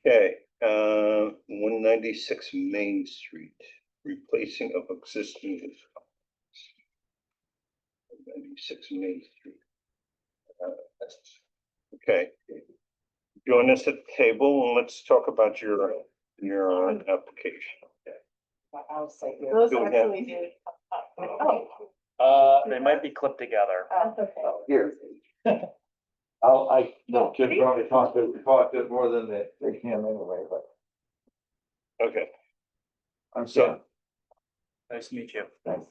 Okay, 196 Main Street, replacing of existing. 196 Main Street. Okay. Join us at the table and let's talk about your application. Those Do we have- actually do. They might be clipped together. That's okay. Here. No, kids probably talked it more than they can anyway, but Okay, I'm So- sorry. Nice to meet you. Thanks.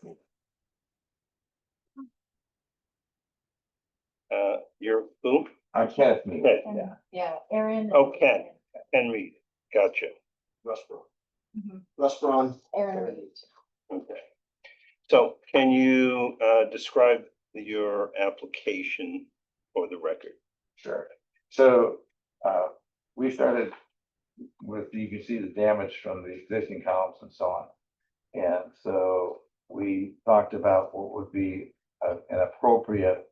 you're who? I can't meet. Okay. Yeah. Yeah, Aaron. Oh, Ken. Ken Mead, gotcha. Mhm. Restaurant. Aaron. Okay. So can you describe your application for the record? Sure. So, we started with, you can see the damage from the existing columns and so on. And so we talked about what would be an appropriate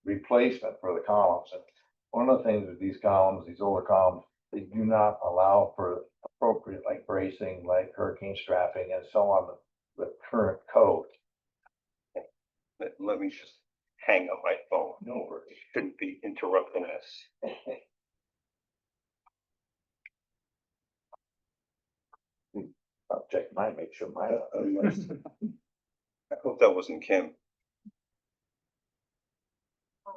replacement for the columns. And one of the things with these columns, these older columns, they do not allow for appropriate like bracing, like hurricane strapping and so on, the current code. Let me just hang up my phone. No worries. Shouldn't be interrupting us. I'll check mine, make sure mine. I hope that wasn't Kim.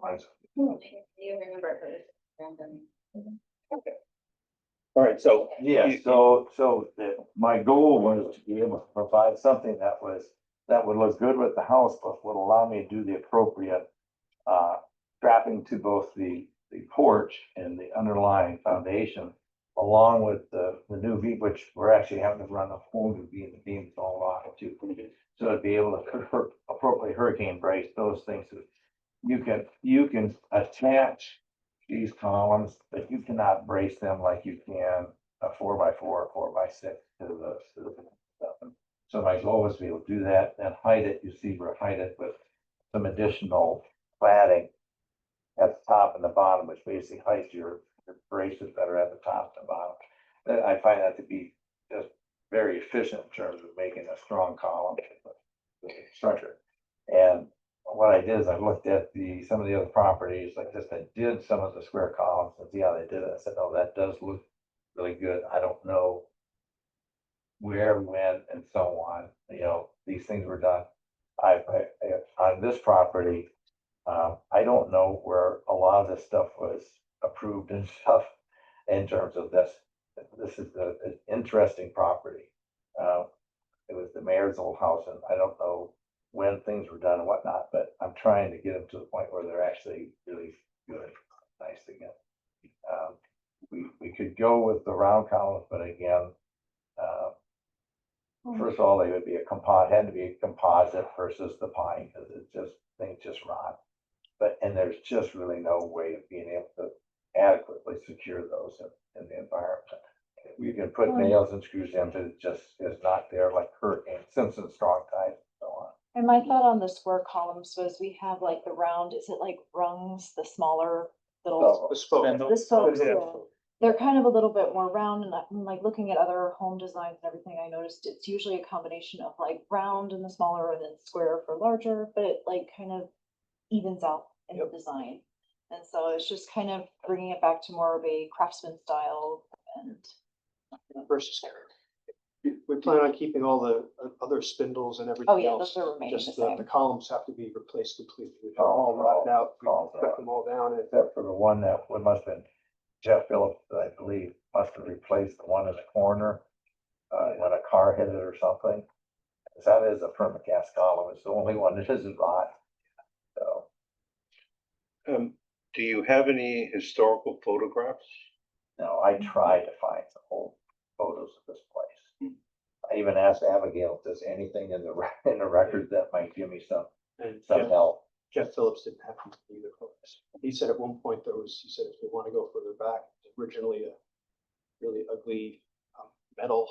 mine's- You remember her. Brandon. All right, so. Yeah, my goal was to be able to provide something that would look good with the house, but would allow me to do the appropriate strapping to both the porch and the underlying foundation, along with the new V, which we're actually having to run a whole new V, and the beams all rock too. So to be able to appropriately hurricane brace those things, so you can attach these columns, but you cannot brace them like you can a 4x4 or 4x6 to the stuff. So my goal was to be able to do that, then height it, you see we're height it with some additional cladding at the top and the bottom, which basically heights your braces better at the top and the bottom. I find that to be just very efficient in terms of making a strong column structure. And what I did is I looked at some of the other properties, like this, that did some of the square columns and see how they did it. I said, oh, that does look really good. I don't know where, when, and so on, these things were done. On this property, I don't know where a lot of this stuff was approved and stuff in terms of this. This is an interesting property. It was the mayor's old house, and I don't know when things were done and whatnot, but I'm trying to get them to the point where they're actually really good, nice to get. We could go with the round columns, but again, first of all, they would be had to be a composite versus the pine, because things just rot. And there's just really no way of being able to adequately secure those in the environment. You can put nails and screws in, but it just is not there like Hurricane Simpson, strong ties, and so on. And my thought on the square columns was we have like the round, is it like rungs, the smaller little, The spoke. the spokes, Yeah. yeah. They're kind of a little bit more round, and I'm like looking at other home designs and everything, I noticed it's usually a combination of like round and the smaller and then square for larger, but it like kind of evens out in the design. And so it's just kind of bringing it back to more of a craftsman style and. Versus. We plan on keeping all the other spindles and everything Oh, yeah, else. those are remaining Just the same. the columns have to be replaced completely. They're all rotted out. We Columns cut are- them all down and Except for the one that must have been Jeff Phillips, I believe, must have replaced the one in the corner when a car hit it or something. 'Cause that is a permacast column. It's the only one that isn't rot. So, Do you have any historical photographs? no, I tried to find some old photos of this place. I even asked Abigail if there's anything in the record that might give me some and help. Jeff Phillips didn't have them either. He said at one point he said if they want to go further back, it's originally a really ugly metal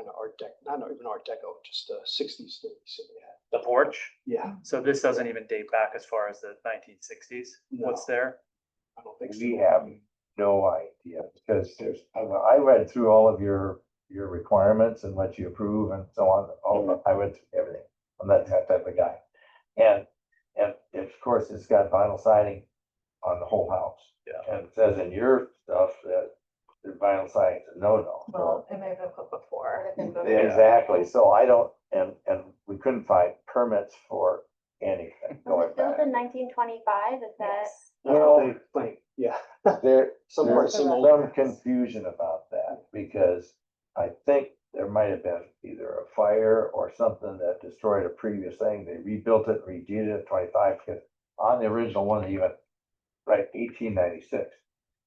kind of art deck, not even art deco, just sixties that we said they had. The porch, Yeah, so this doesn't even date back as far as the 1960s. What's No. there? I don't think so. We have no idea, because I read through all of your requirements and what you approve and so on. I went through everything. I'm that type of guy. And of course, it's got vinyl siding on the whole house. Yeah. And it says in your stuff that the vinyl siding is a no-no. So- Well, it may have been put before. Exactly, so I don't, and we couldn't find permits for anything Was going it built back. in 1925? Is that? That's what they claim, yeah. There, Some there's parts seem some old. confusion about that, because I think there might have been either a fire or something that destroyed a previous thing. They rebuilt it, redid it at 25, because on the original one, even, right, 1896.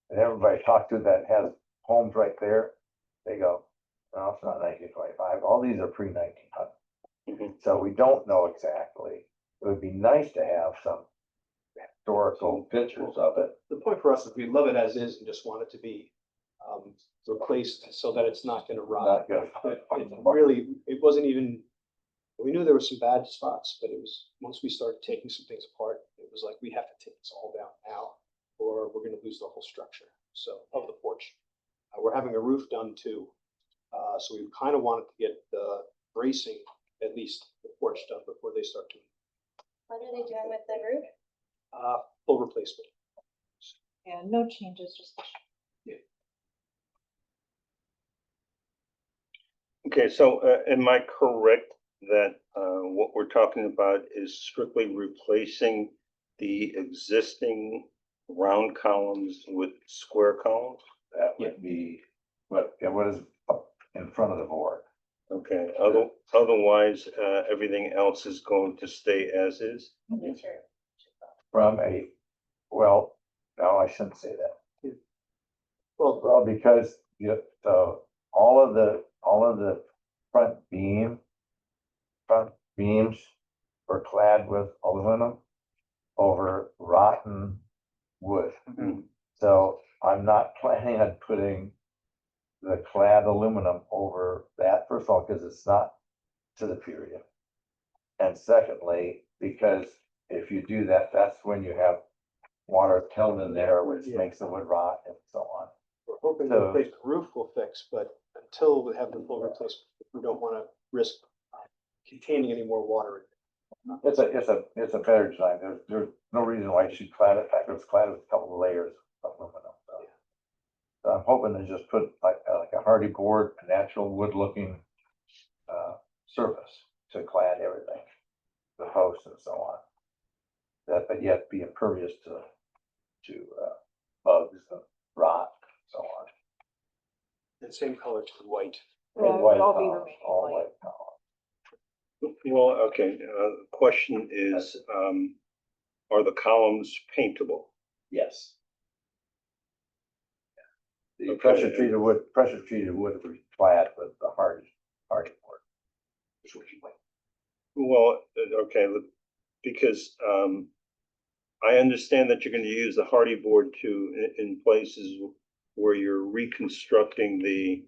And everybody talked to that has homes right there, they go, no, it's not 1925, all these are pre-1900. Mhm. So we don't know exactly. It would be nice to have some historical pictures of it. The point for us is we love it as is and just want it to be replaced so that it's not gonna rot. Not good. It really, it wasn't even, we knew there were some bad spots, but it was, once we started taking some things apart, it was like, we have to take this all down now, or we're gonna lose the whole structure, so, of the porch. We're having a roof done too, so we kind of wanted to get the bracing, at least the porch done before they start doing, What are they doing with the roof? full replacement. Yeah, no changes, just. Okay, so am I correct that what we're talking about is strictly replacing the existing round columns with square columns? That would be, what is up in front of the board. Okay, otherwise, everything else is going to stay as is? From a, well, no, I shouldn't say that. Well, Because all of the front beams were clad with aluminum over rotten wood. Mhm. So I'm not planning on putting the clad aluminum over that, first of all, because it's not to the period. And secondly, because if you do that, that's when you have water held in there, which Yeah. makes the wood rot and so on. we're hoping the So- replacement roof will fix, but until we have the full replacement, we don't want to risk containing any more water. It's a better design. There's no reason why you should clad it. In fact, it was clad with a couple of layers of aluminum. So I'm hoping to just put like a hardy board, a natural wood looking surface to clad everything, the posts and so on. That, but yet be impervious to bugs and rot and so on. And same color to the white. Yeah, it would White all be columns, remaining all white. white columns. Well, okay, question is, are the columns paintable? Yes. The Okay. pressure treated wood will be clad with the hardy board. Which would be white. Well, okay, because I understand that you're gonna use the hardy board too in places where you're reconstructing the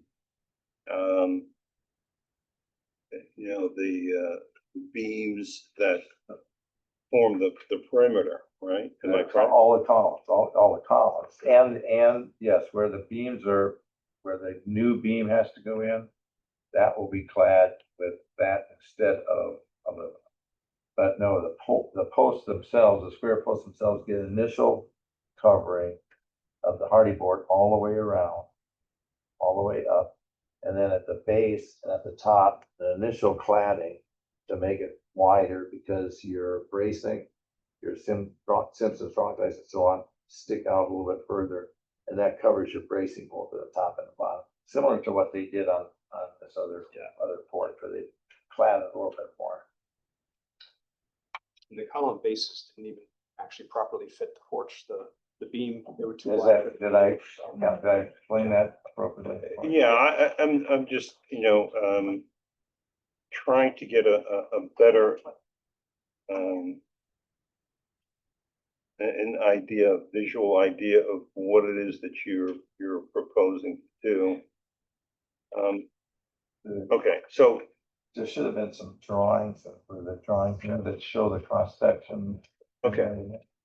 the beams that form the perimeter, right? Am I correct? All the columns, and yes, where the beams are, where the new beam has to go in, that will be clad with that instead of aluminum. But no, the posts themselves, the square posts themselves get initial covering of the hardy board all the way around, all the way up. And then at the base and at the top, the initial cladding to make it wider, because your bracing, your Simpson strong ties and so on, stick out a little bit further. And that covers your bracing both at the top and the bottom, similar to what they did on this other porch, where they clad it a little bit more. And the column bases didn't even actually properly fit the porch, the beam, they were too Is wide. that, did I explain that appropriately? Yeah, I'm just, trying to get a better an idea, visual idea of what it is that you're proposing to do. Okay, so, there should have been some drawings for the drawings, you know, that show the cross section. okay,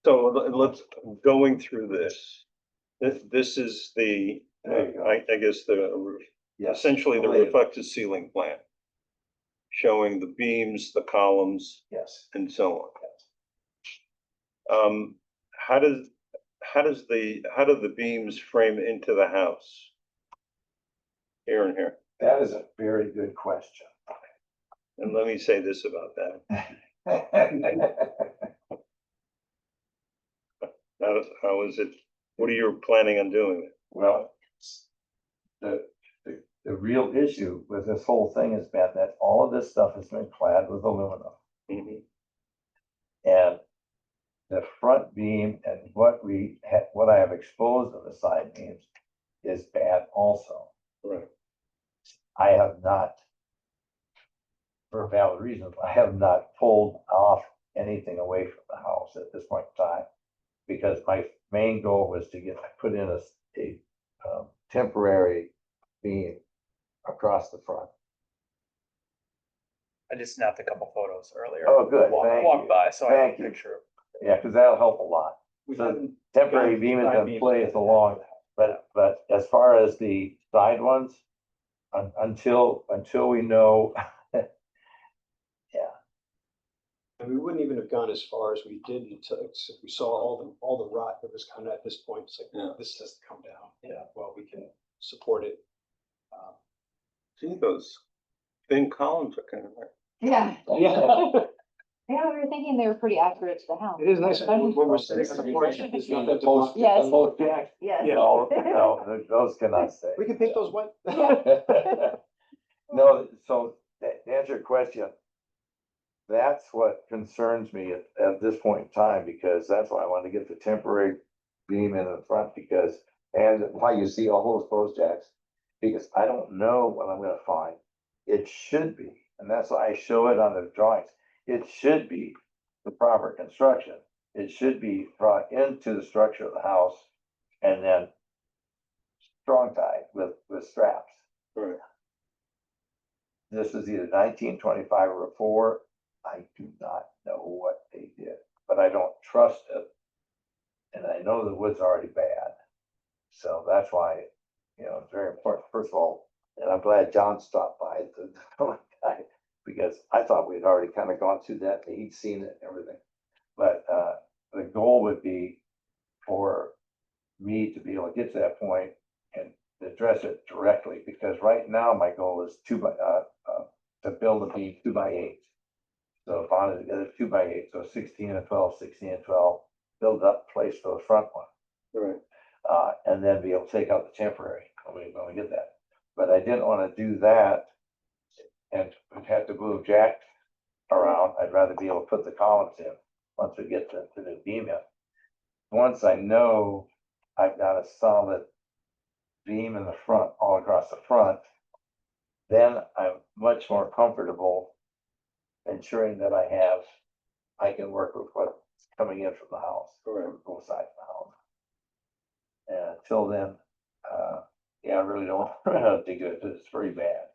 so let's, going through this. This is the, There you go. I guess the roof, Yes. essentially the Believe. reflected ceiling plan. Showing the beams, the columns, Yes. and so on. How do the beams frame into the house? Here and here. That is a very good question. And let me say this about that. How is it, what are you planning on doing? Well, the real issue with this whole thing has been that all of this stuff has been clad with aluminum. Mhm. And the front beam and what I have exposed on the side beams is bad also. Right, I have not, for valid reasons, I have not pulled off anything away from the house at this point in time. Because my main goal was to put in a temporary beam across the front. I just snapped a couple photos earlier. Oh, good, thank Walk you. by, so I have Thank a you. picture. Yeah, because that'll help a lot. We So haven't temporary done beam is side in beams place yet. along, but as far as the side ones, until we know. And we wouldn't even have gone as far as we did until we saw all the rot that was kind of at this point. It's like, Yeah. this has to come down. Yeah, well, we can support it. see those thin columns are kind of like. Yeah. Yeah. Yeah, we were thinking they were pretty accurate to the house. It is nice when we're sitting on the porch. It's not that demonic. Yes. Yes. Yes. No, those cannot stay. We can paint those white. No, so to answer your question, that's what concerns me at this point in time, because that's why I wanted to get the temporary beam in the front, because, and why you see all those post jacks, because I don't know what I'm gonna find. It should be, and that's why I show it on the drawings, it should be the proper construction. It should be brought into the structure of the house and then strong tied with straps. Right. This is either 1925 or before. I do not know what they did, but I don't trust it. And I know the wood's already bad. So that's why, it's very important, first of all, and I'm glad John stopped by the guy, because I thought we'd already kind of gone through that, and he'd seen it and everything. But the goal would be for me to be able to get to that point and address it directly, because right now my goal is to build a beam 2x8. So if I wanted to get a 2x8, so 16 and 12, 16 and 12, build up place for the front one. Right. And then be able to take out the temporary when we get that. But I didn't want to do that and have to move jack around. I'd rather be able to put the columns in once we get the new beam in. Once I know I've got a solid beam in the front, all across the front, then I'm much more comfortable ensuring that I can work with what's coming in from the house, Correct. from both sides of the house. And until then, I really don't want to do it, it's very bad.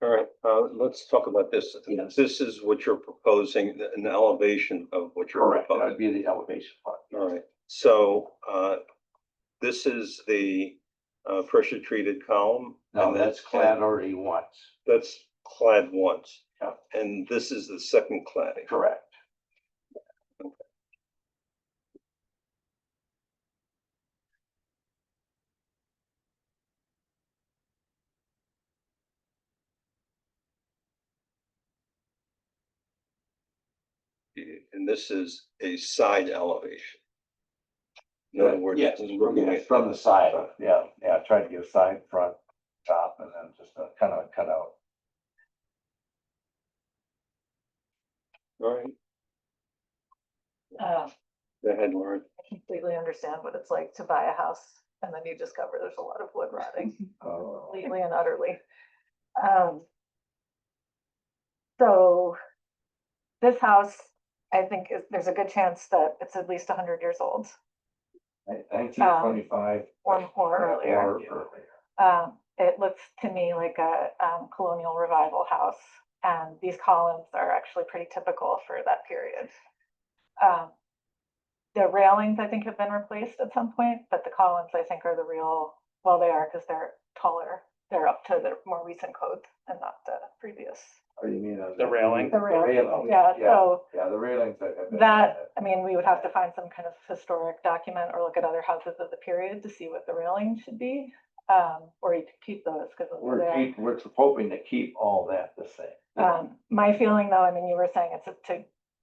All right, let's talk about this. Yes. This is what you're proposing, an elevation of what you're That proposing. would be the elevation part. All right, so, this is the, pressure treated column? No, and that's clad already once. That's clad once. Yeah. And this is the second cladding. Correct. And this is a side elevation. In other words. Yes, looking at from the side, yeah, try to give side, front, top, and then just a kind of a cutout. All right, Uh, go ahead, Lauren. I completely understand what it's like to buy a house and then you discover there's a lot of wood rotting completely and utterly. So this house, I think there's a good chance that it's at least 100 years old 1925 or more earlier. or earlier. it looks to me like a colonial revival house. And these columns are actually pretty typical for that period. The railings, I think, have been replaced at some point, but the columns, I think, are the real, well, they are because they're taller. They're up to the more recent code and not the previous. Or you mean? The railing? The railing, railing, yeah, so Yeah, the railings that have been. that, I mean, we would have to find some kind of historic document or look at other houses of the period to see what the railing should be. Or you could keep those because We're hoping to keep all that the same. my feeling though, I mean, you were saying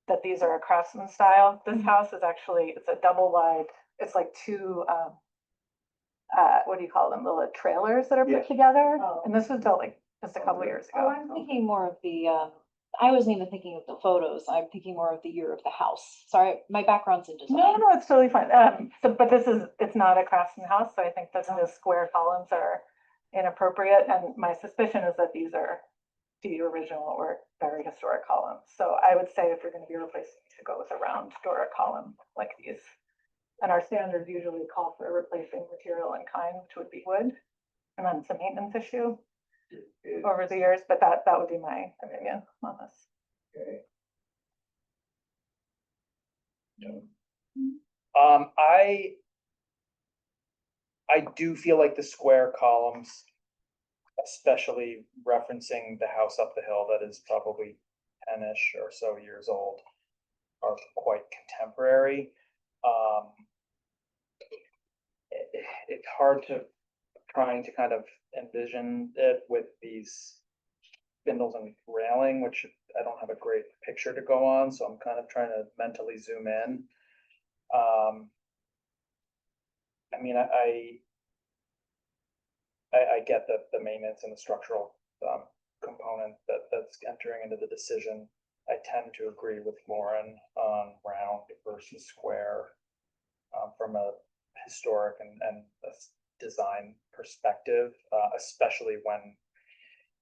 that these are a craftsman style. This house is actually, it's a double wide, it's like two, what do you call them? Little trailers that are Yeah. put together. Oh. And this was built like just a couple years Oh, ago. I'm thinking more of the, I wasn't even thinking of the photos. I'm thinking more of the year of the house. Sorry, my background's in design. No, it's totally fine. But it's not a craftsman house, so I think that the square columns are inappropriate, and my suspicion is that these are the original or very historic columns. So I would say if you're gonna be replacing, you should go with a round Doric column like these. And our standards usually call for replacing material in kind, which would be wood, and then it's a maintenance issue over the years, but that would be my opinion on this. Okay. I do feel like the square columns, especially referencing the house up the hill that is probably 10-ish or so years old, are quite contemporary. It's hard to trying to kind of envision it with these spindles and railing, which I don't have a great picture to go on, so I'm kind of trying to mentally zoom in. I mean, I get the maintenance and the structural component that's entering into the decision. I tend to agree with Lauren on round versus square from a historic and a design perspective, especially when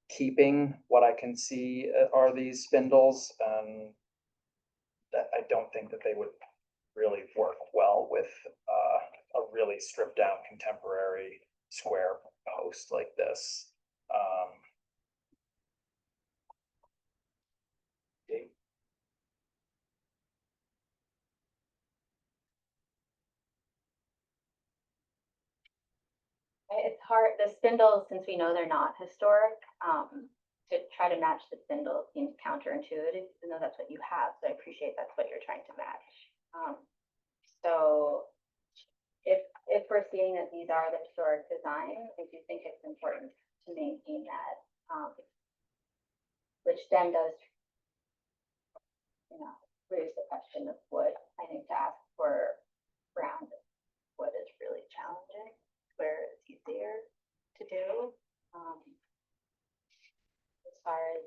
keeping what I can see are these spindles. That I don't think that they would really work well with a really stripped down contemporary square post like this. It's hard, the spindles, since we know they're not historic, to try to match the spindle seems counterintuitive, even though that's what you have, so I appreciate that's what you're trying to match. So if we're seeing that these are the historic design, I do think it's important to maintain that, which then does, raise the question of wood. I think to ask for round wood is really challenging, where it's easier to do. As far as,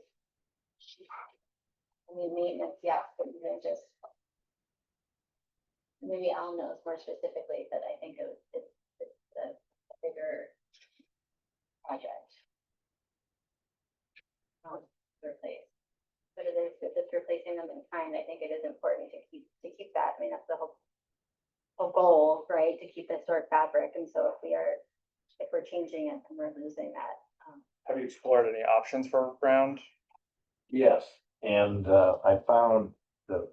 maintenance, yes, but even just, maybe Al knows more specifically, but I think it's a bigger project. To replace, but it is, if it's replacing them in kind, I think it is important to keep that. I mean, that's the whole goal, right? To keep the historic fabric, and so if we're changing it and we're losing that. Have you explored any options for round? Yes, and I found the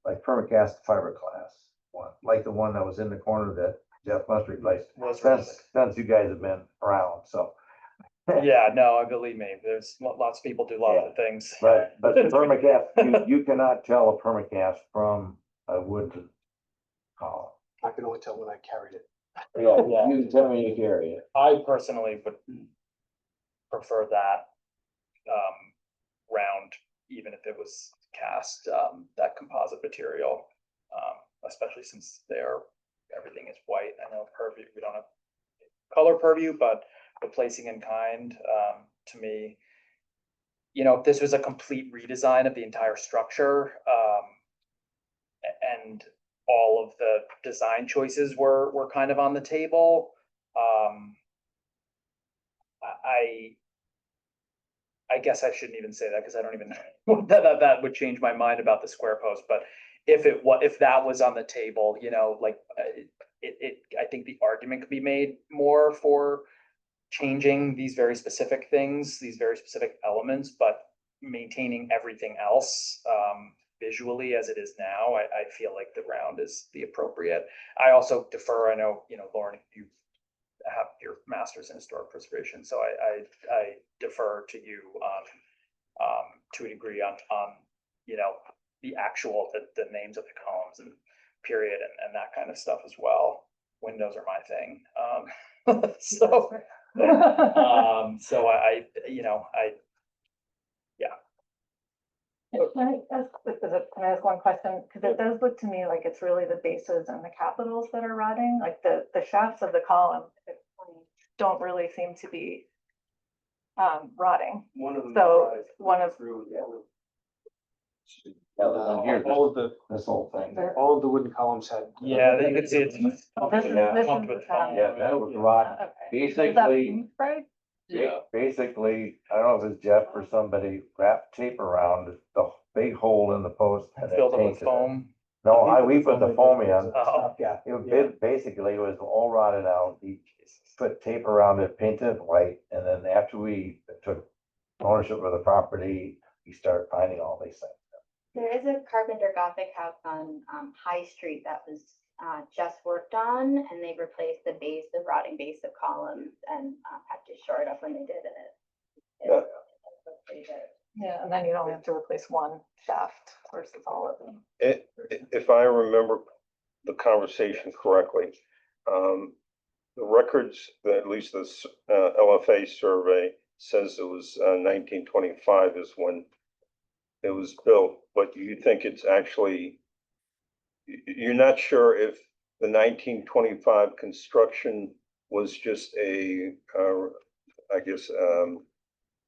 like permacast fiberglass one, like the one that was in the corner that Jeff must replace. Since you guys have been around, so. Yeah, no, believe me, there's lots of people do lots of things. But permacast, you cannot tell a permacast from a wood column. I can only tell when I carried it. Yeah, you can tell me you carry it. I personally would prefer that round, even if it was cast, that composite material, especially since everything is white. I know purview, we don't have color purview, but replacing in kind, to me, if this was a complete redesign of the entire structure, and all of the design choices were kind of on the table, I guess I shouldn't even say that because I don't even know that would change my mind about the square post. But if that was on the table, I think the argument could be made more for changing these very specific things, these very specific elements, but maintaining everything else, visually as it is now, I feel like the round is the appropriate. I also defer, I know, Lauren, you have your master's in historic preservation, so I defer to you to a degree on, the actual, the names of the columns and period and that kind of stuff as well. Windows are my thing. So, so Can I ask one question? Because it does look to me like it's really the bases and the capitals that are rotting, like the shafts of the column don't really seem to be rotting. One of them. So one of, All of the, This whole thing. all of the wooden columns had. yeah, you can see it's. this is, Yeah. this Pumped is. with foam. Yeah, that was rotten. Okay. Is that Basically, paint spray? basically, I don't know if it's Jeff or somebody wrapped tape around the big hole in the post. and then Filled up with painted it. foam. No, we put the foam in. Oh. Yeah. Basically, it was all rotted out. He put tape around it, painted it white, and then after we took ownership of the property, we started finding all these things. There is a Carpenter Gothic house on High Street that was just worked on, and they replaced the base, the rotting base of columns, and had to shore it up when they did it. Yeah. Looks pretty good. Yeah, and then you'd only have to replace one shaft versus all of them. If I remember the conversation correctly, the records, at least this LFA survey says it was 1925 is when it was built, but you think it's actually, you're not sure if the 1925 construction was just I guess,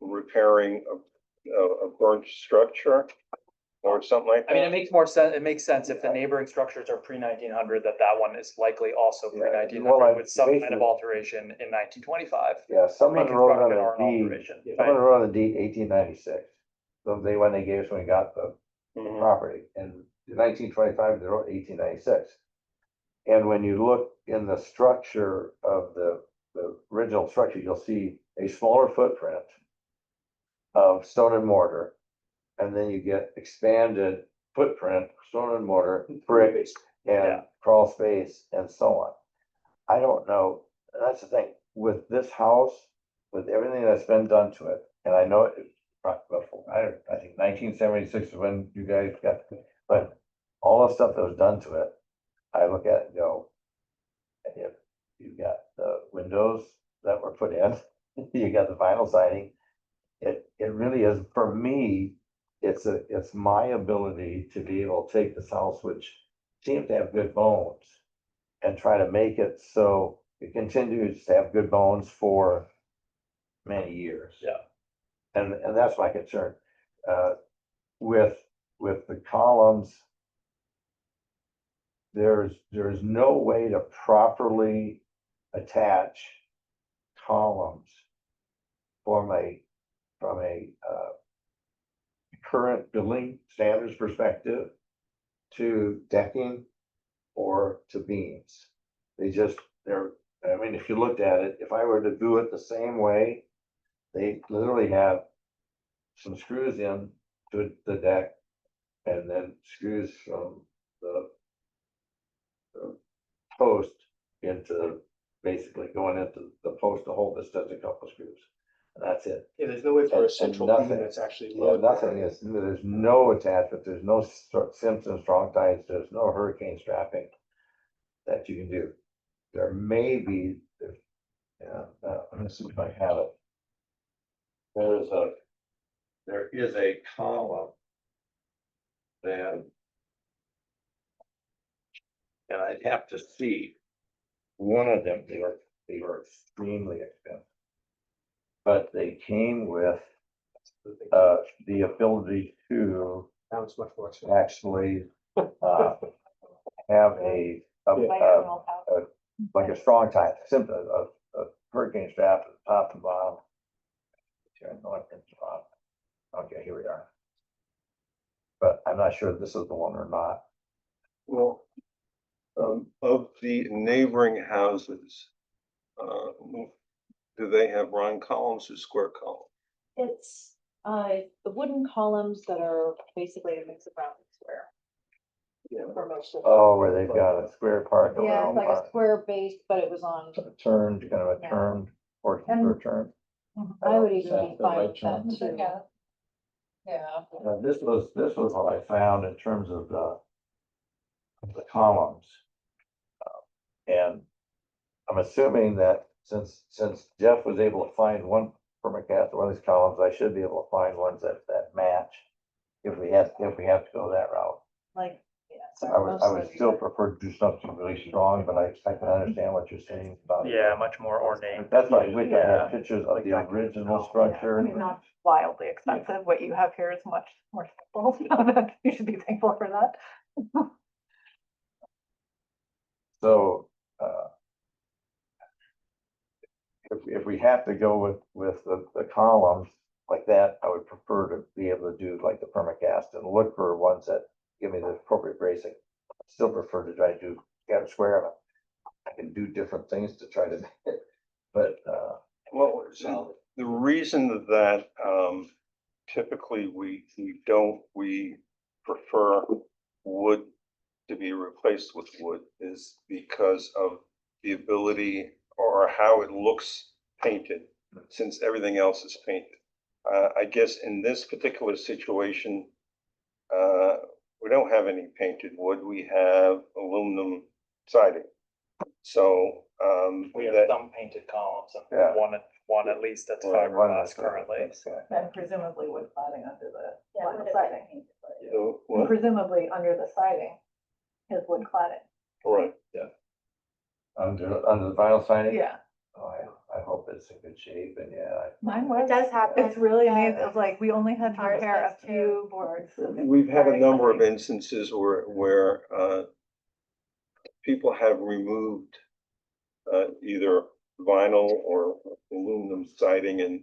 repairing a burnt structure or something like I mean, it that? makes more sense, it makes sense if the neighboring structures are pre-1900, that one is likely also Yeah, pre-1900 well, with some kind basically- of alteration in 1925. Yeah, someone wrote on Reconstruction or an the deed, alteration, someone right? wrote on the deed 1896. So when they gave us, when we got the Mhm. property in 1925, they wrote 1896. And when you look in the structure of the original structure, you'll see a smaller footprint of stone and mortar. And then you get expanded footprint, stone and mortar, brick Yeah. and crawl space and so on. I don't know, that's the thing, with this house, with everything that's been done to it, and I know it, I think 1976 is when you guys got, but all the stuff that was done to it, I look at it and go, if you got the windows that were put in, you got the vinyl siding, it really is, for me, it's my ability to be able to take this house, which seems to have good bones, and try to make it so it continues to have good bones for many years. Yeah. And that's my concern. With the columns, there's no way to properly attach columns from a current building standards perspective to decking or to beams. I mean, if you looked at it, if I were to do it the same way, they literally have some screws in to the deck and then screws from the post into, basically going into the post to hold this, does a couple screws. And that's it. Yeah, there's no way for And a central beam nothing. that's actually Yeah, loaded. nothing is, there's no attachment, there's no Simpson strong ties, there's no hurricane strapping that you can do. There may be, let me see if I have it. There is a column that, and I'd have to see, one of them, they were extremely expensive. But they came with, the ability to Now it's much more expensive. actually, have a, Diagonal house. like a strong tie, simple, a hurricane strap at the top and bottom. Here, I know I can drop. Okay, here we are. But I'm not sure if this is the one or not. Well, of the neighboring houses, Do they have round columns or square columns? It's, the wooden columns that are basically a mix of round and square. For most of them. Oh, where they've got a square part. Yeah, it's like a square base, but it was on, Turned, kind of a Yeah. turned, portion And- for a turn. I would even That's be the fine right with that term. too. Yeah. Yeah. This was what I found in terms of the columns. And I'm assuming that since Jeff was able to find one permacast, one of these columns, I should be able to find ones that match. If we have to go that route. Like, yeah. I sorry, would most of still these are- prefer to do something really strong, but I can understand what you're saying about. Yeah, much more ornate. That's why I wish I Yeah. had pictures of the original Yeah, structure. I mean, not wildly expensive. What you have here is much more simple, so that you should be thankful for that. So, if we have to go with the columns like that, I would prefer to be able to do like the permacast and look for ones that give me the appropriate bracing. Still prefer to try to do scattered square. But I can do different things to try to make it, but, Well, so the reason that typically we prefer wood to be replaced with wood is because of the ability or how it looks painted, since everything else is painted. I guess in this particular situation, we don't have any painted wood. We have aluminum siding. So, We have that, some painted columns Yeah. and one at least that's one fiberglass that's currently. And presumably wood cladding under the Yeah, vinyl would have siding. been painted. so, And what? presumably under the siding is wood cladding. Right. under the vinyl siding. Yeah, Oh, I hope it's in good shape and yeah. mine It was. does happen. It's really yeah. amazing. It's like, we only had to Ours repair a does too. few boards. We've had a Very number of exciting. instances where people have removed either vinyl or aluminum siding, and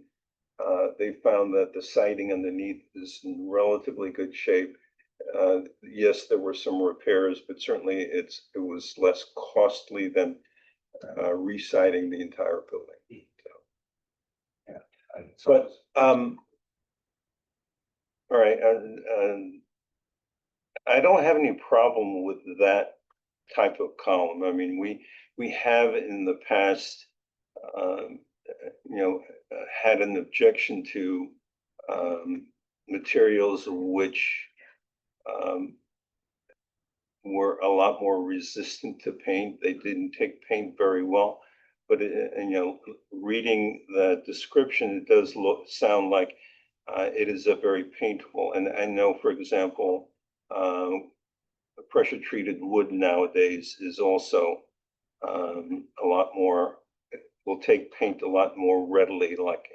they found that the siding underneath is in relatively good shape. Yes, there were some repairs, but certainly it was less costly than re-siding the entire building. But, all right, and I don't have any problem with that type of column. I mean, we have in the past, had an objection to, materials which, were a lot more resistant to paint. They didn't take paint very well. But, reading the description, it does sound like it is a very paintable. And I know, for example, pressure treated wood nowadays is also a lot more, will take paint a lot more readily, like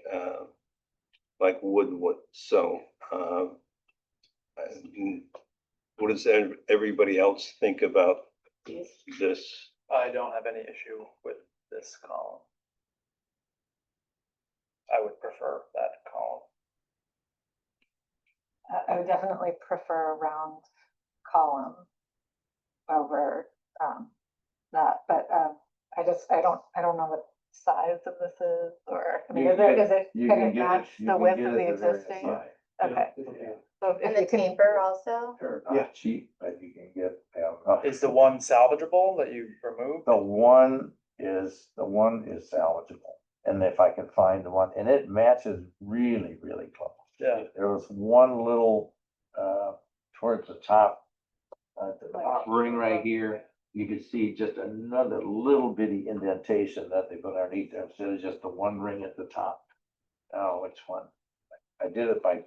wood would. So, what does everybody else think about this? I don't have any issue with this column. I would prefer that column. I would definitely prefer a round column over, that, but, I don't know what size of this is, or, I mean, You is can it, get- is it you kind can of get it- match you the can width get of it the to various existing? size. Okay, so if And you the can, taper also? They're Yeah. not cheap, but you can get. Is the one salvageable that you removed? The one is salvageable. And if I can find the one, and it matches really, really close. Yeah. There was one little, towards the top, the Like- top ring right here. You can see just another little bitty indentation that they put underneath there instead of just the one ring at the top. Oh, which one? I did it by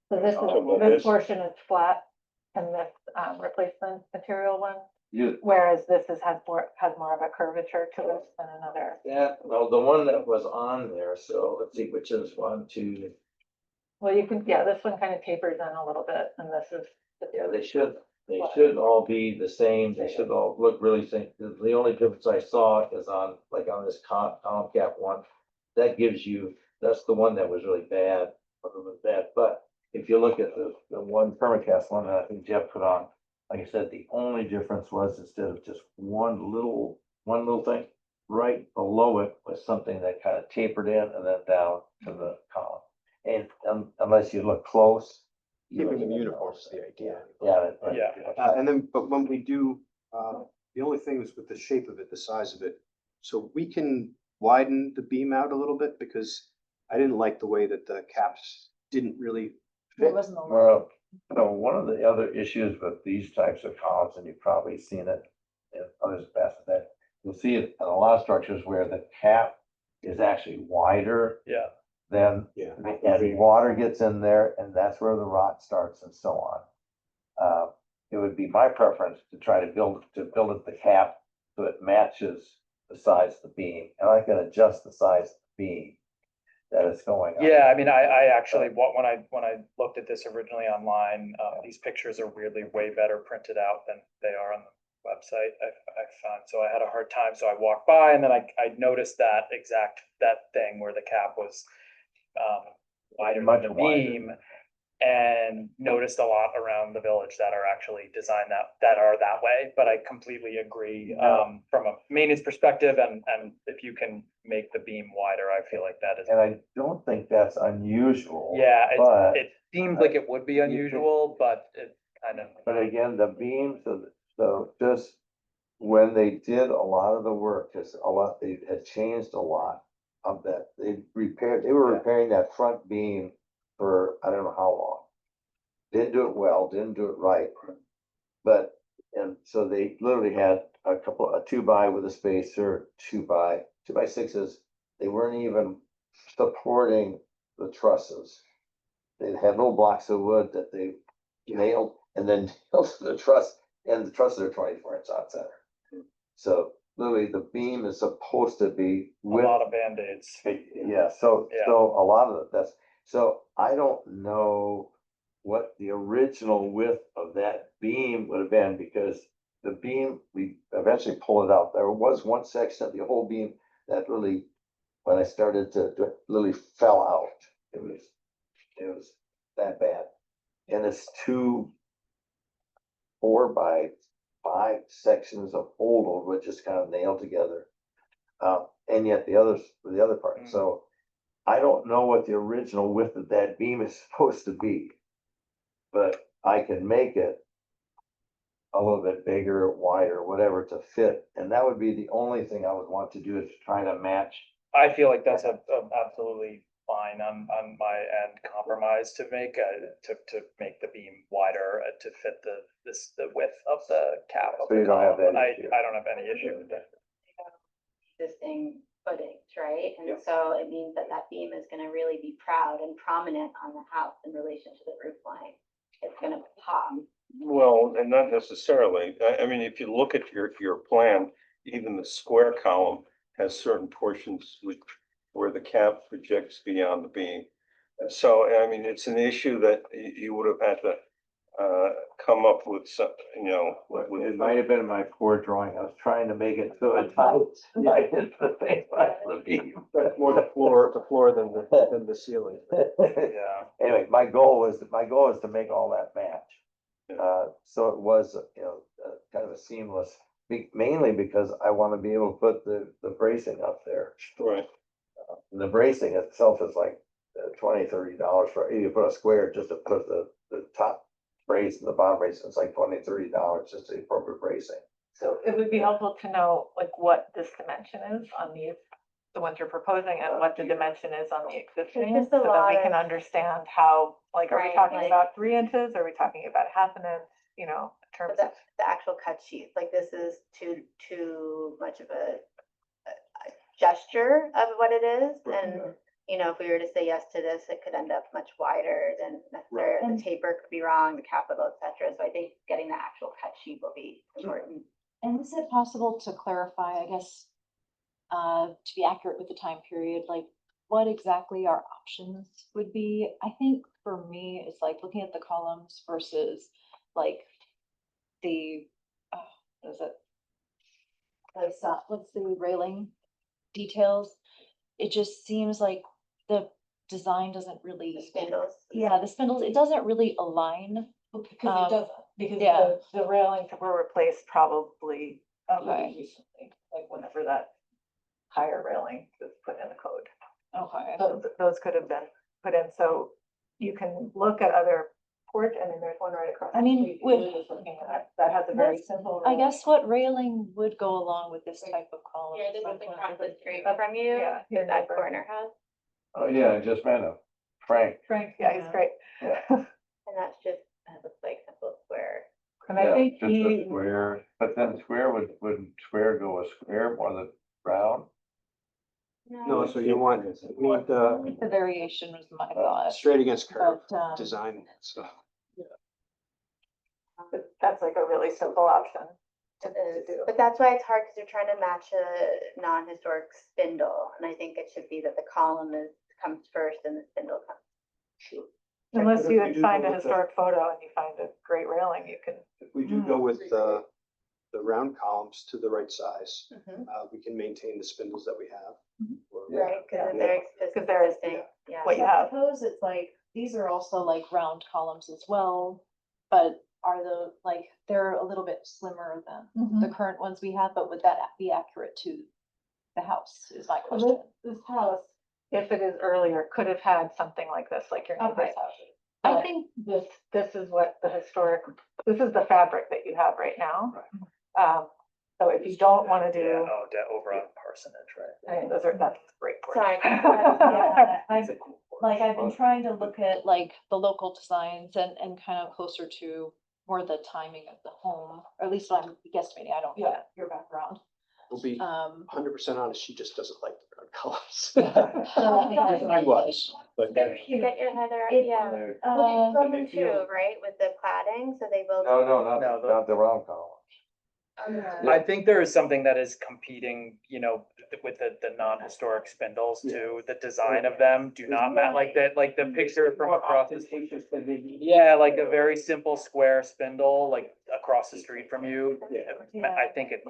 so this Oh, is, this- this portion is flat, and this, replacement material one, you, whereas this has more of a curvature to it than another. well, the one that was on there, so let's see which is 1, 2. Well, you can, yeah, this one kind of tapers in a little bit, and this is. Yeah, they should all be the same, they should all look really same. The only difference I saw is on this column cap one. That gives you, that's the one that was really bad, other than that, but if you look at the one permacast one that I think Jeff put on, like I said, the only difference was instead of just one little thing, right below it was something that kind of tapered in and then down to the column. And unless you look close. you Keeping them wouldn't uniform notice is the it. idea. Yeah. Yeah. And then, but when we do, the only thing is with the shape of it, the size of it. So we can widen the beam out a little bit because I didn't like the way that the caps didn't really It fit. wasn't a lot. Well, no, one of the other issues with these types of columns, and you've probably seen it in others past that, you'll see it in a lot of structures where the cap is actually wider Yeah, than, Yeah. and water gets in there, and that's where the rot starts and so on. It would be my preference to try to build it the cap so it matches the size of the beam, and I can adjust the size of the beam that it's going on. yeah, I mean, I actually, when I looked at this originally online, these pictures are weirdly way better printed out than they are on the website, I found, so I had a hard time, so I walked by and then I noticed that thing where the cap was wider Much than the wider. beam. And noticed a lot around the village that are actually designed that are that way, but I completely agree, from a maintenance perspective, and if you can make the beam wider, I feel like that is. And I don't think that's unusual. Yeah, but- it seems like it would be unusual, but it kind of. But again, the beams, so just when they did a lot of the work, because they had changed a lot of that. They were repairing that front beam for, I don't know how long. Didn't do it well, didn't do it right. But, and so they literally had a 2x with a spacer, 2x6s. They weren't even supporting the trusses. They had little blocks of wood that they nailed and then nailed to the truss, and the trusses are 24 inch out center. So literally the beam is supposed to be A with. lot of Band-Aids. Yeah, so Yeah. a lot of it, so I don't know what the original width of that beam would have been, because the beam, we eventually pulled it out. There was one section of the whole beam that really, when I started to do it, literally fell out. It was that bad. And it's 2 4x5 sections of old wood just kind of nailed together. And yet the other part, so I don't know what the original width of that beam is supposed to be. But I can make it a little bit bigger, wider, whatever to fit, and that would be the only thing I would want to do, is try to match. I feel like that's absolutely fine on my end compromise to make, to make the beam wider, to fit the width of the cap of So the you don't have column. that I issue. don't have any issue with that. Existing footings, right? And Yeah. so it means that that beam is gonna really be proud and prominent on the house in relation to the roof line. It's gonna pop. Well, and not necessarily. I mean, if you look at your plan, even the square column has certain portions where the cap projects beyond the beam. So, I mean, it's an issue that you would have had to, come up with some, It might have been in my poor drawing, I was trying to make it so it's tight. I did the same size of the beam. That's more the floor than the ceiling. Yeah. Anyway, my goal is to make all that match. So it was, kind of a seamless, mainly because I want to be able to put the bracing up there. Right. And the bracing itself is like $20-$30 for, you put a square just to put the top brace and the bottom brace, it's like $20-$30 just the appropriate bracing. So it would be helpful to know like what this dimension is on these, the ones you're proposing, and what the dimension is on the existing, just so a that lot we can of- understand how, like, are we Right, talking like- about 3 inches? Are we talking about half an inch, in But terms the, of? the actual cut sheets, like this is too much of a gesture of what it is. And, if we were to say yes to this, it could end up much wider than necessary. Right. The taper could be wrong, the capital, et cetera. So I think getting the actual cut sheet will be important. And is it possible to clarify, I guess, to be accurate with the time period, like what exactly our options would be? I think for me, it's like looking at the columns versus like the, what is it? What's the railing details? It just seems like the design doesn't The really, spindles. the spindles, it doesn't really align. Because Um, it doesn't, because yeah. the railings were replaced probably Okay. recently, like whenever that higher railing that's put in the code. Okay. Those could have been put in, so you can look at other porch, I mean, there's one right across. I the mean, street with- we were just looking at, that has a very What's- simple. I railing. guess what railing would go along with this type of column? Yeah, this is across the street That's- from you, yeah, your that neighbor. corner house, Oh, yeah, I just met him, Frank. Frank, yeah, he's great. and that's just, that looks like simple square. And I Yeah, think just a he, square, but then square wouldn't square go a square more than round? No, so you want the The variation was my thought, straight against curve but, design, so. that's like a really simple option to It is, do. but that's why it's hard, because you're trying to match a non-historic spindle, and I think it should be that the column comes first and the spindle comes. Unless But if you we would do find go a with the- historic photo and you find a great railing, you can. If we do go with the round columns to the right size, Mhm. we can maintain the spindles that we have. Or- Right, because Yeah. they're Because there is existing, yeah. what you So I have. suppose it's like, these are also like round columns as well, but are the, like, they're a little bit slimmer than the current ones we have, but would that be accurate to the house, is my Well, question. This house, if it is earlier, could have had something like this, like your neighbor's Okay. house. I But think this is what the historic, this is the fabric that you have right now. So if you don't wanna do, Over on Parsonage, right? I mean, that's great. porch. Sorry. Yeah, I've been trying to look at like the local designs and kind of closer to more the timing of the home, or at least I'm guesstimating, I don't Yeah. have your background. We'll be Um. 100% honest, she just doesn't like the round columns. I I was, but. You get your heather, It- yeah. Uh, Well, you from them too, right, with the cladding, so they will. No, No, not the round column. I think there is something that is competing, with the non-historic spindles too, the design of them do not match, like the picture from across the. Yeah, like a very simple square spindle, like across the street from you. Yeah. I think it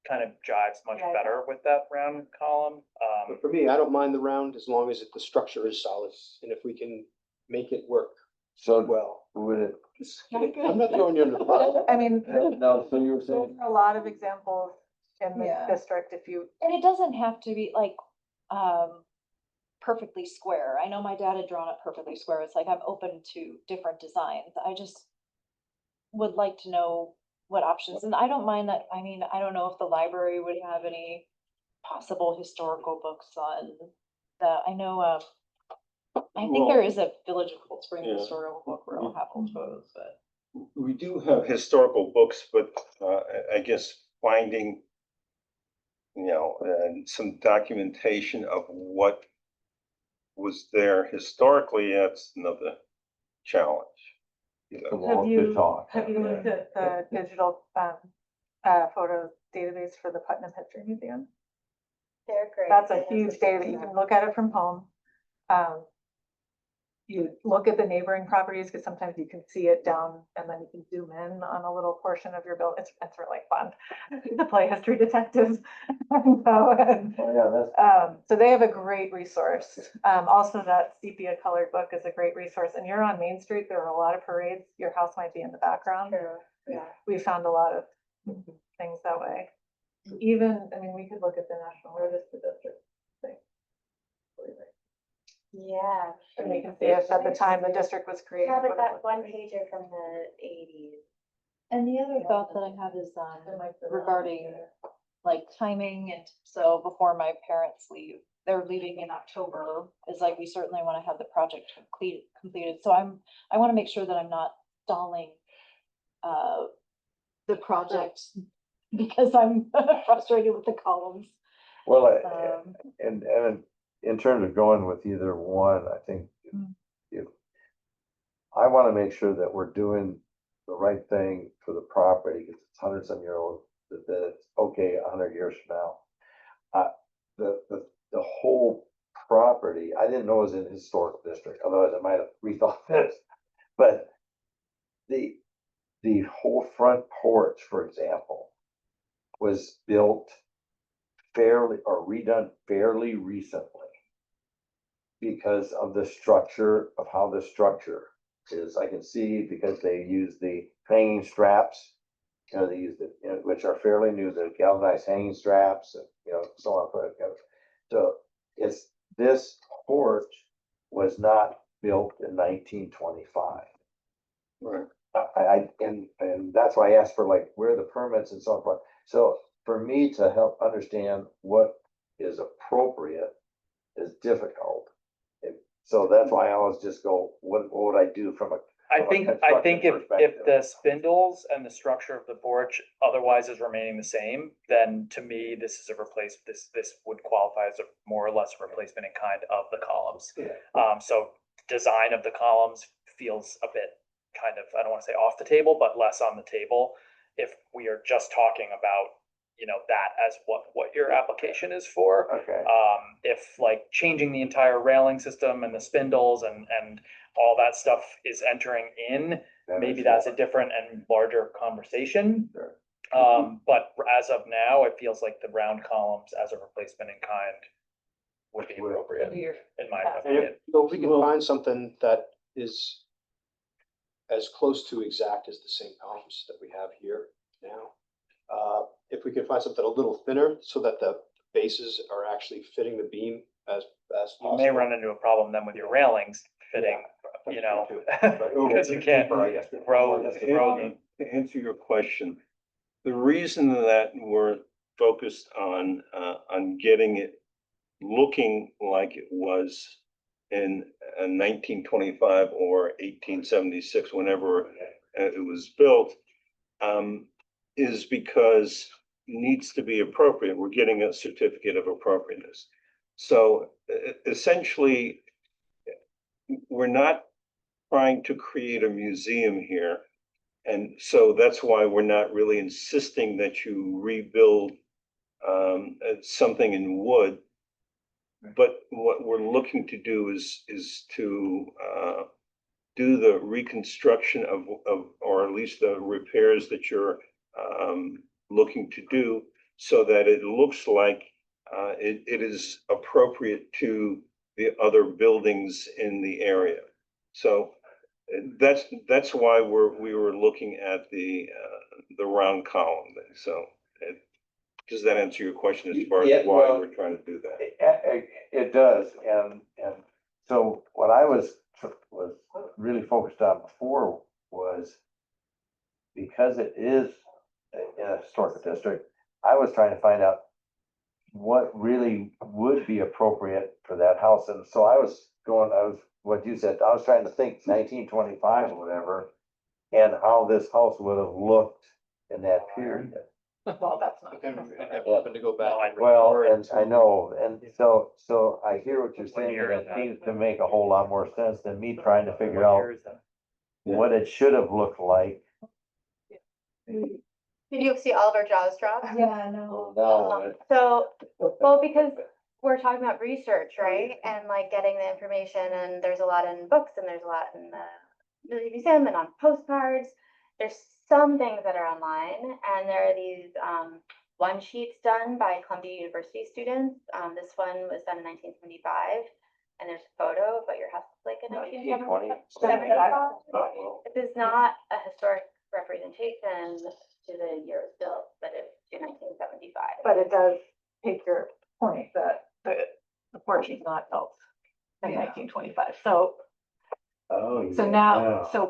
kind of jives much Yeah. better with that round column. But for me, I don't mind the round as long as the structure is solid, and if we can make it work So well. would it, I'm not throwing you under the bus. I mean, no, so you were there saying, are a lot of examples in the Yeah. district if you, And it doesn't have to be like, perfectly square. I know my dad had drawn it perfectly square. It's like I'm open to different designs. I just would like to know what options, and I don't mind that, I mean, I don't know if the library would have any possible historical books on the, I know, I think there is a Village of Cold Spring Yeah. historical book where I'll have old photos, but. We do have historical books, but I guess finding, some documentation of what was there historically, that's another challenge. well, good talk. have you looked at the digital, photo database for the Putnam History Museum? They're great. That's a huge data. You can look at it from home. You look at the neighboring properties, because sometimes you can see it down and then you can zoom in on a little portion of your building. It's really fun to play history detective. Oh, yeah, that's, So they have a great resource. Also that sepia colored book is a great resource, and you're on Main Street. There are a lot of parades. Your house might be in the background. True, yeah. We found a lot of things that way. Even, I mean, we could look at the National Register District thing. Yeah. And we can see if at the time the district was created. Yeah, but what it that looked one like. pager from the eighties. And the other thought that I have is, There might be regarding there. like timing, and so before my parents leave, they're leaving in October, is like, we certainly want to have the project completed, so I want to make sure that I'm not stalling the project because I'm frustrated with the columns. well, Um, and in terms of going with either one, I think Mm. if I want to make sure that we're doing the right thing for the property, because it's 100-some-year-old, that it's okay 100 years from now. The whole property, I didn't know it was in a historic district, otherwise I might have rethought this. But the whole front porch, for example, was built fairly or redone fairly recently because of the structure of how the structure is. I can see because they use the hanging straps they use it, which are fairly new, the galvanized hanging straps, and, so on. So this porch was not built in 1925. Right. And that's why I asked for like, where are the permits and so forth. So for me to help understand what is appropriate is difficult. So that's why I always just go, what would I do from a I from a think construction if perspective? the spindles and the structure of the porch otherwise is remaining the same, then to me, this is a this would qualify as a more or less replacement in kind of the columns. Yeah. So design of the columns feels a bit kind of, I don't wanna say off the table, but less on the table. If we are just talking about, that as what your application is for. Okay, If like changing the entire railing system and the spindles and all that stuff is entering in, maybe that's a different and larger conversation. Sure. But as of now, it feels like the round columns as a replacement in kind would be appropriate, in my opinion. So if we can find something that is as close to exact as the same columns that we have here now. If we can find something a little thinner so that the bases are actually fitting the beam as You possible. may run into a problem then with your railings fitting, because you can't throw To answer your question, the reason that we're focused on getting it looking like it was in 1925 or 1876, whenever it was built, is because it needs to be appropriate. We're getting a certificate of appropriateness. So essentially, we're not trying to create a museum here. And so that's why we're not really insisting that you rebuild something in wood. But what we're looking to do is to do the reconstruction of, or at least the repairs that you're looking to do, so that it looks like it is appropriate to the other buildings in the area. So that's why we were looking at the round column. So does that answer your question as far Yeah, as why well, we're trying to do that? It does, and so what I was really focused on before was, because it is in a historic district, I was trying to find out what really would be appropriate for that house, and so what you said, I was trying to think 1925 or whatever, and how this house would have looked in that period. Well, that's not. But then we happen to go back. Well, and I know, and so I hear what you're saying, and it seems to make a whole lot more sense than me trying to figure out what it should have looked like. Did you see all of our jaws drop? Yeah, I know. No, So, well, because we're talking about research, right? And like getting the information, and there's a lot in books and there's a lot in the museum and on postcards. There's some things that are online, and there are these one sheets done by Columbia University students. This one was done in 1975, and there's a photo of what your house looks like in 1975. It is not a historic representation to the year it was built, but it's to 1975. But it does take your point that the porch is not built in Yeah. 1925. So oh, now, so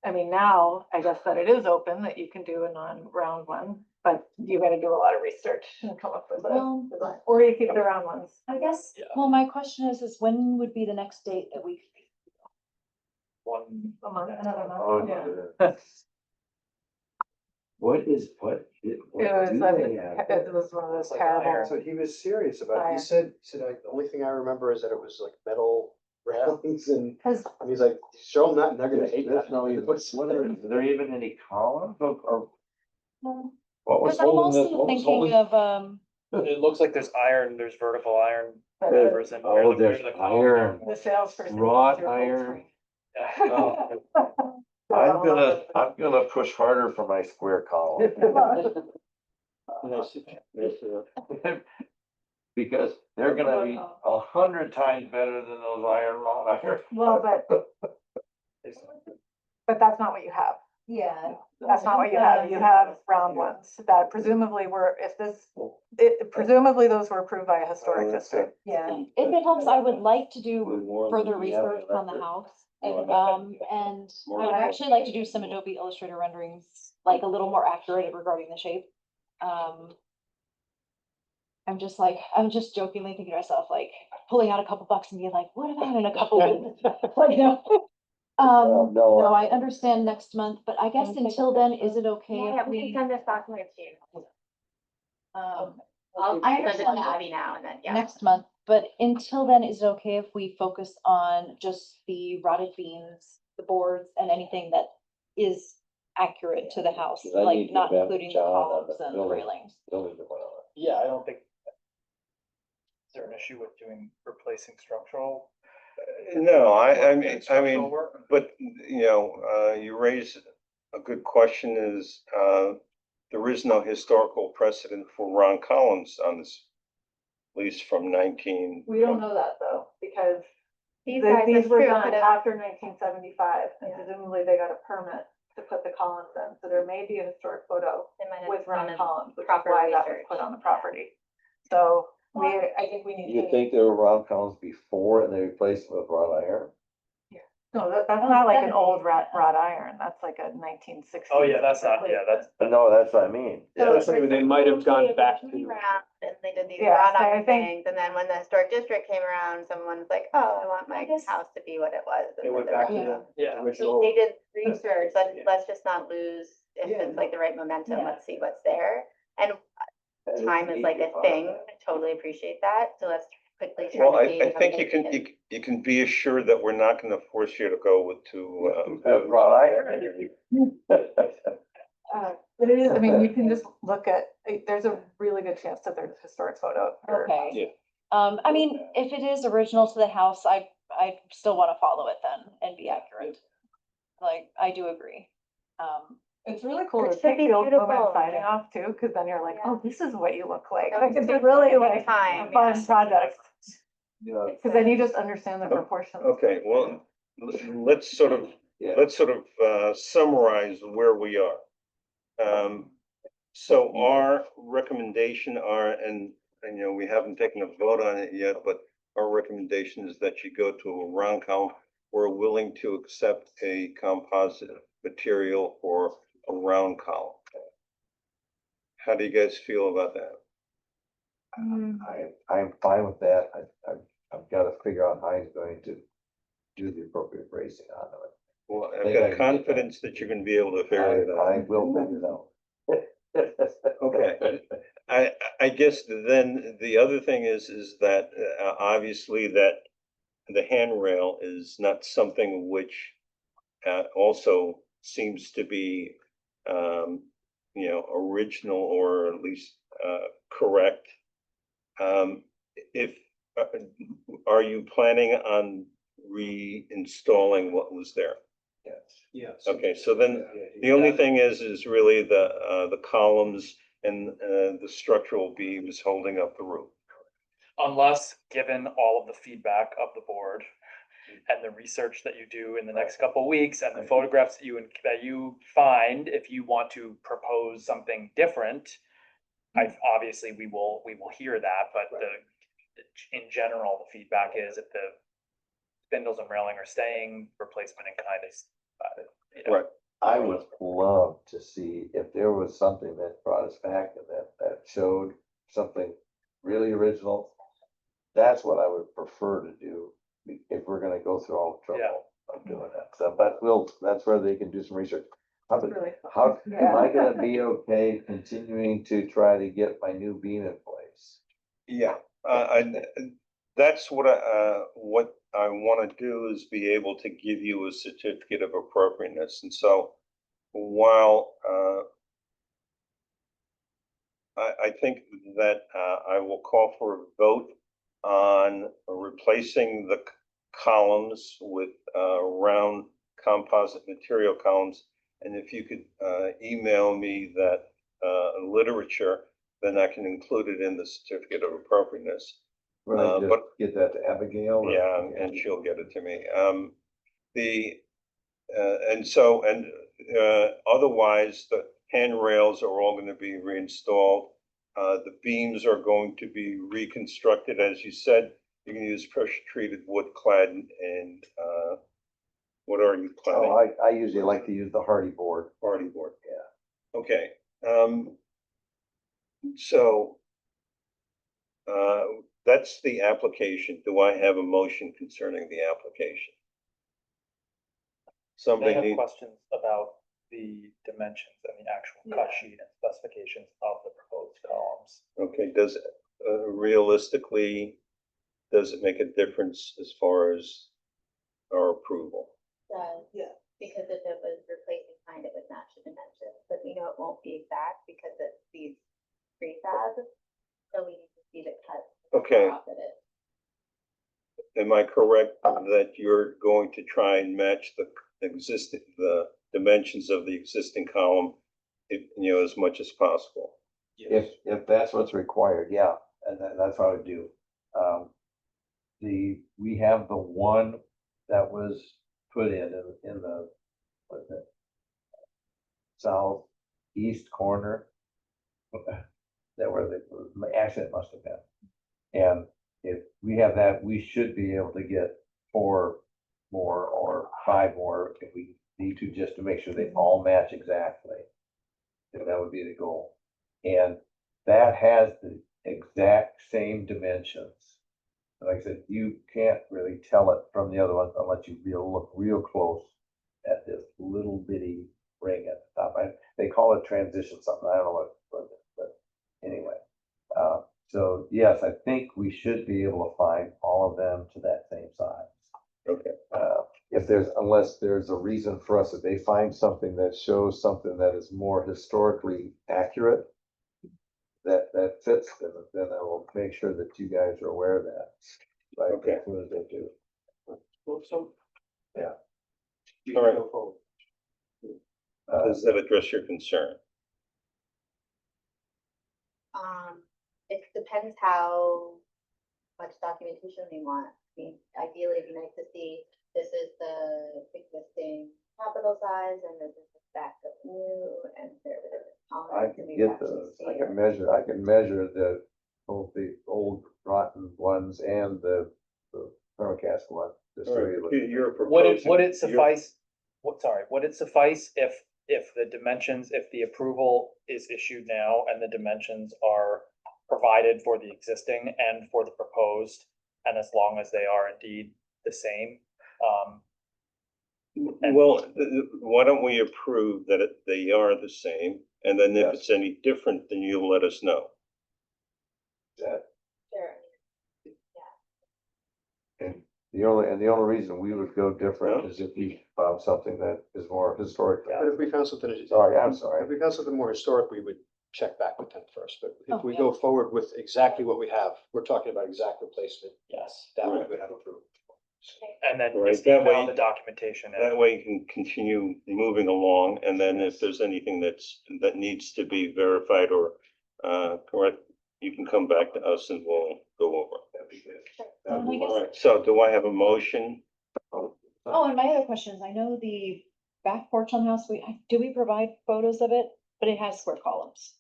now I guess that it is open, that you can do a non-round one, but you gotta do a lot of research and come up with Well, a design, or you keep the round ones. I guess, Yeah. well, my question is when would be the next date that we? One. A month, another Oh, month, yeah. yeah. What do It was, they have? it was one of those Like iron. terrible. So he was serious about it. Iron. He said, the only thing I remember is that it was like metal railings and Cause he's like, show them that and they're gonna hate There's that. no even, is there even any columns or well, what was I'm holding also thinking of, It looks like there's iron, there's vertical iron. But members and where oh, the- where there's the columns are iron. more- The salesperson. Wrought needs your full iron. screen. Yeah. I'm gonna push harder for my square column. Because they're gonna be 100 times better than those iron wrought iron. Well, but that's not what you have. Yeah. That's not what you have. You have round ones that presumably were, presumably those were approved by a historic district. Yeah, if it helps, I would like to do further research on the house. And I would actually like to do some Adobe Illustrator renderings, like a little more accurate regarding the shape. I'm just jokingly thinking to myself, like, pulling out a couple bucks and being like, what about in a couple weeks? Like, no. No, I understand next month, but I guess until then, is it okay Yeah, if we can we, send this document to you. I'll I send it to understand Abby now and then, yeah. next month, but until then, is it okay if we focus on just the rotted beams, the boards, and anything that is accurate to the house, 'Cause I need like to not get including the John on columns the and the building. railings? Yeah, I don't think. Is there an issue with doing, replacing structural? No, work I and mean, I structural mean, work? but, you know, you raise a good question is, there is no historical precedent for round columns on this, at least from 19. We don't know that though, because These guys, these that's were true, done could have- after 1975, and Yeah. presumably they got a permit to put the columns in, so there may be a historic photo they might have with done round a columns, which is proper why that was research. put on the property. So I think we need to. You think there were round columns before and they replaced them with wrought iron? No, that's not like an old wrought iron, that's like a 1960s. Oh, yeah, that's not, yeah, that's. No, that's what I mean. Yeah, that's what they might have gone back to. Around, and they did these Yeah, round so I iron think- things, and then when the historic district came around, someone's like, oh, I want my house to be what it was. and They went then back to they're- the Yeah. original. They did research, Yeah. let's just not lose, if Yeah, it's like the right momentum, Yeah. let's see what's there. And time is like a thing, I totally appreciate that, so let's quickly try Well, to I see. how think we you can, can- you can be assured that we're not gonna force you to go with Wrought iron. But it is, I mean, you can just look at, there's a really good chance that there's a historic photo. or- Okay. Yeah. I mean, if it is original to the house, I still wanna follow it then and be accurate. Like, I do agree. It's really cool It to should take be the old woman beautiful. siding off too, cause then you're like, Yeah. oh, this is what you look like. That Like, would it's take really like a time, fun yeah. project, You know, cause then you just understand the Oh, proportions. Okay, well, let's sort of, summarize where we are. So our recommendation and you know, we haven't taken a vote on it yet, but our recommendation is that you go to a round column. We're willing to accept a composite material for a round column. How do you guys feel about that? I'm fine with that. I've got to figure out how he's going to do the appropriate bracing on it. Well, I've Think I got can get that. confidence that you're gonna be able to figure it I out. will figure it out. Okay. I guess then the other thing is that obviously that the handrail is not something which also seems to be you know, original or at least correct. If are you planning on reinstalling what was there? Yes. Yes. Okay, so then the only thing is really the columns and the structural beams holding up the roof. Unless, given all of the feedback of the board and the research that you do in the next couple weeks and the photographs that you find, if you want to propose something different, obviously we will hear that, but in general, the feedback is if the spindles and railing are staying, replacement in kind is, you know. Right. I would love to see if there was something that brought us back and that showed something really original. That's what I would prefer to do if we're gonna go through all the Yeah. trouble of doing that. So, but that's where they can do some research. How, Really how, fun. am I gonna be okay continuing to try to get my new beam in place? Yeah, that's what I want to do is be able to give you a certificate of appropriateness. And so while I think that I will call for a vote on replacing the columns with round composite material columns. And if you could email me that literature, then I can include it in the certificate of appropriateness. Really, just but- get that to Abigail? or- Yeah, and she'll get it to me. And otherwise, the handrails are all gonna be reinstalled. The beams are going to be reconstructed, as you said, you're gonna use pressure treated wood clad and, what are you Oh, cladding? I usually like to use the hardy board. Hardy board. Yeah. Okay, so, that's the application. Do I have a motion concerning the application? They Somebody have need, questions about the dimensions and the actual cut sheet and specifications of the proposed columns. okay, does, realistically, does it make a difference as far as our approval? Does. Yeah. Because if it was replacing kind, it would match the dimensions, but we know it won't be exact because it's these prefabs. So we need to see the cut. Okay. off of it. Am I correct that you're going to try and match the the dimensions of the existing column, as much as possible? If that's what's required, yeah, and that's what I would do. We have the one that was put in the, what is it? Southeast corner. That where the accident must have been. And if we have that, we should be able to get 4 more or 5 more if we need to, just to make sure they all match exactly. If that would be the goal. And that has the exact same dimensions. Like I said, you can't really tell it from the other ones unless you look real close at this little bitty ring at the top. They call it transition something, I don't know what it is, but anyway. So yes, I think we should be able to find all of them to that same size. Okay. Unless there's a reason for us, if they find something that shows something that is more historically accurate, that fits, then I will make sure that you guys are aware of that. Like, Okay. as soon as they do. Well, so. Yeah. You All can right. go forward. Does that address your concern? It depends how much documentation we want. I mean, ideally, it'd be nice to see, this is the existing capital size and this is the stack of new and there it is. I can get those, I can measure both the old rotten ones and the thermocast one. Just All so right, you look. you're Would proposing. it suffice, would it suffice if the dimensions, if the approval is issued now and the dimensions are provided for the existing and for the proposed, and as long as they are indeed the same? Well, why don't we approve that they are the same, and then if Yes. it's any different, then you'll let us know. That, Sure. and the only reason we would go different is if we found something that is more historic. But if we found something. Sorry, I'm sorry. If we found something more historic, we would check back with them first, but if Oh, we yeah. go forward with exactly what we have, we're talking about exact replacement, Yes, that Right. we would have approved. and then Right, just that email way- the documentation. That way you can continue moving along, and then if there's anything that needs to be verified or, correct, you can come back to us and we'll go over. That'd be good. I guess- All right, so do I have a motion? Oh, and my other question is, I know the back porch on the house, do we provide photos of it? But it has square columns.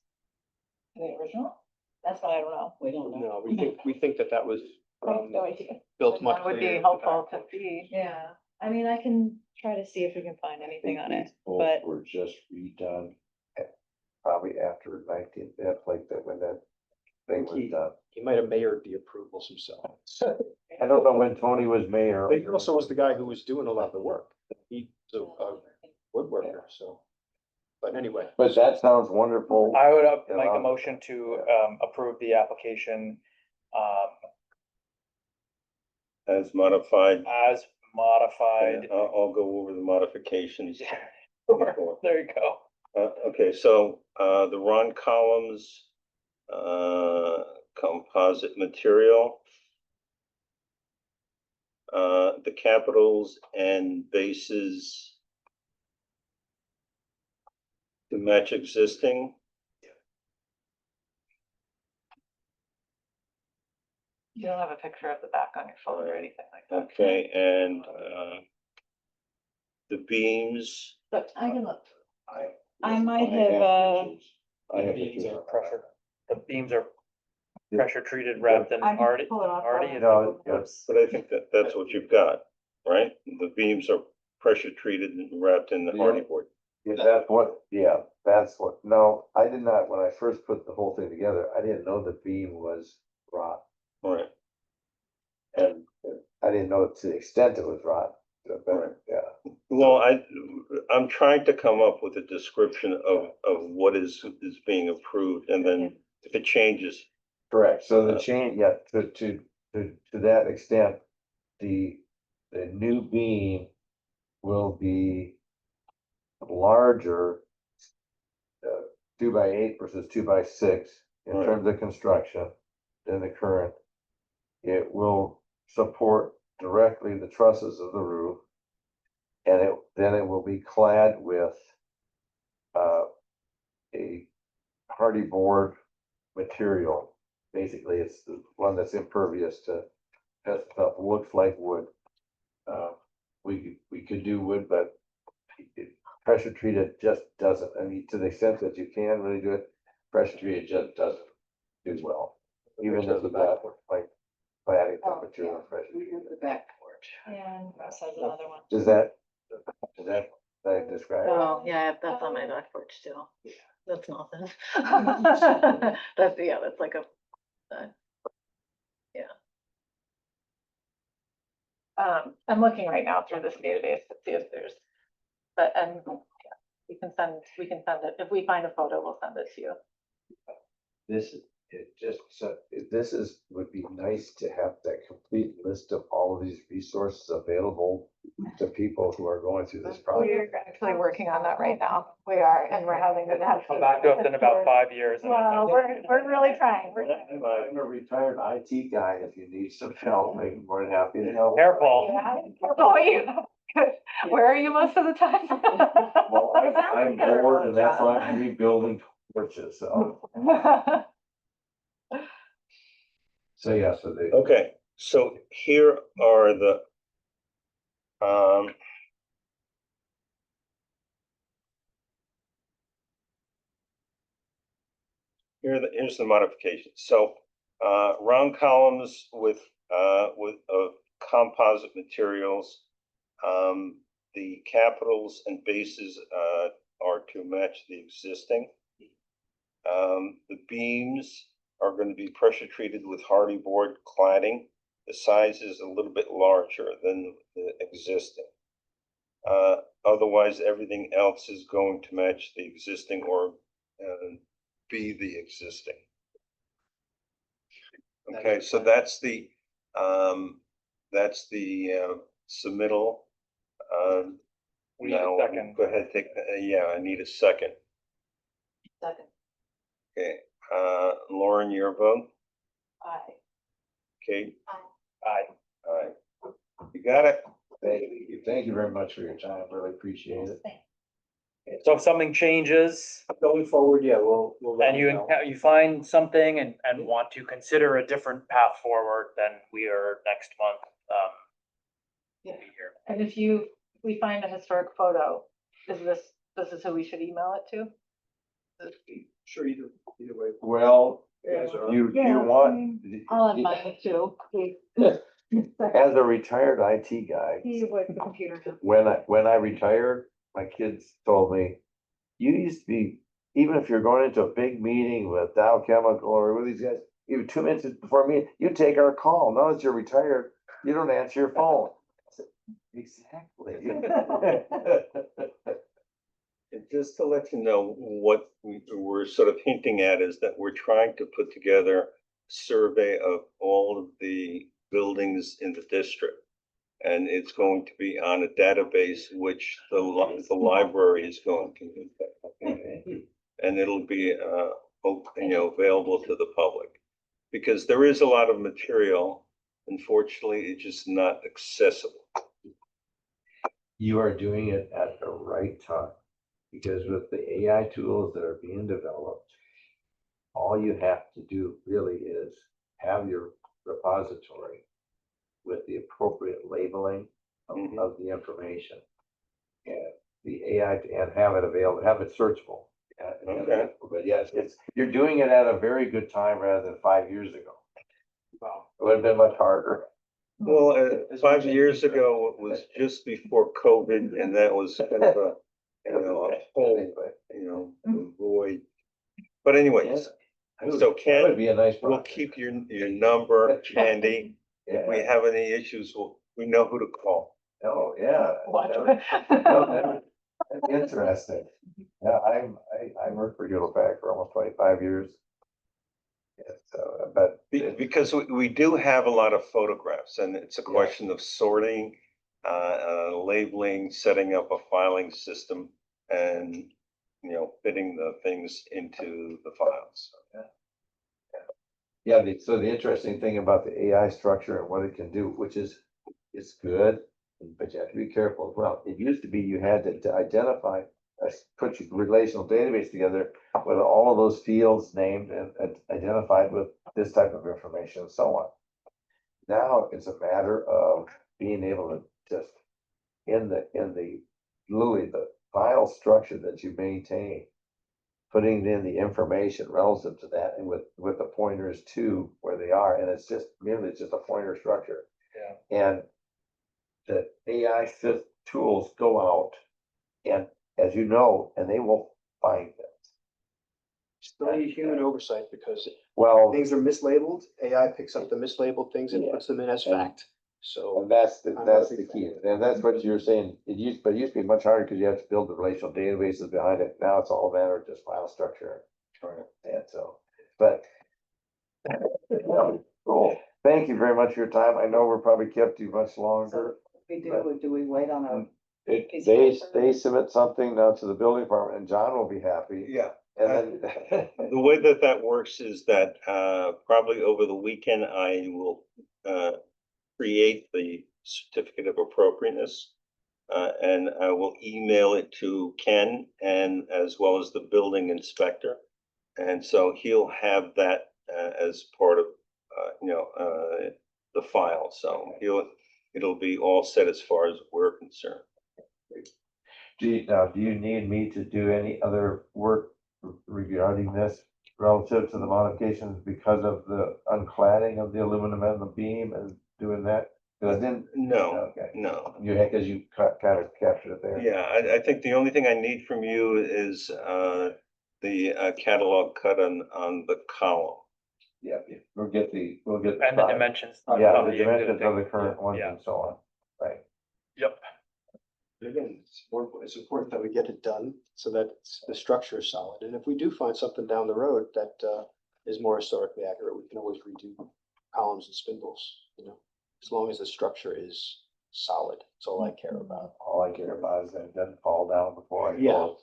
Are they original? That's what I don't know. We don't No, we think that was, I have no idea. built much. That would be later. helpful to see. Yeah, I mean, I can try to see if we can find anything on it, Both but were just redone probably after 19, that's like that when that thing was done. He might have mayored the approvals himself. I don't know when Tony was mayor. But he also was the guy who was doing a lot of the work. He's a woodworker, so. But anyway. But that sounds wonderful. I would make Yeah. a motion to approve the application As modified, as modified. I'll go over the modifications. There you go. Okay, so, the Ron Columns, composite material. The capitals and bases to match existing. You don't have a picture of the back on your phone or anything like that. Okay, and, the beams But I can look. I I might I have, to choose. I The have to beams choose. are pressure, the beams are Yeah. pressure treated wrapped in I can hardy, pull it off. hardy. No, yes. But I think that that's what you've got, right? The beams are pressure treated and wrapped in the Yeah. hardy board. Yeah, that's what, yeah, that's what, no, I did not, when I first put the whole thing together, I didn't know the beam was rot. Right. And I didn't know to the extent it was rot, Right. but, yeah. Well, I'm trying to come up with a description of what is being approved, and then if it changes, Correct, so the change, yeah, to that extent, the new beam will be larger. 2x8 versus 2x6 in Right. terms of construction than the current. It will support directly the trusses of the roof. And then it will be clad with a hardy board material. Basically, it's the one that's impervious to pest stuff, looks like wood. We could do wood, but pressure treated just doesn't, I mean, to the extent that you can really do it, pressure treated just doesn't do well. Even if the back, like, cladding temperature and pressure. The back porch. And Russ has another one. Does that describe? Oh, yeah, that's on my back porch too. That's nothing. That's, yeah, that's like a, yeah. I'm looking right now through this database to see if there's, but, and, yeah, we can send it, if we find a photo, we'll send it to you. This, this would be nice to have that complete list of all of these resources available to people who are going through this project. We're actually working on that right now. We are, and we're having to have. Come back to us in about 5 years. Well, we're really trying. We're trying. I'm a retired IT guy, if you need some help, I'm more than happy to help. Careful. Yeah. Oh, you, where are you most of the time? Well, I'm bored and that's why I'm rebuilding porches, so yeah, so they. okay, so here are the here's the modification. So round columns with composite materials. The capitals and bases are to match the existing. The beams are going to be pressure treated with hardy board cladding. The size is a little bit larger than the existing. Otherwise, everything else is going to match the existing or be the existing. Okay, so that's the submittal. We need a Now, second. go ahead, take, yeah, I need a second. Second. Okay, Lauren, your vote? Aye. Kate? Aye. Aye. You got it? Thank you very much for your time, really appreciate it. So if something changes Going forward, yeah, we'll let and you you, know. you find something and want to consider a different path forward, then we are next month, Yeah. be here. And if we find a historic photo, this is who we should email it to? Sure, either way. Well, You guys are- you Yeah, want. I'll have mine too. As a retired IT guy, He was the computer. when I retired, my kids told me, you used to be, even if you're going into a big meeting with Dow Chemical or with these guys, even 2 minutes before me, you take our call. Now that you're retired, you don't answer your phone. I said, exactly. And just to let you know, what we're sort of hinting at is that we're trying to put together a survey of all of the buildings in the district. And it's going to be on a database which the library is going to use. And it'll be, available to the public. Because there is a lot of material, unfortunately, it's just not accessible. You are doing it at the right time, because with the AI tools that are being developed, all you have to do really is have your repository with the appropriate labeling of the information. And the AI and have it available, have it searchable. Okay. But yes, you're doing it at a very good time rather than 5 years ago. Wow. It would have been much harder. Well, 5 years ago, it was just before COVID, and that was kind of a, a whole, void. But anyways, so That Ken, would be a nice. we'll project. keep your number handy. If we Yeah. have any issues, we know who to call. Oh, yeah. Watch. That's interesting. Yeah, I worked for Hewlett-Packard for almost 25 years. Yeah, so, but. Because we do have a lot of photographs, and it's a question of sorting, labeling, setting up a filing system, and, fitting the things into the files. Yeah, so the interesting thing about the AI structure and what it can do, which is, it's good, but you have to be careful. Well, it used to be you had to identify, put your relational database together with all of those fields named and identified with this type of information and so on. Now it's a matter of being able to just, literally the file structure that you maintain, putting in the information relative to that and with the pointers to where they are, and it's just merely just a pointer structure. Yeah. And the AI tools go out and, as you know, and they will find it. Still need human oversight because Well, things are mislabeled. AI picks up the mislabeled things and puts them in as fact. So and that's the I'm not a big key, and that's what you're saying. It used to be much harder because you have to build the relational databases behind it. Now it's all a matter of just file structure. And so, but. Cool. Thank you very much for your time. I know we're probably kept you much longer. Do we wait on a? They submit something now to the building department and John will be happy. Yeah. And then. The way that works is that, probably over the weekend, I will, create the certificate of appropriateness. And I will email it to Ken and as well as the building inspector. And so he'll have that, as part of, the file. So it'll be all set as far as we're concerned. Do you need me to do any other work regarding this relative to the modifications because of the uncladding of the aluminum and the beam and doing that? Cause I didn't. No, Okay. no. Cause you kind of captured it there. Yeah, I think the only thing I need from you is, the catalog cut on the column. Yeah, we'll get the. And the dimensions. Yeah, of the dimensions of the existing- current ones Yeah. and so on, right? Yep. again, it's important that we get it done so that the structure is solid. And if we do find something down the road that is more historically accurate, we can always redo columns and spindles, as long as the structure is solid. That's all I care about. All I care about is that it doesn't fall down before I Yeah. fall.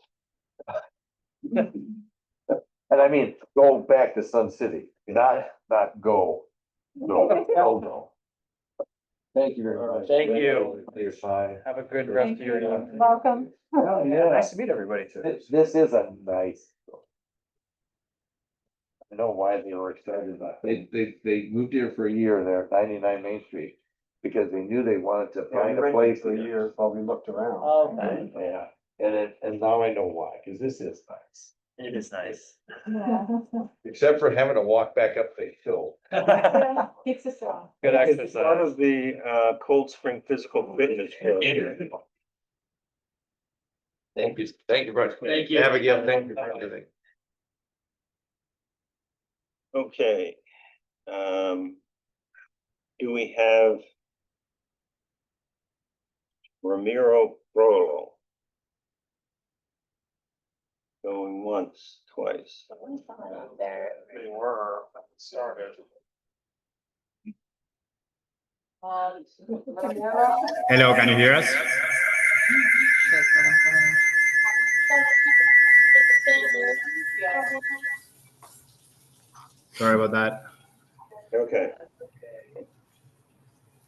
And I mean, go back to Sun City, not go. No. Thank you very much. Thank you. You're fine. Have a good rest of your evening. Welcome. Oh, yeah. Nice to meet everybody too. This is a nice. I know why they were excited about it. They moved here for a year there at 99 Main Street. Because they knew they wanted to find a place. For a year while we looked around. Okay. Yeah, and now I know why, because this is nice. It is nice. Except for having to walk back up the hill. Keeps us strong. Good It's part exercise. of the, Cold Spring Physical Fitness Program. Thank you very much. Thank you. Abigail, thank you for everything. Okay. Do we have Ramiro Brolo? Going once, twice. There. They were started. Hello, can you hear us? Sorry about that. Okay.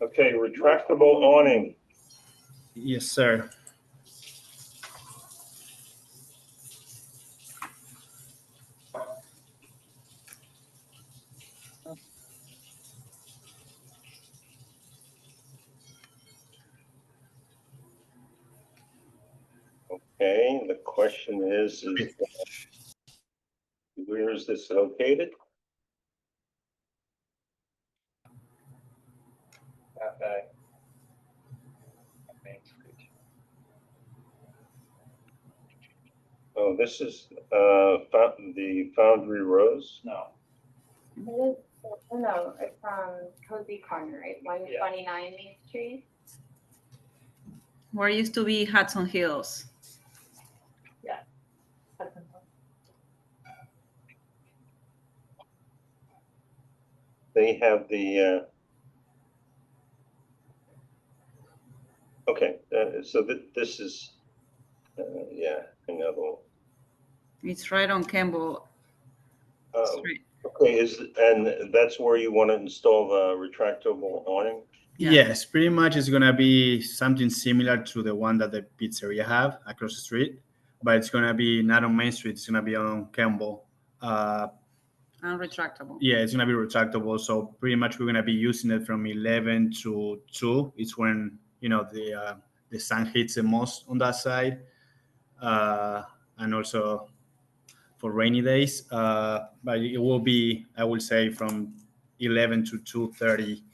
Okay, retractable awning. Yes, sir. Okay, the question is where is this located? Cafe. Main Street. Oh, this is, the Foundry Rose? No, It is, oh, no, it's Cozy Corner, right? 129 Main Street. Where used to be Hudson Hills. They have the, okay, so this is, yeah, another one. It's right on Campbell Oh, Street. okay, and that's where you want to install the retractable awning? Yeah. Yes, pretty much it's gonna be something similar to the one that the pizzeria have across the street, but it's gonna be not on Main Street. It's gonna be on Campbell. Unretractable. Yeah, it's gonna be retractable. So pretty much we're gonna be using it from 11 to 2. It's when the sun hits the most on that side, and also for rainy days. But it will be, I would say, from 11 to 2:30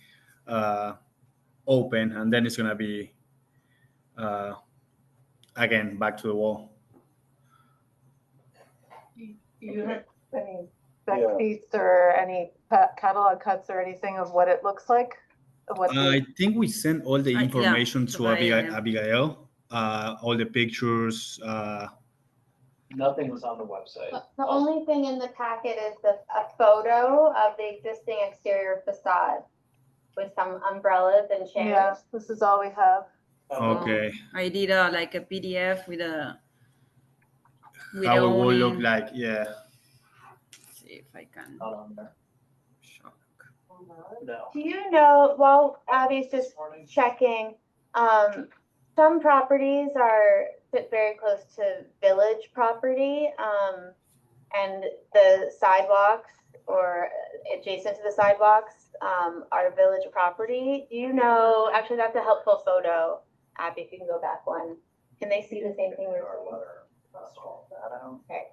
open, and then it's gonna be again back to the wall. You have any Yeah. spec sheets or any catalog cuts or anything of what it looks like? Of what I the, think we sent all the Yeah, information to to Abigail. Abigail. All the pictures. nothing was on the website. The only thing in the packet is a photo of the existing exterior facade with some umbrellas and chairs. yeah, this is all we have. Okay, I did like a PDF with a how it will look awning. like? Yeah. See if I can Not on there. show. No. Do you know, while Abby's just checking, some properties sit very close to village property, and the sidewalks or adjacent to the sidewalks, are village property. Do you know, actually, that's a helpful photo. Abby, if you can go back one. Can they see the same thing we're Our seeing? letter, all that out. Okay.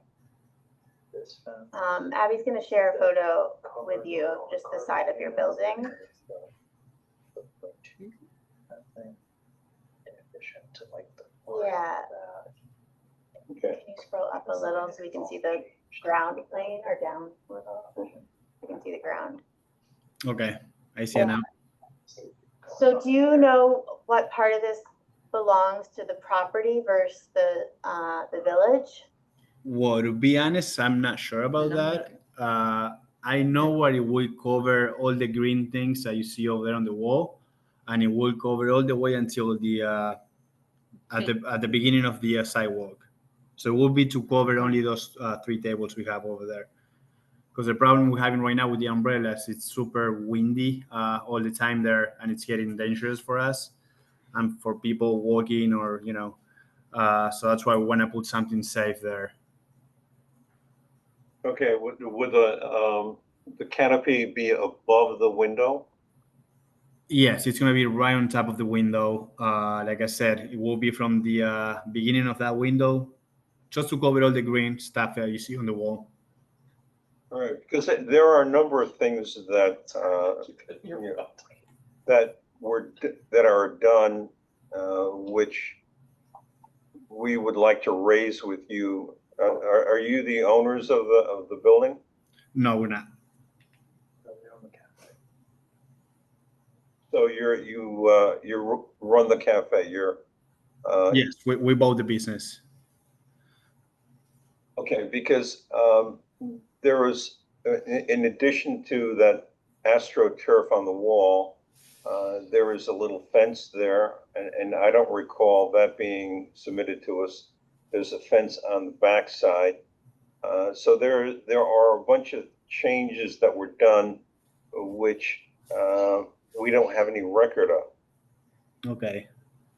This fence. Abby's gonna share a photo with you of just the side of your building. In addition to like the. Yeah. Okay. Can you scroll up a little so we can see the ground plane, or down a little? We can see the ground. Okay, I see it now. So do you know what part of this belongs to the property versus the village? Well, to be honest, I'm not sure about that. I know what it will cover all the green things that you see over there on the wall, and it will cover all the way until the at the beginning of the sidewalk. So it will be to cover only those 3 tables we have over there. Because the problem we're having right now with the umbrellas, it's super windy all the time there, and it's getting dangerous for us and for people walking or so that's why we want to put something safe there. Okay, would the canopy be above the window? Yes, it's going to be right on top of the window. Like I said, it will be from the beginning of that window, just to cover all the green stuff that you see on the wall. All right, because there are a number of things that, that are done, which we would like to raise with you. Are you the owners of the building? No, we're not. So you run the cafe, Yes, we bought the business. okay, because there was, in addition to that AstroTurf on the wall, there is a little fence there, and I don't recall that being submitted to us. There's a fence on the back side. So there are a bunch of changes that were done, which we don't have any record of. Okay.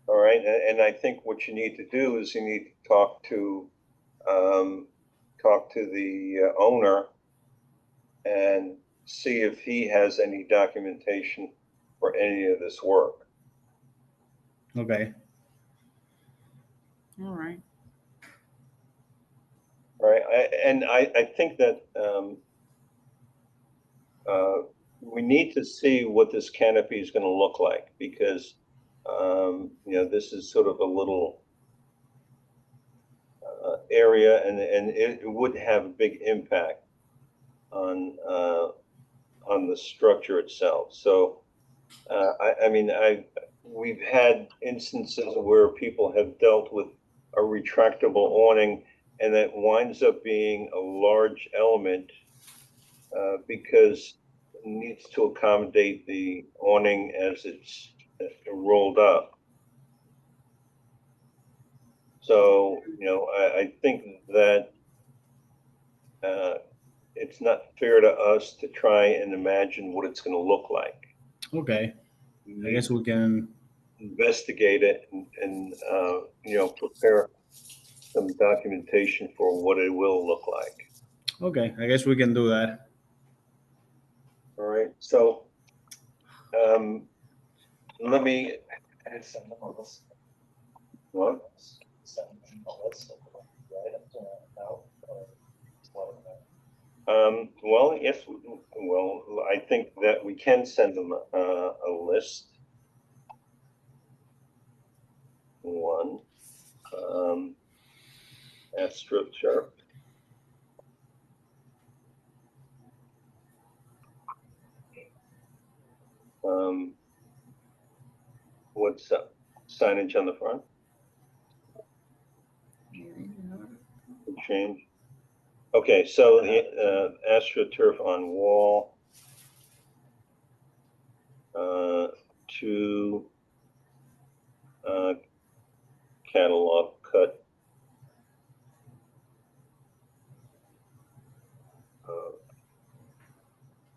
All right, and I think what you need to do is you need to talk to the owner and see if he has any documentation for any of this work. Okay. All right. Right, I think that, we need to see what this canopy is gonna look like, because, this is sort of a little area, and it would have a big impact on the structure itself. So, we've had instances where people have dealt with a retractable awning, and that winds up being a large element, because it needs to accommodate the awning as it's rolled up. So, I think that it's not fair to us to try and imagine what it's gonna look like. Okay, I guess we can. Investigate it and prepare some documentation for what it will look like. Okay, I guess we can do that. All right, so, let me, And send them a list. what? Send them a list of the items or no, or just let them know. Well, yes, well, I think that we can send them a list. One, AstroTurf. What's signage on the front? Change. Okay, so the AstroTurf on wall. Two catalog cut.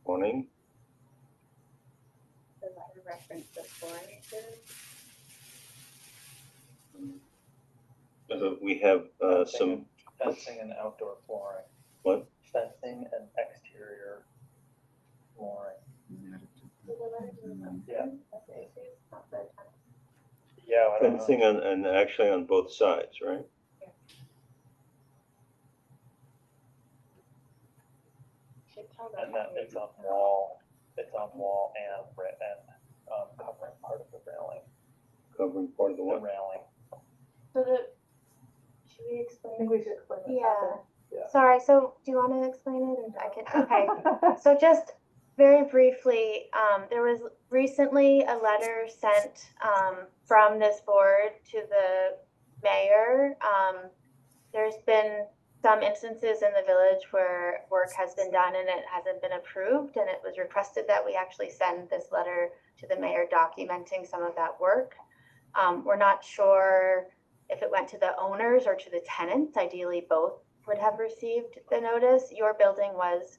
Awning. The letter reference the flooring too. We have some, Fencing and outdoor flooring, what? fencing and exterior flooring. Yeah. Yeah, I don't know. Fencing and actually on both sides, right? And that it's on wall and covering part of the railing, Covering part of the the wall. railing. So should we I explain? think we should explain this. Yeah. Sorry, so do you want to explain it or I can, okay. So just very briefly, there was recently a letter sent from this board to the mayor. There's been some instances in the village where work has been done and it hasn't been approved, and it was requested that we actually send this letter to the mayor documenting some of that work. We're not sure if it went to the owners or to the tenants. Ideally, both would have received the notice. Your building was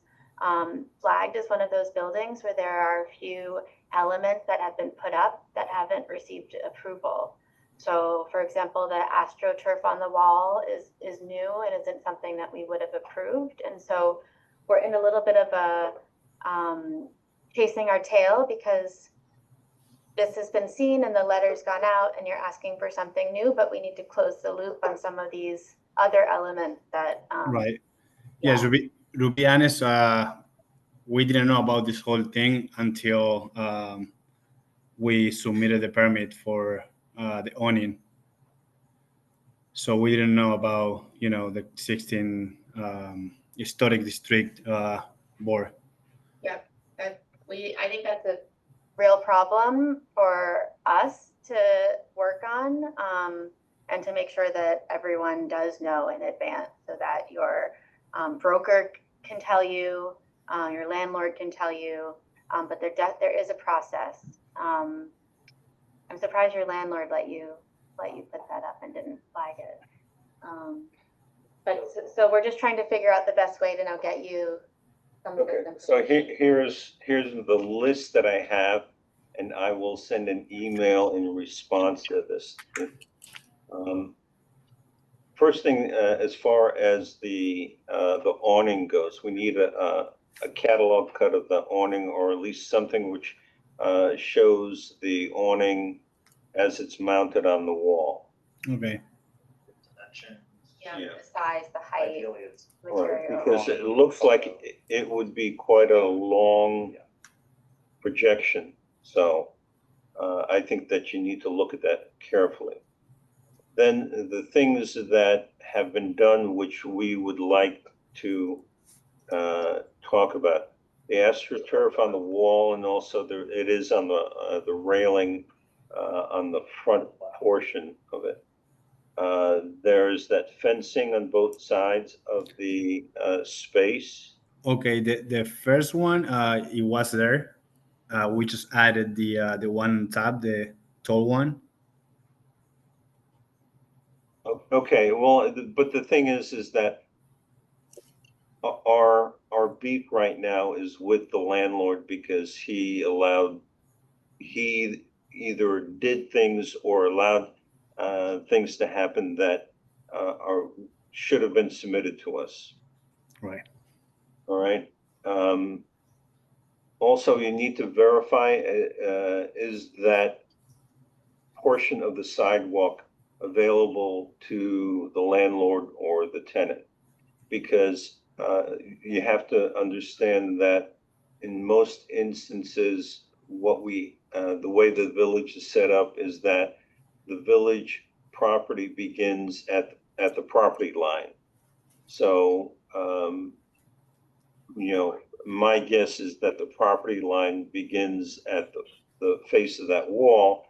flagged as one of those buildings where there are a few elements that have been put up that haven't received approval. So for example, the AstroTurf on the wall is new and isn't something that we would have approved. And so we're in a little bit of a chasing our tail, because this has been seen and the letter's gone out and you're asking for something new, but we need to close the loop on some of these other elements that Right. Yes, to be honest, we didn't know about this whole thing until we submitted the permit for the awning. So we didn't know about, the 16 historic district board. Yep, I think that's a real problem for us to work on, and to make sure that everyone does know in advance, so that your broker can tell you, your landlord can tell you, but there is a process. I'm surprised your landlord let you put that up and didn't flag it. But so we're just trying to figure out the best way to now get you some of Okay, this so information. here's the list that I have, and I will send an email in response to this. First thing, as far as the awning goes, we need a catalog cut of the awning, or at least something which shows the awning as it's mounted on the wall. Okay. Dimensions. Yeah. The size, the height, Ideally, it's Right, material. because it looks like it would be quite a long projection, so I think that you need to look at that carefully. Then the things that have been done, which we would like to talk about, the AstroTurf on the wall, and also it is on the railing on the front portion of it. There's that fencing on both sides of the space. Okay, the first one, it was there. We just added the one on top, the tall one. Okay, well, but the thing is that our beef right now is with the landlord because he either did things or allowed things to happen that should have been submitted to us. Right. All right. Also, you need to verify is that portion of the sidewalk available to the landlord or the tenant? Because you have to understand that in most instances, the way the village is set up is that the village property begins at the property line. So, my guess is that the property line begins at the face of that wall.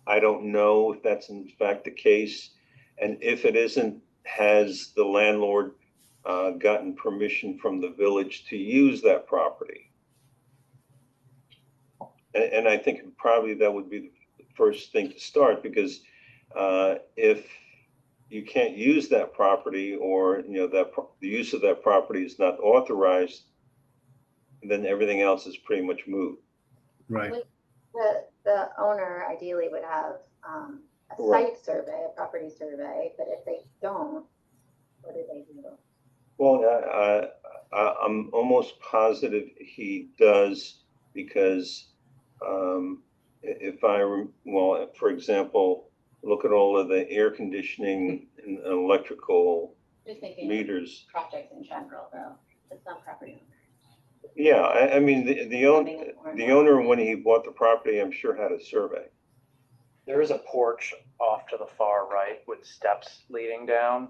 I don't know if that's in fact the case. And if it isn't, has the landlord gotten permission from the village to use that property? And I think probably that would be the first thing to start, because if you can't use that property, or that the use of that property is not authorized, then everything else is pretty much moot. Right. The owner ideally would have a Right. site survey, a property survey, but if they don't, what do they do? Well, I'm almost positive he does, because for example, look at all of the air conditioning and electrical Just thinking meters. projects in general, though, it's not property owner. Yeah, I mean, the owner, when he bought the property, I'm sure had a survey. There is a porch off to the far right with steps leading down.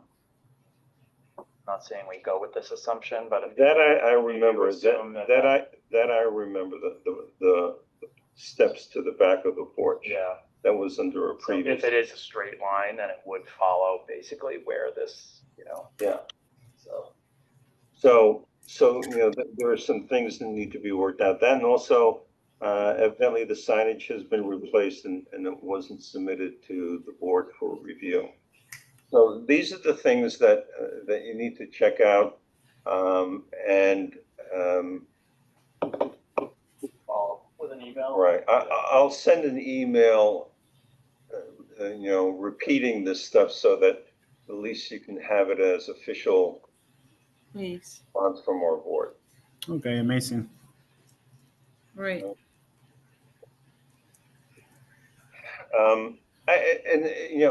Not saying we go with this assumption, but if That I remember, assume that I remember, the steps to the back of the porch. yeah. That was under a So previous. if it is a straight line, then it would follow basically where this, Yeah. so. So, there are some things that need to be worked out. Then also, evidently the signage has been replaced and it wasn't submitted to the board for review. So these are the things that you need to check out. Follow with an email. Right, I'll send an email, repeating this stuff so that at least you can have it as official Please. response from our board. Okay, amazing. Great.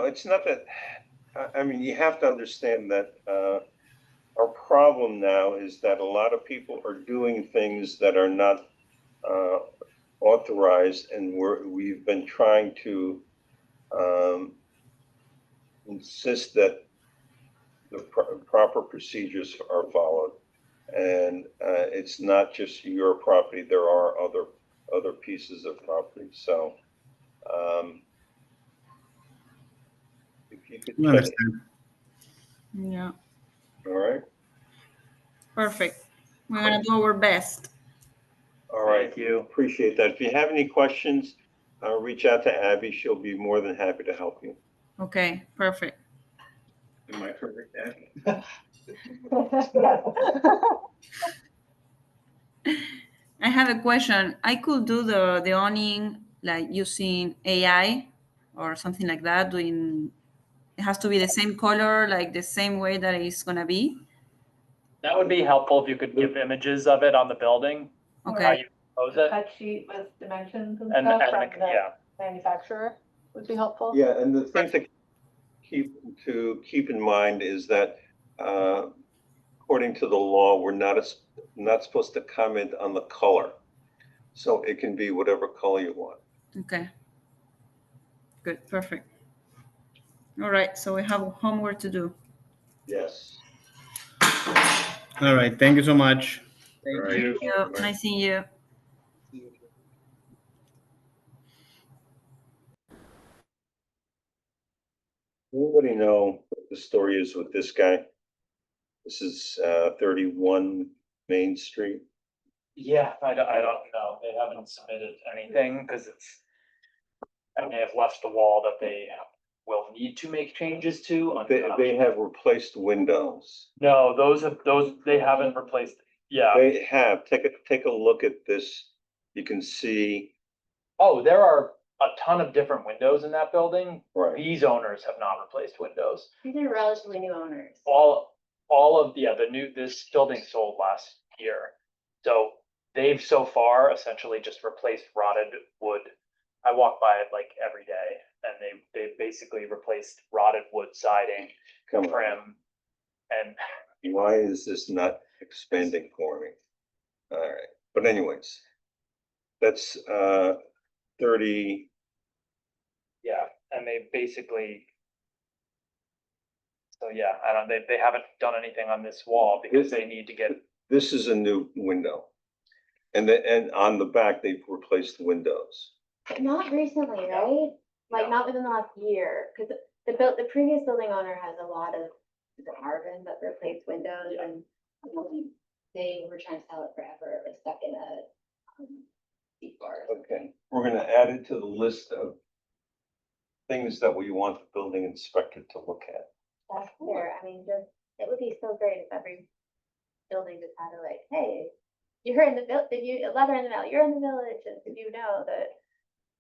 It's not that, I mean, you have to understand that our problem now is that a lot of people are doing things that are not authorized, and we've been trying to insist that the proper procedures are followed. And it's not just your property, there are other pieces of property, so if you could We check, understand. Yeah. all right? Perfect. We're gonna do our best. All right, Thank you. appreciate that. If you have any questions, reach out to Abby. She'll be more than happy to help you. Okay, perfect. Am I correct, Abby? I have a question. I could do the awning like using AI or something like that. It has to be the same color, like the same way that it's gonna be. That would be helpful if you could give images of it on the building, how Okay. you propose it. Cut sheet with dimensions and And, stuff and, from the yeah, manufacturer would be helpful. Yeah, and the thing to keep in mind is that, according to the law, we're not supposed to comment on the color. So it can be whatever color you want. Okay. Good, perfect. All right, so we have homework to do. Yes. All right, thank you so much. All right. Thank you. Nice seeing you. Anybody know what the story is with this guy? This is 31 Main Street. Yeah, I don't know. They haven't submitted anything because and they have left the wall that they will need to make changes to. They have replaced windows. No, they haven't replaced, yeah. They have, take a look at this. You can see, Oh, there are a ton of different windows in that building. right, These owners have not replaced windows. These are relatively new owners. All of, this building sold last year. So they've so far essentially just replaced rotted wood. I walk by it like every day and they basically replaced rotted wood siding, come on. trim. And Why is this not expanding for me? All right, but anyways, that's 30, yeah, and they basically. So yeah, they haven't done anything on this wall because they need to get, this is a new window. And on the back, they've replaced windows. Not recently, right? Like not within the last year, because the previous building owner has a lot of, is it Marvin that replaced windows Yeah. and they were trying to sell it forever, it was stuck in a C4. Okay, we're gonna add it to the list of things that we want the building inspector to look at. That's fair. I mean, just, it would be so great if every building just had a like, hey, you're in the did you, a letter in the mail, you're in the village, and did you know that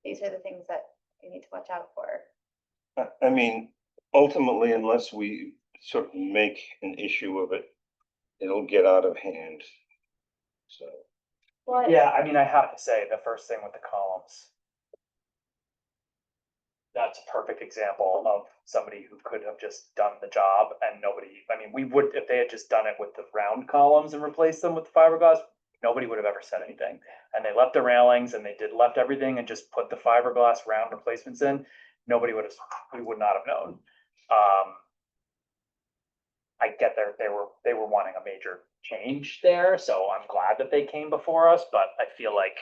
these are the things that you need to watch out for? I mean, ultimately, unless we sort of make an issue of it, it'll get out of hand. So, Well, yeah, I mean, I have to say, the first thing with the columns. That's a perfect example of somebody who could have just done the job and we would, if they had just done it with the round columns and replaced them with the fiberglass, nobody would have ever said anything. And they left the railings and they left everything and just put the fiberglass round replacements in. We would not have known. I get they were wanting a major change there, so I'm glad that they came before us, but I feel like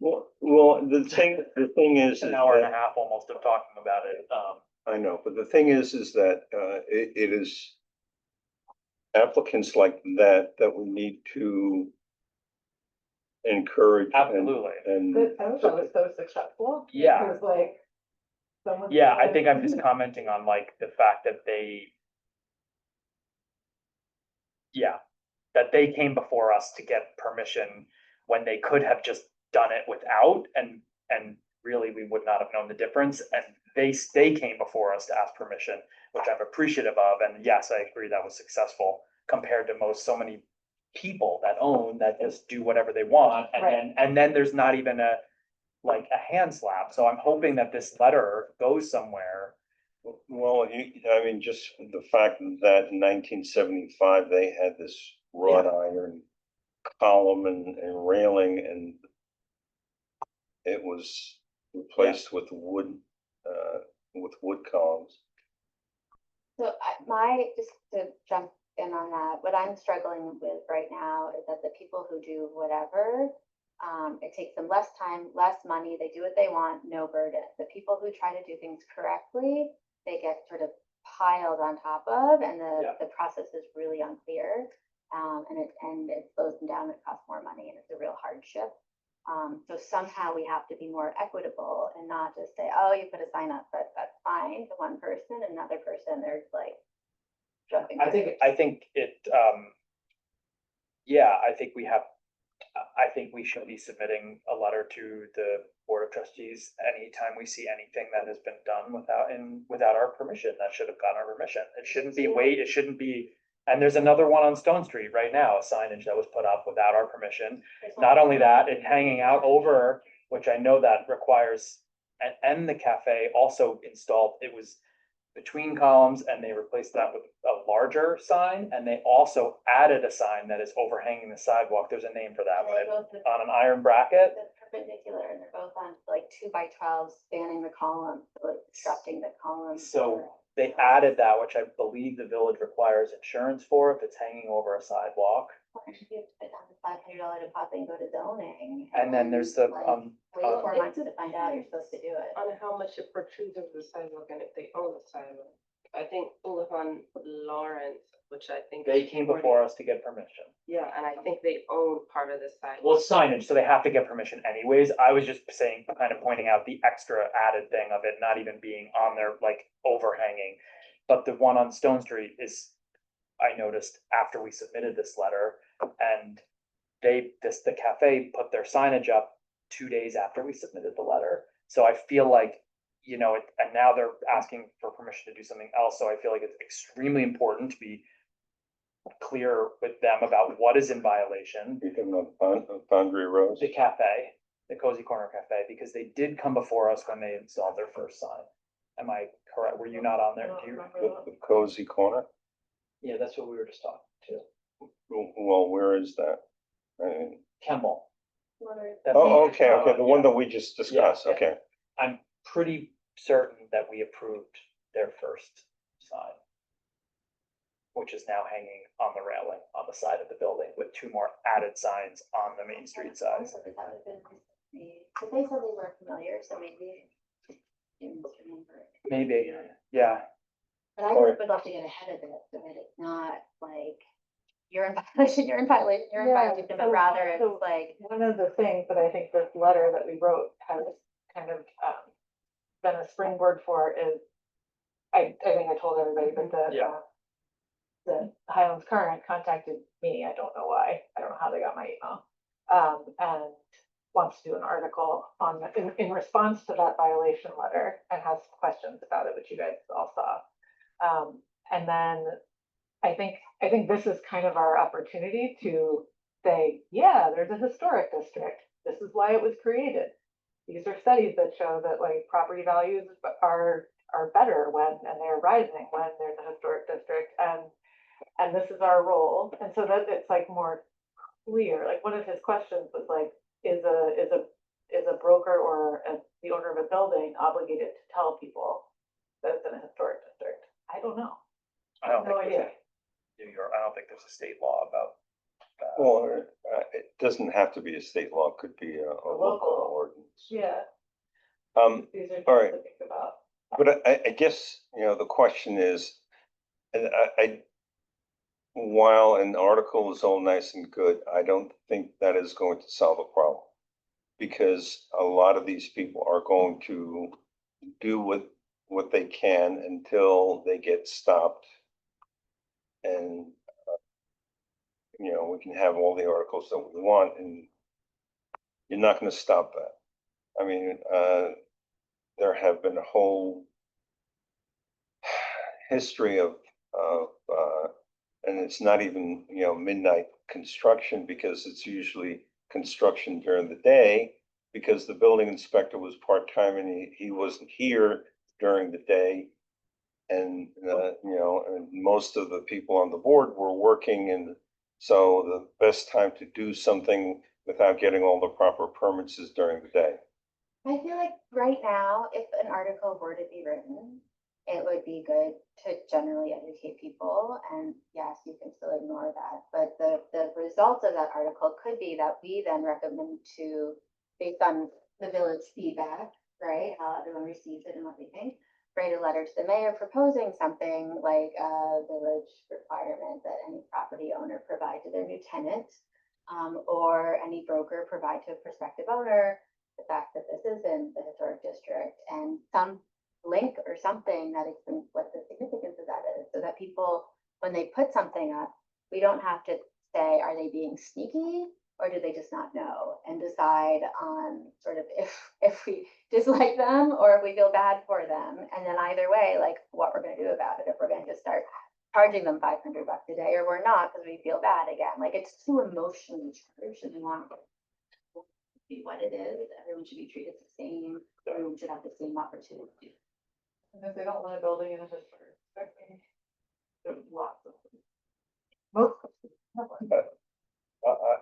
well, the thing is an hour and a that, half almost of talking about it. I know, but the thing is that it is applicants like that we need to encourage. Absolutely. And That was so successful. Yeah. It was like. someone Yeah, I said, think I'm just commenting on like the fact that that they came before us to get permission when they could have just done it without, and really we would not have known the difference. And they came before us to ask permission, which I'm appreciative of. And yes, I agree that was successful compared to so many people that just do whatever they want. And then there's not even a hand slap. So I'm hoping that this letter goes somewhere. well, I mean, just the fact that in 1975, they had this wrought iron column and railing, and it was replaced with wood columns. So just to jump in on that, what I'm struggling with right now is that the people who do whatever, it takes them less time, less money, they do what they want, no burden. The people who try to do things correctly, they get sort of piled on top of, and the process is really unclear. And it slows them down, it costs more money, and it's a real hardship. So somehow we have to be more equitable and not just say, oh, you put a sign up, that's fine to one person, another person, they're like jumping. I think I think we should be submitting a letter to the Board of Trustees anytime we see anything that has been done without our permission. That should have gotten our permission. It shouldn't be, and there's another one on Stone Street right now, a signage that was put up without our permission. Not only that, it hanging out over, which I know that requires, and the cafe also installed, it was between columns, and they replaced that with a larger sign, and they also added a sign that is overhanging the sidewalk. There's a name for that, They but both- on an iron bracket. They're perpendicular and they're both on like 2x12 spanning the column, like obstructing the column. So they added that, which I believe the village requires insurance for if it's hanging over a sidewalk. You have to put down the $500 deposit and go to zoning. And then there's the, like, Wait uh, 4 months to find out you're supposed to do it. On how much it protrudes over the sidewalk and if they own the sidewalk. I think Houlihan Lawrence, which I think. they came before us to get permission. Yeah, and I think they own part of the Well, sidewalk. it's signage, so they have to get permission anyways. I was just saying, kind of pointing out the extra added thing of it not even being on there, like overhanging. But the one on Stone Street is, I noticed after we submitted this letter, and the cafe put their signage up 2 days after we submitted the letter. So I feel like, you know, and now they're asking for permission to do something else, so I feel like it's extremely important to be clear with them about what is in violation. You can Boundary Rose. The cafe, the Cozy Corner Cafe, because they did come before us when they installed their first sign. Am I correct? Were you not on there? Do you? The Cozy Corner. Yeah, that's what we were just talking to. Well, where is that? I mean, Kemmel. oh, okay, the one Yeah. that we just discussed, Yeah. okay. I'm pretty certain that we approved their first sign, which is now hanging on the railing on the side of the building with 2 more added signs on the Main Street side. That would have been recently, but they said they were familiar, so maybe. You misremember it. Maybe, yeah. But I would love to get ahead of it, so that it's not like, you're in violation, you're in violation, you're in Yeah, violation, but so- rather so- it's like, One of the things that I think this letter that we wrote has kind of been a springboard for is, I think I told everybody, but the Highlands Current contacted me, I don't know why, I don't know how they got my email. And wants to do an article on, in response to that violation letter and has questions about it, which you guys all saw. And then I think this is kind of our opportunity to say, yeah, there's a historic district. This is why it was created. These are studies that show that like property values are better when, and they're rising when there's a historic district, and this is our role. And so that it's like more clear, like one of his questions was like, is a broker or the owner of a building obligated to tell people that it's in a historic district? I don't know. I don't No think there's idea. a New York, I don't think there's a state law about that. Well, it doesn't have to be a state law, it could be a local Local. ordinance. Yeah, these are things all right. to think about. But I guess, you know, the question is, and while an article is all nice and good, I don't think that is going to solve a problem. Because a lot of these people are going to do what they can until they get stopped. And, you know, we can have all the articles that we want, and you're not gonna stop that. I mean, there have been a whole history of, and it's not even, you know, midnight construction, because it's usually construction during the day, because the building inspector was part-time and he wasn't here during the day. And, you know, and most of the people on the board were working, and so the best time to do something without getting all the proper permits is during the day. I feel like right now, if an article were to be written, it would be good to generally educate people, and yes, you can still ignore that, but the result of that article could be that we then recommend to, based on the village feedback, right, how everyone receives it and what they think, write a letter to the mayor proposing something like a village requirement that any property owner provide to their new tenant, or any broker provide to a prospective owner, the fact that this is in the historic district, and some link or something that explains what the significance of that is, so that people, when they put something up, we don't have to say, are they being sneaky, or do they just not know, and decide on sort of if we dislike them or if we feel bad for them, and then either way, like what we're gonna do about it, if we're gonna just start charging them $500 a day, or we're not, because we feel bad again, like it's too emotionally charged, and we want it to be what it is, everyone should be treated the same, everyone should have the same opportunity. And if they don't want a building in a historic district, there's lots of. Most.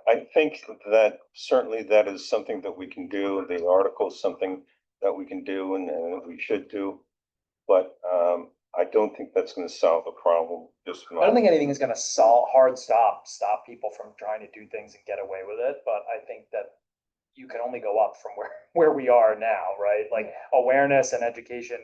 I think that certainly that is something that we can do. The article is something that we can do and we should do. But I don't think that's gonna solve the problem, just. I don't think anything is gonna stop people from trying to do things and get away with it, but I think that you can only go up from where we are now, right? Like awareness and education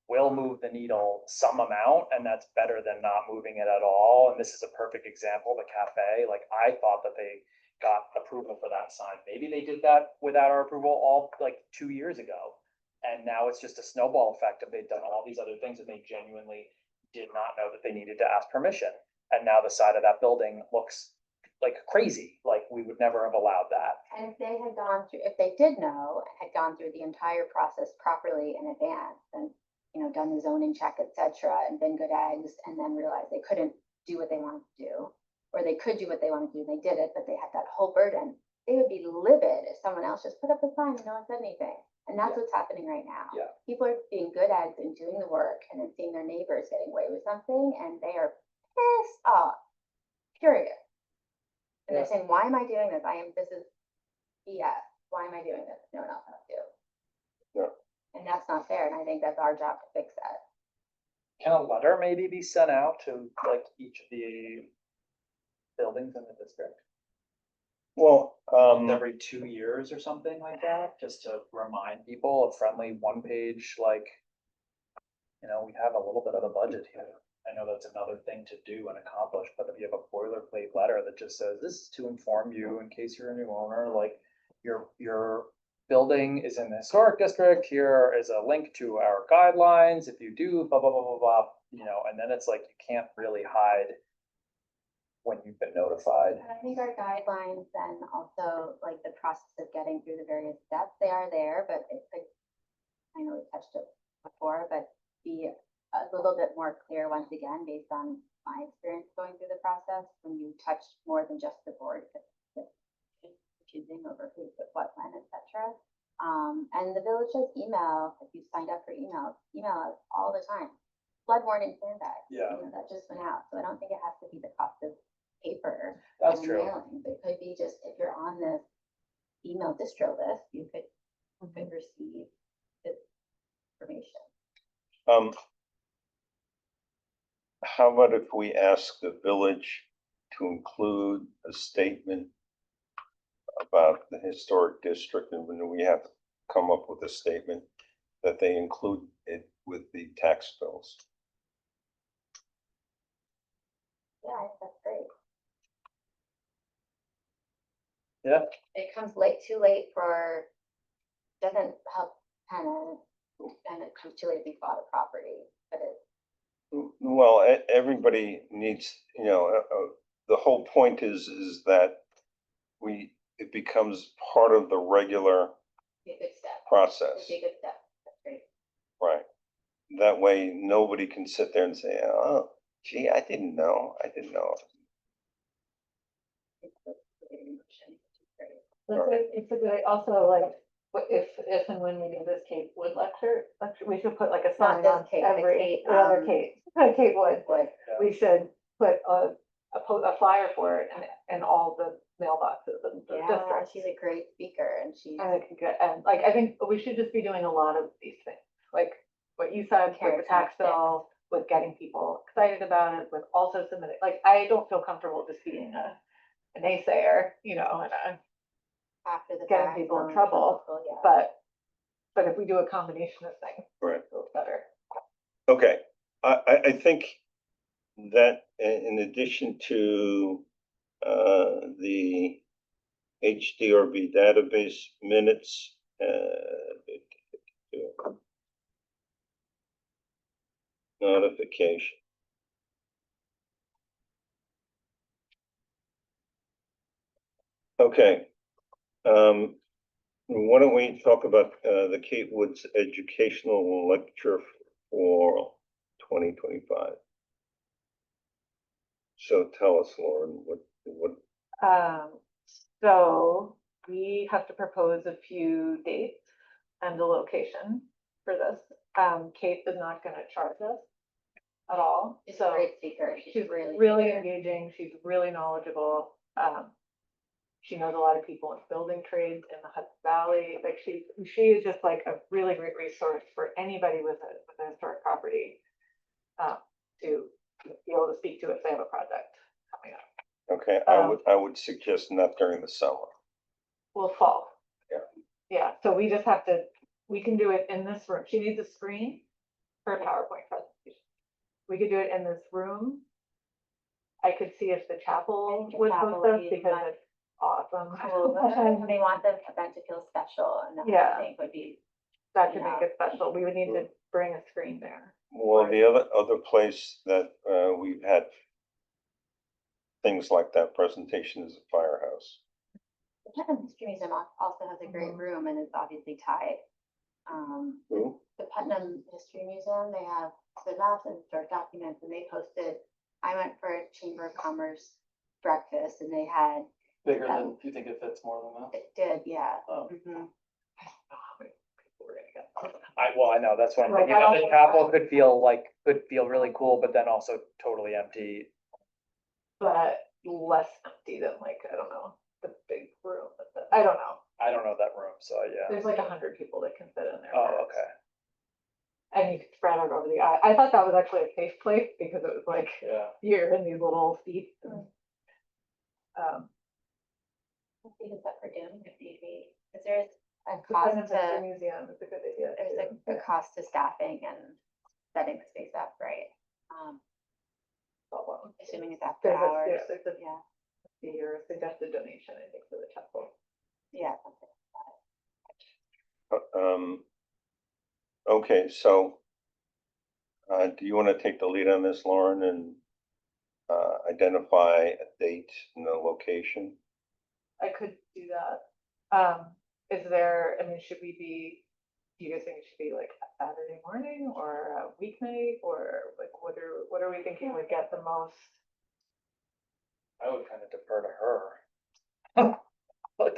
will move the needle some amount, and that's better than not moving it at all. And this is a perfect example, the cafe, like I thought that they got approval for that sign. Maybe they did that without our approval all like 2 years ago. And now it's just a snowball effect of they've done all these other things and they genuinely did not know that they needed to ask permission. And now the side of that building looks like crazy, like we would never have allowed that. And if they had gone through, if they did know, had gone through the entire process properly in advance and, you know, done the zoning check, et cetera, and been good eggs, and then realized they couldn't do what they wanted to do, or they could do what they wanted to do, and they did it, but they had that whole burden, they would be livid if someone else just put up a sign and no one said anything. And that's what's happening right now. Yeah. People are being good eggs and doing the work and then seeing their neighbors getting away with something, and they are pissed off, period. And they're saying, why am I doing this? This is BS. Why am I doing this? No one else has to. Yeah. And that's not fair, and I think that's our job to fix that. Can a letter maybe be sent out to like each of the buildings in the district? Well, Every 2 years or something like that, just to remind people, a friendly one-page, like, you know, we have a little bit of a budget here. I know that's another thing to do and accomplish, but if you have a boilerplate letter that just says, this is to inform you in case you're a new owner, like your building is in the historic district, here is a link to our guidelines, if you do blah, blah, blah, blah, blah, you know, and then it's like, you can't really hide when you've been notified. And I think our guidelines and also like the process of getting through the various steps, they are there, but it could, I know we touched it before, but be a little bit more clear once again, based on my experience going through the process, when you touch more than just the board, choosing over who put what when, et cetera. And the village has email, if you signed up for email us all the time. Flood warning sandbags. Yeah. You know, that just went out, so I don't think it has to be the cost of paper. That's and true. mailing. It could be just, if you're on this email distro list, you could receive this information. how about if we ask the village to include a statement about the historic district, and when we have to come up with a statement that they include it with the tax bills? Yeah, I think that's great. Yeah. It comes too late for, doesn't help tenants, and it comes too late if you bought a property, but it, Well, everybody needs, you know, the whole point is that it becomes part of the regular be a good step. process, It'd be a good step. That's great. right? That way, nobody can sit there and say, oh, gee, I didn't know. It's a great emotion, which is great. It's a good, also like, if and when we do this Kate Wood lecture, we should put like a Not sign this on Kate, the every, Kate, the other Kate, Kate Wood. Wood. We should put a flyer for it in all the mailboxes in the Yeah, district. she's a great speaker, and she's, And it could get, and like, I think we should just be doing a lot of these things, like what you said with the tax bill, with getting people excited about it, with also submitting, like, I don't feel comfortable just being a naysayer, you know, and after the getting fact, people in so trouble, helpful, yeah. but if we do a combination of things, Right. it feels better. Okay, I think that in addition to the HDRB database minutes, notification. Okay, why don't we talk about the Kate Woods educational lecture for 2025? So tell us, Lauren, what, So we have to propose a few dates and a location. for this. Kate is not gonna charge us at all, She's a so great speaker. she's really really good. engaging, she's really knowledgeable. She knows a lot of people in building trades in the Hudson Valley, like she is just like a really great resource for anybody with a historic property. To be able to speak to if they have a project coming up. Okay, I would suggest not during the summer. Well, fall. Yeah. Yeah, so we just have to, we can do it in this room. She needs a screen for a PowerPoint presentation. We could do it in this room. I could see if the chapel think the would chapel host would us be because much it's awesome. Cool. They want the event to feel special, and that Yeah. I think would be. That could make it special. We would need to bring a screen there. Well, the other place that, we've had things like that presentation is the firehouse. The Putnam History Museum also has a great room and it's obviously tied. Who? The Putnam History Museum, they have the maps and historic documents, and they posted, I went for a Chamber of Commerce breakfast and they had, Bigger than, do you think it fits more than that? it did, yeah. Oh. Mhm. I don't know how many people we're gonna get. I know, that's what I'm Like, thinking. I The don't- chapel could feel really cool, but then also totally empty. But less empty than like, I don't know, the big room. I don't know. I don't know that room, so yeah. There's like 100 people that can fit in there. Oh, max. okay. And you could spread out over the, I thought that was actually a safe place because it was like, Yeah. you're in these little seats. And, Let's see who's up for doing it, maybe, because there's a the cost Putnam History to, Museum is a good idea. there's too. a cost to staffing and setting the space up, right? Assuming it's after There's a, hours, yeah, there's a, yeah, your suggested donation, I think, for the chapel. yeah. something. Okay, so, do you want to take the lead on this, Lauren, and, identify a date and a location? I could do that. Is there, I mean, should we be, do you guys think it should be like a Saturday morning or a weeknight, or like what are we thinking would get the most? I would kind of defer to her.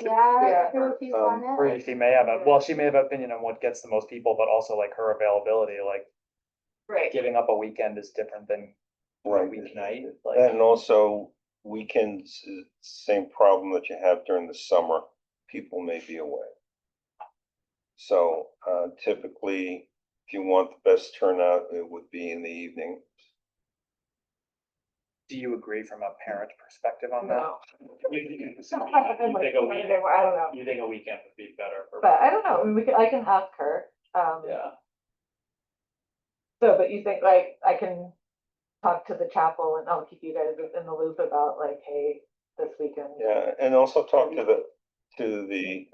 Yeah, if you want Or it. she may have she may have an opinion on what gets the most people, but also like her availability, like Right. giving up a weekend is different than a Right. weeknight. And also weekends, is the same problem that you have during the summer, people may be away. So, typically, if you want the best turnout, it would be in the evening. Do you agree from a parent perspective on that? No. You think I don't know, you think a weekend would be better for? but I don't know, I mean, I can ask her, Yeah. so, but you think like, I can talk to the chapel and I'll keep you guys in the loop about like, hey, this weekend. Yeah, and also talk to the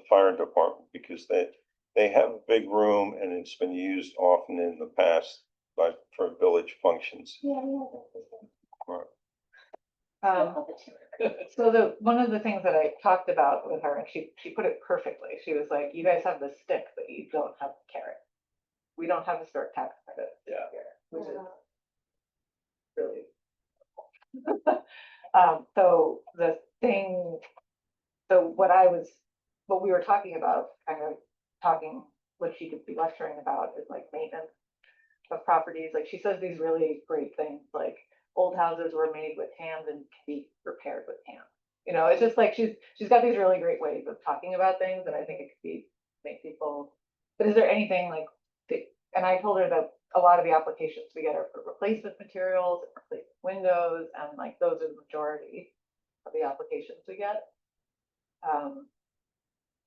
fire department, because they have a big room and it's been used often in the past, but for village functions. Yeah, So one of the things that I talked about with her, and she put it perfectly, she was like, you guys have the stick, but you don't have the carrot. We don't have historic tax credit. Yeah. here, which is really. So the thing, so what we were talking about, what she could be lecturing about is like maintenance of properties. Like she says these really great things, like old houses were made with hands and can be repaired with hands. You know, it's just like she's got these really great ways of talking about things, and I think it could make people. But is there anything like, and I told her that a lot of the applications we get are for replacement materials, replacement windows, and like those are the majority of the applications we get. I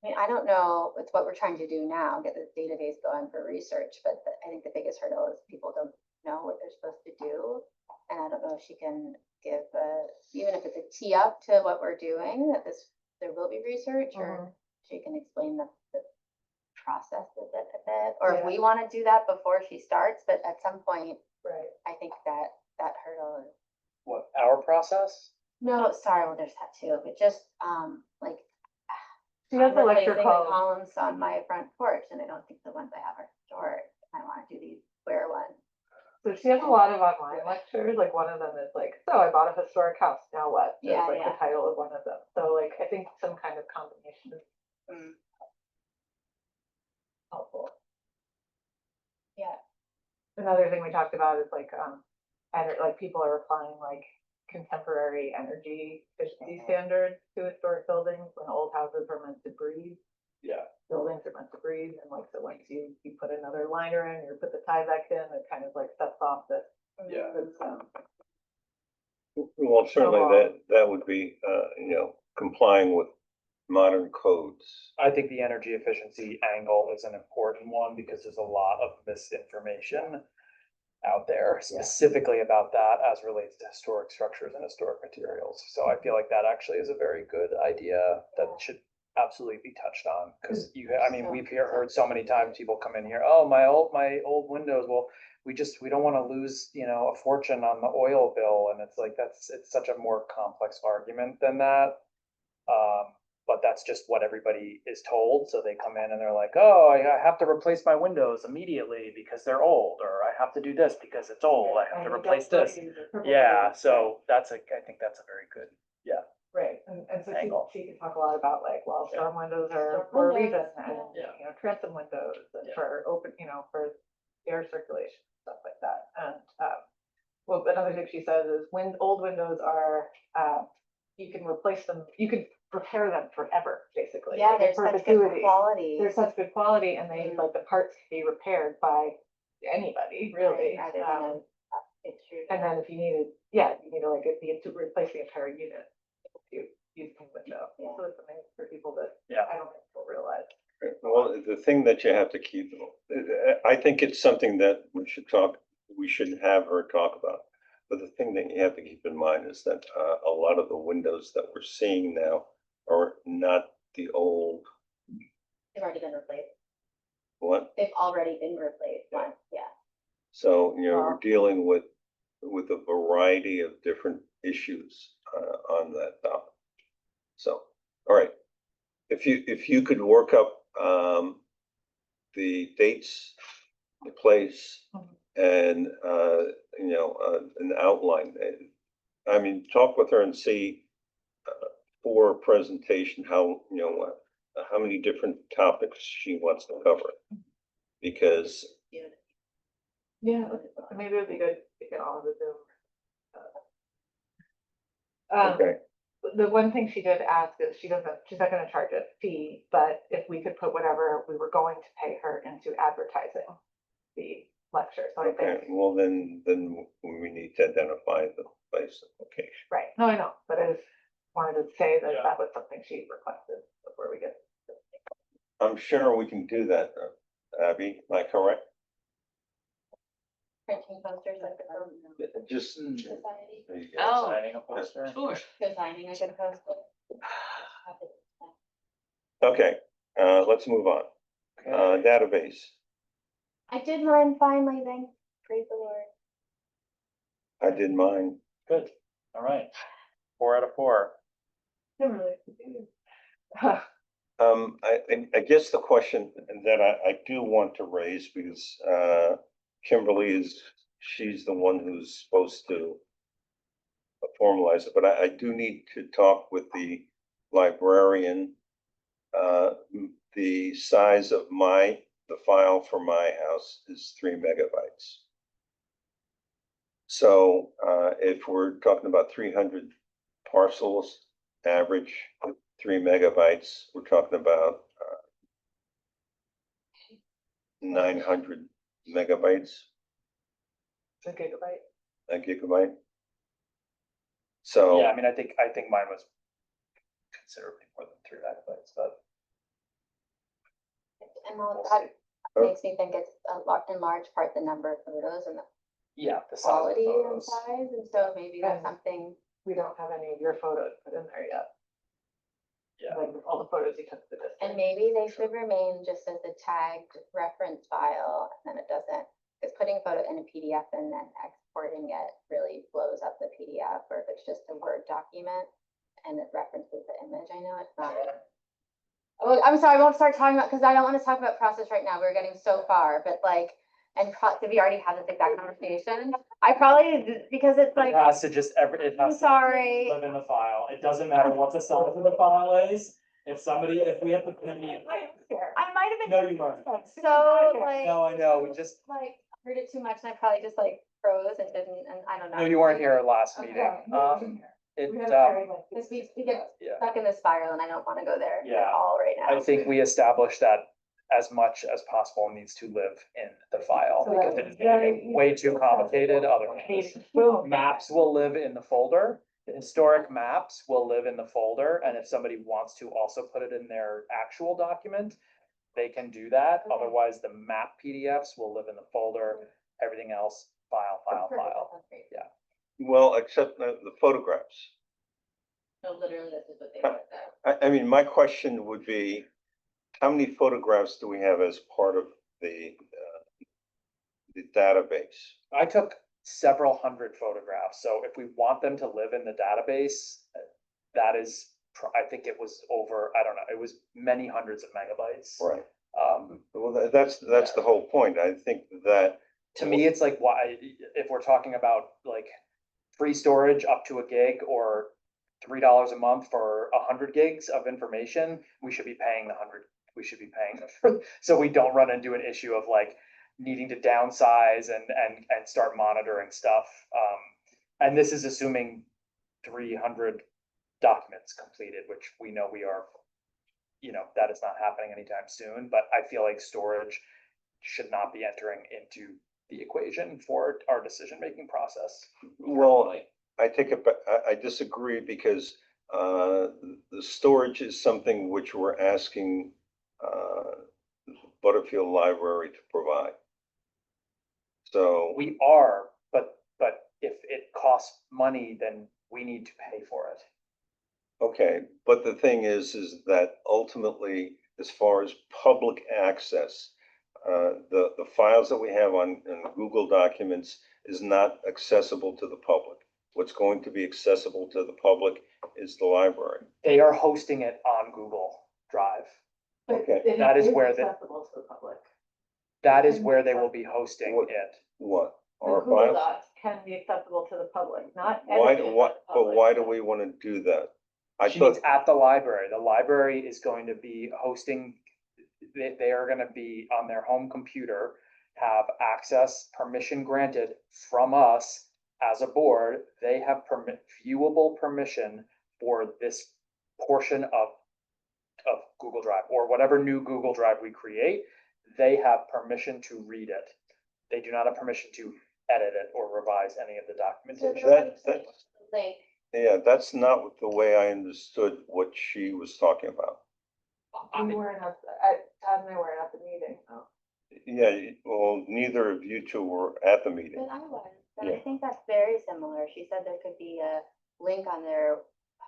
mean, I don't know, it's what we're trying to do now, get this database going for research, but I think the biggest hurdle is people don't know what they're supposed to do. And I don't know if she can give even if it's a tee up to what we're doing, that there will be research, or she can explain the process of it a bit, or if we want to do that before she starts, but at some point, Right. I think that hurdle is. What, our process? No, sorry, well, there's that too, but just, like. She has a I'm lecture replacing the called, columns on my front porch, and I don't think the ones I have are historic. I want to do these square ones. so she has a lot of online lectures, like one of them is like, so I bought a historic house, now what? Is Yeah, like yeah. the title of one of them, so like, I think some kind of combination is Mm. helpful. Another thing we talked about is like, and like people are applying like contemporary energy efficiency standards to historic buildings when old houses are meant to breathe. Yeah. Buildings are meant to breathe, and like, so once you put another liner in, or put the tie back in, it kind of like sets off this. Yeah. this, Well, certainly that would be, complying with modern codes. I think the energy efficiency angle is an important one because there's a lot of misinformation out there specifically about that as relates to historic structures and historic materials. So I feel like that actually is a very good idea that should absolutely be touched on, because I mean, we've heard so many times people come in here, oh, my old windows, well, we don't want to lose, a fortune on the oil bill, and it's like, it's such a more complex argument than that. But that's just what everybody is told, so they come in and they're like, oh, I have to replace my windows immediately because they're old, or I have to do this because it's old, I have to replace this. Yeah, so I think that's a very good, Right, and so Angle. she can talk a lot about like, well, Yeah. storm windows are Storm for a windows, reason, and, yeah. transom windows, and Yeah. for open, for air circulation, stuff like that, and, well, another thing she says is old windows are, you can replace them, you can repair them forever, basically. Yeah, like, in there's such good perpetuity. quality. They're such good quality, and they, like, the parts can be repaired by anybody, really. Rather than a extrude. And then if you needed, you need to like, to replace the entire unit, you use the window. Yeah. So it's something for people that Yeah. I don't think people realize. Well, the thing that you have to keep, I think it's something that we should have her talk about. But the thing that you have to keep in mind is that, a lot of the windows that we're seeing now are not the old, They've already been replaced. what? They've already been replaced once, yeah. So, we're dealing with a variety of different issues, on that topic. So, all right. If you could work up, the dates, the place, and, an outline. I mean, talk with her and see, for a presentation, how many different topics she wants to cover. Because, Yeah, maybe it'd be good to get all of the Zoom. okay, The one thing she did ask is she's not gonna charge a fee, but if we could put whatever we were going to pay her into advertising the lecture, so I okay, think, well, then we need to identify the place and location. right, no, I know, but I just wanted to say that Yeah. that was something she requested before we get. I'm sure we can do that, Abby, am I correct? Printing posters like the Just. society, Oh. Signing a poster. Sure. designing a good poster. Okay, let's move on. Database, I did mine finally, thank, praise the Lord. I did mine. Good, all right. 4 out of 4. I guess the question that I do want to raise, because, Kimberly she's the one who's supposed to formalize it, but I do need to talk with the librarian. The size of the file for my house is 3 megabytes. So, if we're talking about 300 parcels, average 3 megabytes, we're talking about, 900 megabytes, A gigabyte. a gigabyte. So. Yeah, I mean, I think mine was considerably more than 3 megabytes, but. And that makes me think it's in large part the number of photos and the Yeah, the size of quality and photos. size, and so maybe that's And- something. We don't have any of your photos put in there yet. Yeah. Like all the photos you took to the district. And maybe they should remain just as a tagged reference file, and then it doesn't, because putting a photo in a PDF and then exporting it really blows up the PDF, or if it's just a Word document and it references the image, I know it's not. Oh, I'm sorry, I won't start talking about, because I don't want to talk about process right now, we're getting so far, but like, did we already have this exact conversation? I probably, because it's It like, has to just it I'm has to sorry. live in the file. It doesn't matter what the size of the file is. If we have to put it in. I might have been. No, you weren't. So like. No, I know, we just, Like, heard it too much and I probably just like froze and didn't, and I don't know. No, you weren't here last Okay. meeting. It, Because we get yeah. stuck in this spiral and I don't want to go there Yeah. at all right now. I think we established that as much as possible needs to live in the file, So because that it's very way too complicated otherwise. Maps will live in the folder, the historic maps will live in the folder, and if somebody wants to also put it in their actual document, they can do that, Okay. otherwise the map PDFs will live in the folder, everything else, file, file, Perfect, that file. sounds great. Yeah. Well, except the photographs. So literally, this is what they wrote there. I mean, my question would be, how many photographs do we have as part of the database? I took several hundred photographs, so if we want them to live in the database, that is, I think it was over, I don't know, it was many hundreds of megabytes. Right. Um, Well, that's the whole point. I think that, to me, it's like, why, if we're talking about like free storage up to a gig or $3 a month for 100 gigs of information, we should be paying we should be paying for, so we don't run into an issue of like needing to downsize and start monitoring stuff. And this is assuming 300 documents completed, which we know we are, that is not happening anytime soon, but I feel like storage should not be entering into the equation for our decision-making process. well, I take it, but I disagree because the storage is something which we're asking Butterfield Library to provide. So, We are, but if it costs money, then we need to pay for it. okay, but the thing is that ultimately, as far as public access, the files that we have on Google Documents is not accessible to the public. What's going to be accessible to the public is the library. They are hosting it on Google Drive. Okay. That is where accessible to the public. That is where they will be hosting What- it. What? The Our Google files? Docs can be accessible to the public, not. Why, edited by the but public. why do we want to do that? I She means thought, at the library. The library is going to be hosting, they are gonna be on their home computer, have access, permission granted from us as a board. They have viewable permission for this portion of Google Drive, or whatever new Google Drive we create. They have permission to read it. They do not have permission to edit it or revise any of the documentation. that's, Link, yeah, that's not the way I understood what she was talking about. We weren't at, Todd and I weren't at the meeting. Yeah, well, neither of you two were at the But meeting. I was, and I Yeah. think that's very similar. She said there could be a link on their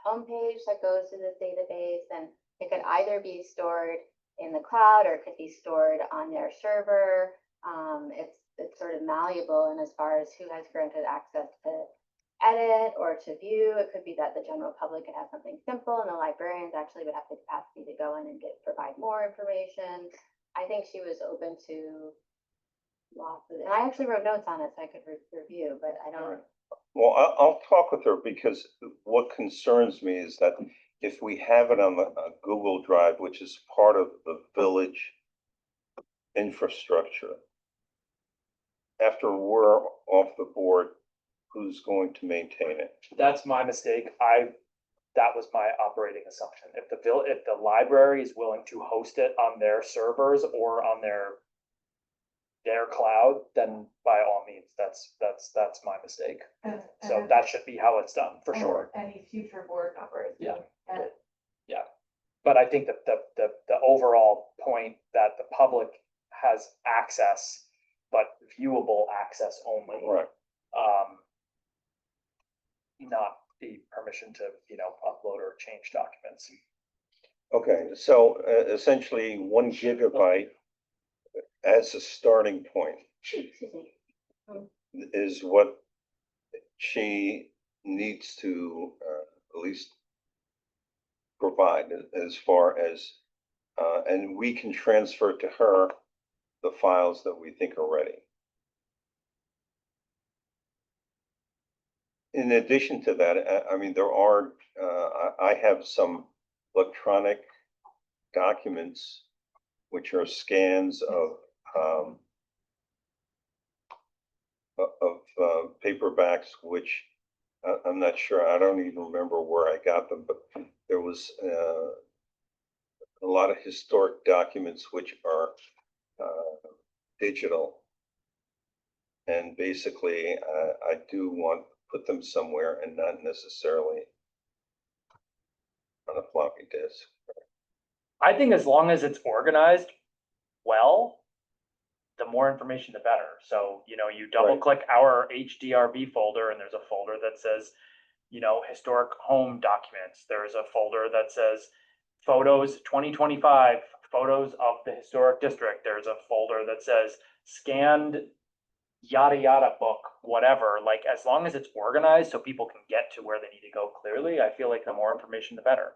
homepage that goes to this database, and it could either be stored in the cloud or it could be stored on their server. It's sort of malleable, and as far as who has granted access to edit or to view, it could be that the general public could have something simple, and the librarians actually would have the capacity to go in and provide more information. I think she was open to lots of, and I actually wrote notes on it so I could review, but I don't. Well, I'll talk with her because what concerns me is that if we have it on the Google Drive, which is part of the village infrastructure, after we're off the board, who's going to maintain it? That's my mistake. That was my operating assumption. If the library is willing to host it on their servers or on their cloud, then by all means, that's my mistake. So that should be how it's done, for sure. Any future board members. Yeah. And But I think that the overall point that the public has access, but viewable access only. Right. Not the permission to, upload or change documents. Okay, so essentially 1 gigabyte as a starting point Excuse me. is what she needs to at least provide as far as, and we can transfer to her the files that we think are ready. In addition to that, I mean, there are, I have some electronic documents which are scans of paperbacks, which I'm not sure, I don't even remember where I got them, but there was a lot of historic documents which are digital. And basically, I do want to put them somewhere and not necessarily on a floppy disk. I think as long as it's organized well, the more information, the better. So, you know, you double click our HDRB folder and there's a folder that says, you know, historic home documents. There's a folder that says photos 2025, photos of the historic district. There's a folder that says scanned yada yada book, whatever. Like, as long as it's organized so people can get to where they need to go clearly, I feel like the more information, the better.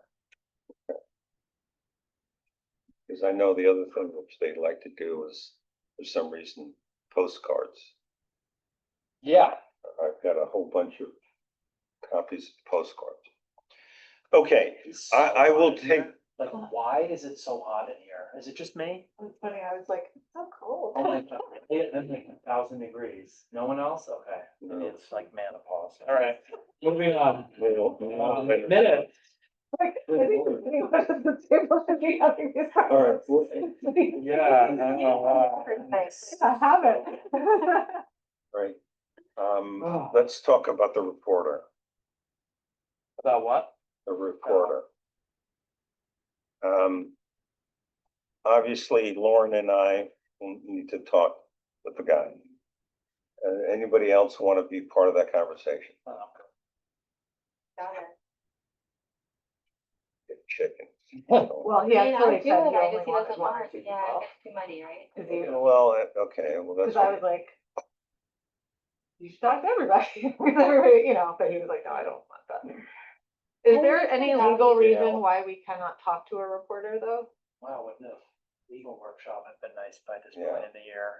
Because I know the other thing which they like to do is, for some reason, postcards. Yeah. I've got a whole bunch of copies of postcards. Okay, I will take, Like, why is it so hot in here? Is it just me? It's funny, I was like, it's so cold. Oh my God, it's like 1,000 degrees. No one else? Okay. No. It's like menopause. All right, moving on. minutes. Minutes. Like, I think anyone at the table should be having these All right, conversations. Yeah. I haven't. right. Let's talk about the reporter, About what? the reporter. Obviously, Lauren and I will need to talk with the guy. Anybody else want to be part of that conversation? Got it. Get chicken. Well, he I mean, actually I'll do said it, he I only just, he wanted doesn't one or want, two yeah, people. it's too many, right? Cause he, Well, okay, well, that's. cause I was like, you should talk to everybody, everybody, you know, but he was like, no, I don't want that. Is I there think any that legal would be- reason why we cannot talk to a reporter though? Wow, wouldn't a legal workshop have been nice by this Yeah. point in the year?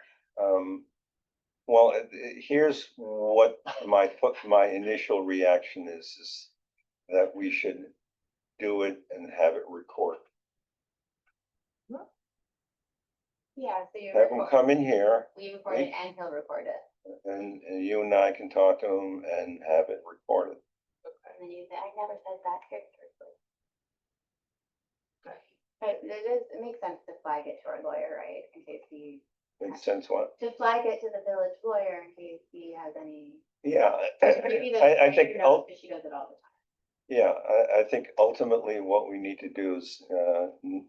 Well, here's what my initial reaction is that we should do it and have it recorded. Yeah, so you Have him record, come in here we record it and he'll record it. and you and I can talk to him and have it recorded. And then you say, I never said that characteristically. But it makes sense to flag it to our lawyer, right, in case he, Makes sense, what? to flag it to the village lawyer in case he has any. Yeah, Maybe the I think, lawyer knows, because she does it all the time. yeah, I think ultimately what we need to do is,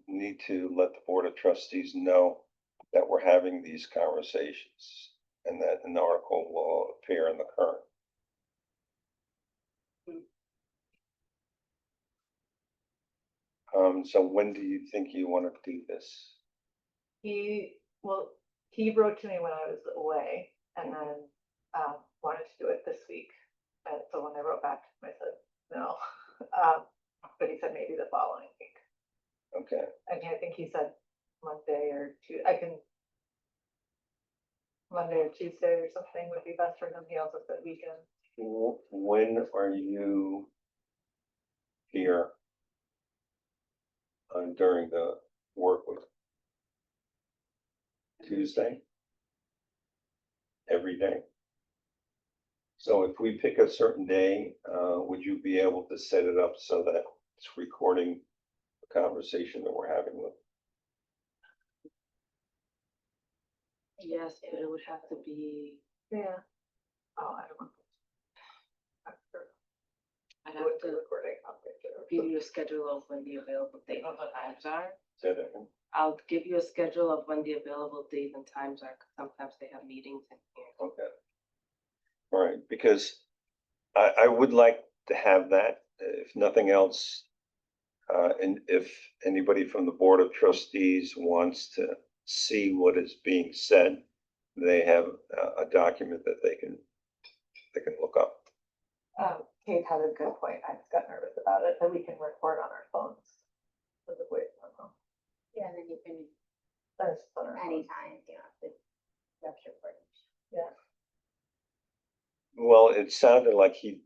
need to let the Board of Trustees know that we're having these conversations and that an article will appear in the Current. So when do you think you want to do this? He wrote to me when I was away and then, wanted to do it this week. And so when I wrote back, I said, no. But he said maybe the following week. Okay, And I think he said Monday or Monday or Tuesday or something would be best for him. He also said weekend. when are you here? During the work week? Tuesday? Every day? So if we pick a certain day, would you be able to set it up so that it's recording the conversation that we're having with? Yes, but it would have to be, Yeah. Oh, I don't know. I'd I have would be to recording. give you a schedule of when the available dates and times are. Say that again? I'll give you a schedule of when the available dates and times are, 'cause sometimes they have meetings in here. Okay. All right, because I would like to have that, if nothing else. And if anybody from the Board of Trustees wants to see what is being said, they have a document that they can look up. Kate had a good point. I just got nervous about it, that we can record on our phones. With the voice memo. Yeah, and then you can, That's just on our phones. anytime, you know, that's your recording. Yeah. Well, it sounded like he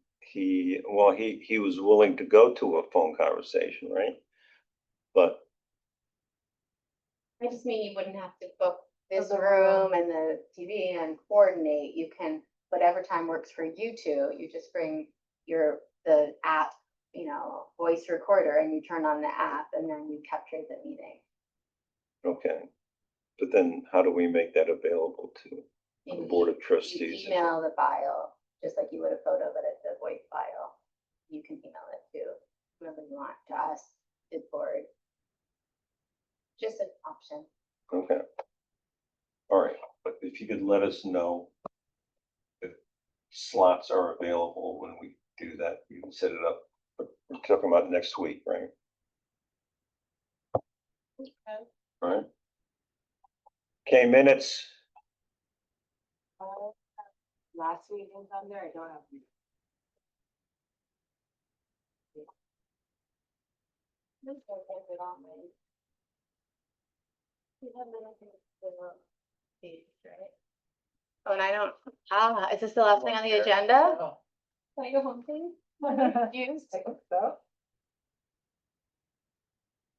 was willing to go to a phone conversation, right? But, I just mean you wouldn't have to book this the room and the TV and coordinate, you can whatever time works for you two, you just bring the app, voice recorder and you turn on the app and then you capture the meeting. Okay. But then how do we make that available to the Board of You Trustees? email the file, just like you would a photo, but it's a voice file. You can email it to whoever you want, to us, to the board. Just an option. Okay. All right, but if you could let us know if slots are available when we do that, you can set it up. We're talking about next week, right? All right. Okay, minutes. Last meeting's on there, I don't have. Oh, and is this the last thing on the agenda? Can I go home, please? Used. I think so.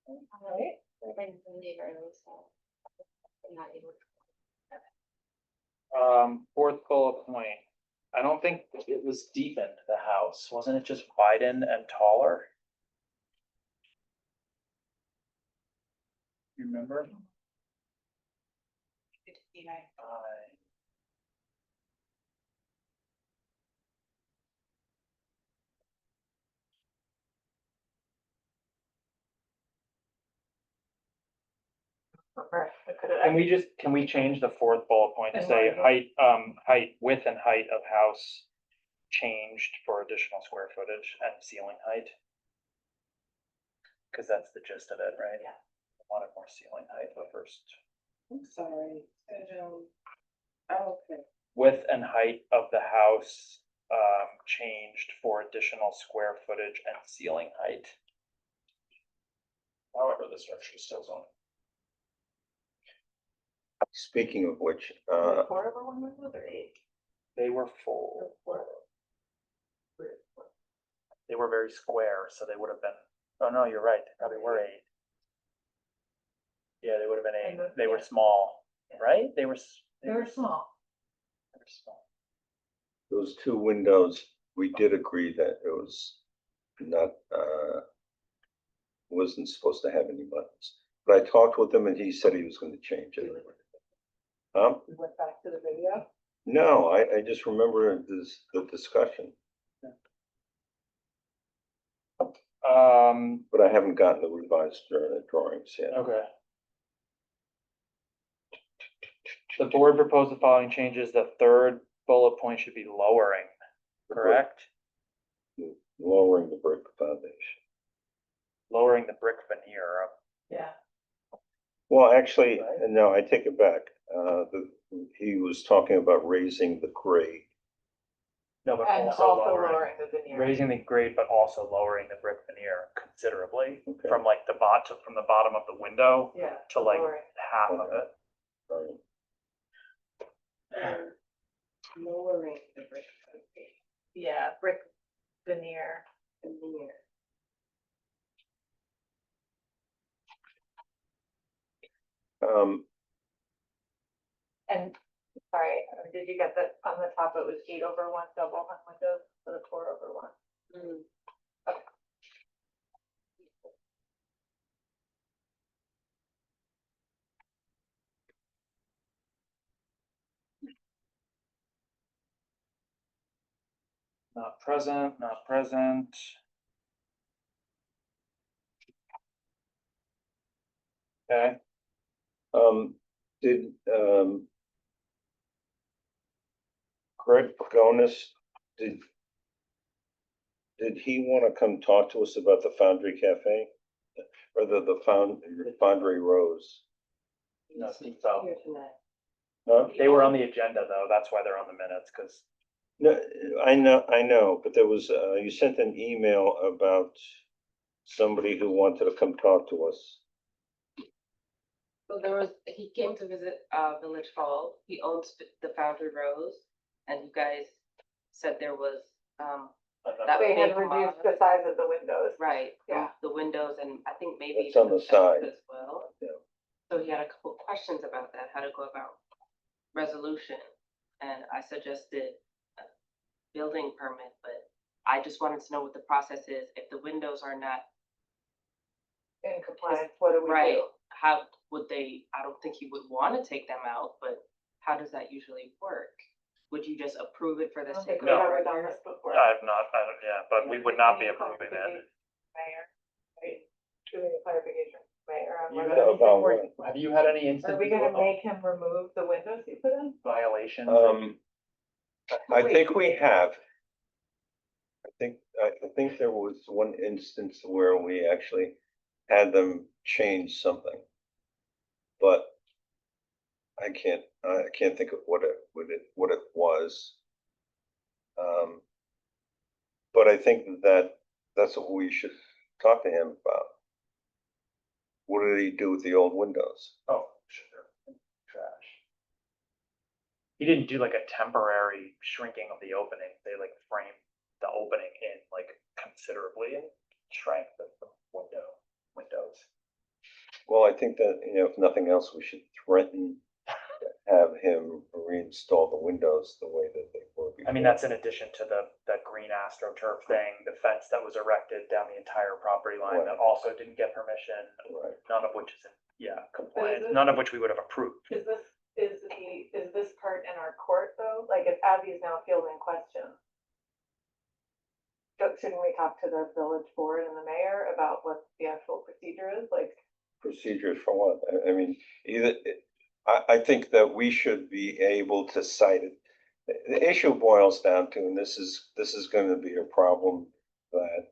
Right. Everybody's gonna leave early, so I'm not able to. Fourth bullet point. I don't think it was deepened, the house. Wasn't it just widened and taller? You remember? Can we change the fourth bullet point to And say why? width and height of house changed for additional square footage and ceiling height? Cause that's the gist of it, right? Yeah. Wanted more ceiling height the first. I'm sorry. Okay. Width and height of the house, changed for additional square footage and ceiling height. However, the structure is still zoned. Speaking of which, 4/1 windows or 8? They were full. They were very square, so they would have been, oh no, you're right, they probably were 8. Yeah, they would have been 8. They were small, right? They were small. They were small. those two windows, we did agree that it was not, wasn't supposed to have any buttons. But I talked with him and he said he was going to change it. We went back to the video. No, I just remember the discussion, but I haven't gotten the revised drawings yet. Okay. The board proposed the following changes. The third bullet point should be lowering, correct? Lowering the brick foundation. Lowering the brick veneer. Yeah. Well, actually, no, I take it back. He was talking about raising the grade. No, but And also also lowering, lowering the veneer. raising the grade, but also lowering the brick veneer considerably Okay. from like the bottom of the window Yeah. to like lowering. half of it. Right. Lowering the brick. Yeah, brick veneer. Veneer. And, sorry, did you get that on the top, it was 8/1 double hung windows for the 4/1? Mm. Not present, not present. Okay, Did, Greg Pagonis, did he want to come talk to us about the Foundry Cafe? Or the Foundry Rose? no, Steve fell. Here tonight. Huh? They were on the agenda though, that's why they're on the minutes, cause No, I know, but there was, you sent an email about somebody who wanted to come talk to us. So he came to visit, Village Hall. He owns the Foundry Rose. And you guys said there was, that They had big reduced mod- the size of the windows. Right, Yeah. the windows and I think maybe. It's on even the side. fences As well. Yeah. So he had a couple questions about that, how to go about resolution. And I suggested building permit, but I just wanted to know what the process is. If the windows are not In compliance, what do we right, do? how would they, I don't think he would want to take them out, but how does that usually work? Would you just approve it for the I don't sake think of? we've ever done this before. I've not, I don't, yeah, but we would not be Any approving it. clarification, Mayor, right? Do we need clarification, Mayor, on You whether have anything about we're- what? Have you had any Are instances we gonna of make him remove the windows he put in? violations? I think we have. I think there was one instance where we actually had them change something. But I can't think of what it was. But I think that's what we should talk to him about. What did he do with the old windows? Oh, sure, trash. He didn't do like a temporary shrinking of the opening, they like framed the opening in like considerably and shrank the windows. Well, I think that, if nothing else, we should threaten to have him reinstall the windows the way that they were before. I mean, that's in addition to the green AstroTurf thing, the fence that was erected down the entire property line that also didn't get permission, Right. none of which is in, compliance, this- none of which we would have approved. Is this part in our court though? Like if Abby is now fielding questions? Shouldn't we talk to the village board and the mayor about what the actual procedure is? Like, Procedures for what? I mean, I think that we should be able to cite it. The issue boils down to, and this is gonna be a problem that,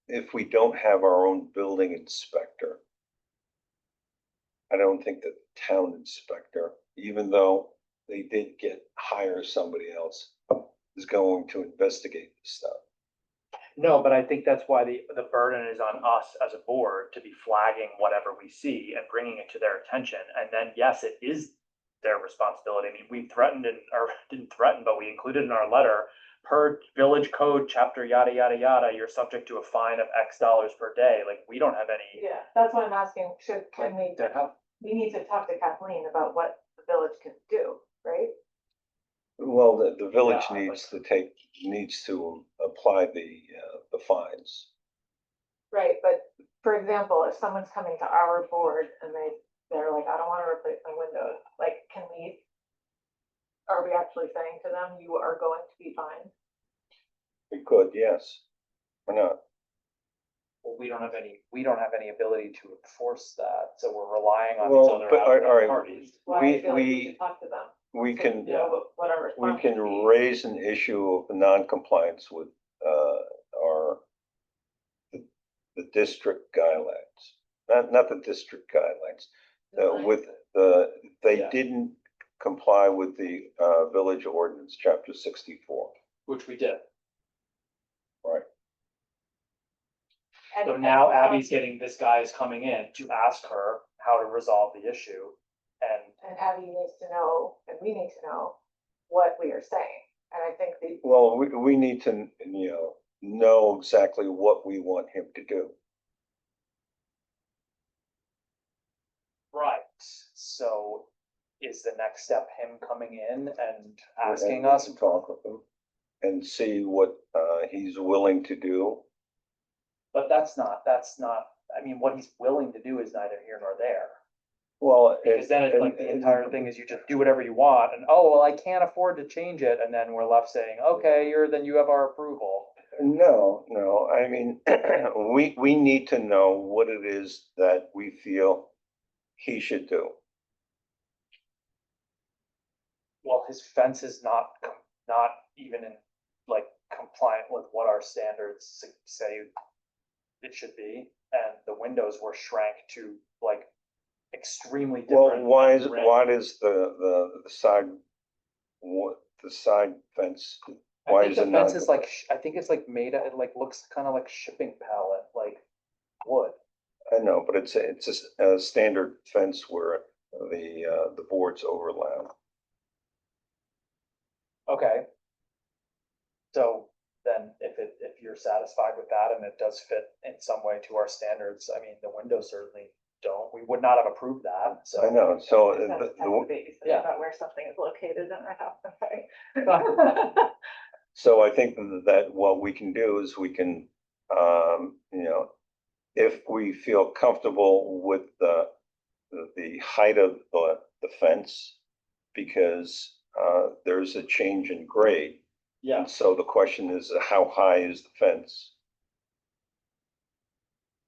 if we don't have our own building inspector, I don't think that the town inspector, even though they did hire somebody else, is going to investigate this stuff. No, but I think that's why the burden is on us as a board to be flagging whatever we see and bringing it to their attention. And then, yes, it is their responsibility. I mean, we threatened or didn't threaten, but we included in our letter, per village code, chapter yada, yada, yada, you're subject to a fine of X dollars per day. Like, we don't have any. yeah, that's why I'm asking, we We need to talk to Kathleen about what the village can do, right? Well, the village Yeah, needs to apply the fines. Right, but for example, if someone's coming to our board and they're like, I don't wanna replace my windows, like, are we actually saying to them, you are going to be fined? We could, yes. Why not? Well, we don't have any ability to enforce that, so we're relying on Well, these other but, all outside right, parties. Why We- do you feel like we- should talk to them? We So can, you know what our we response can would be. raise an issue of non-compliance with, the district guidelines. Not the district guidelines, they Yeah. didn't comply with the, village ordinance, chapter 64. Which we did. Right. And- So now Abby's getting, this guy is coming in to ask her how to resolve the issue. And Abby needs to know, and we need to know what we are saying, and I think the, Well, we need to, know exactly what we want him to do. Right, so is the next step him coming in and asking And us? to talk with him and see what, he's willing to do. But that's not, I mean, what he's willing to do is neither here nor there. Well, Because then it's like the entire thing is you just do whatever you want and, oh, well, I can't afford to change it. And then we're left saying, okay, then you have our approval. No, I mean, we need to know what it is that we feel he should do. Well, his fence is not even in like compliant with what our standards say it should be. And the windows were shrank to like extremely Well, different. why is the side fence, I why think is the it not? fence is like, I think it's like made, it like looks kind of like shipping pallet, like wood. I know, but it's a standard fence where the boards overlap. Okay. So then if you're satisfied with that and it does fit in some way to our standards, I mean, the windows certainly we would not have approved that, so. I know, so I just have to text the babysitter yeah. about where something is located in our house, I'm sorry. so I think that what we can do is we can, if we feel comfortable with the height of the fence, because there's a change in grade. Yeah, And so the question is, how high is the fence?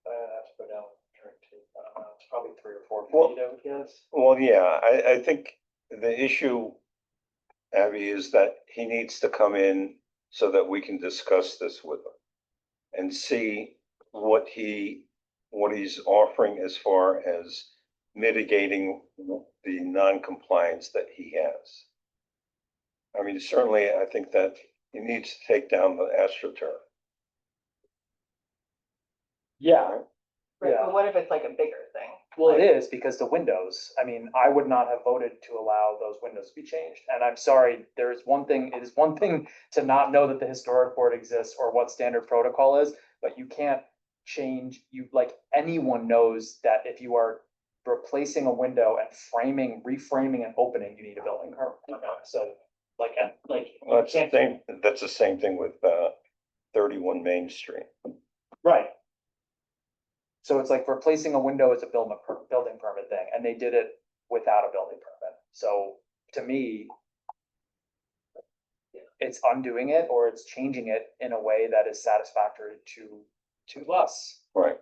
I have to go down with drink too. I don't know, it's probably 3 or 4 Well- feet, I would guess. Well, yeah, I think the issue, Abby, is that he needs to come in so that we can discuss this with him and see what he's offering as far as mitigating the non-compliance that he has. I mean, certainly, I think that he needs to take down the AstroTurf. Yeah, Right, Yeah. but what if it's like a bigger thing? well, it is because the windows, I mean, I would not have voted to allow those windows to be changed. And I'm sorry, it is one thing to not know that the historic board exists or what standard protocol is, but you can't change, like, anyone knows that if you are replacing a window and reframing and opening, you need a building permit. So, like, Well, you can't. that's the same thing with 31 Main Street. Right. So it's like replacing a window is a building permit thing, and they did it without a building permit. So to me, it's undoing it or it's changing it in a way that is satisfactory to us. Right.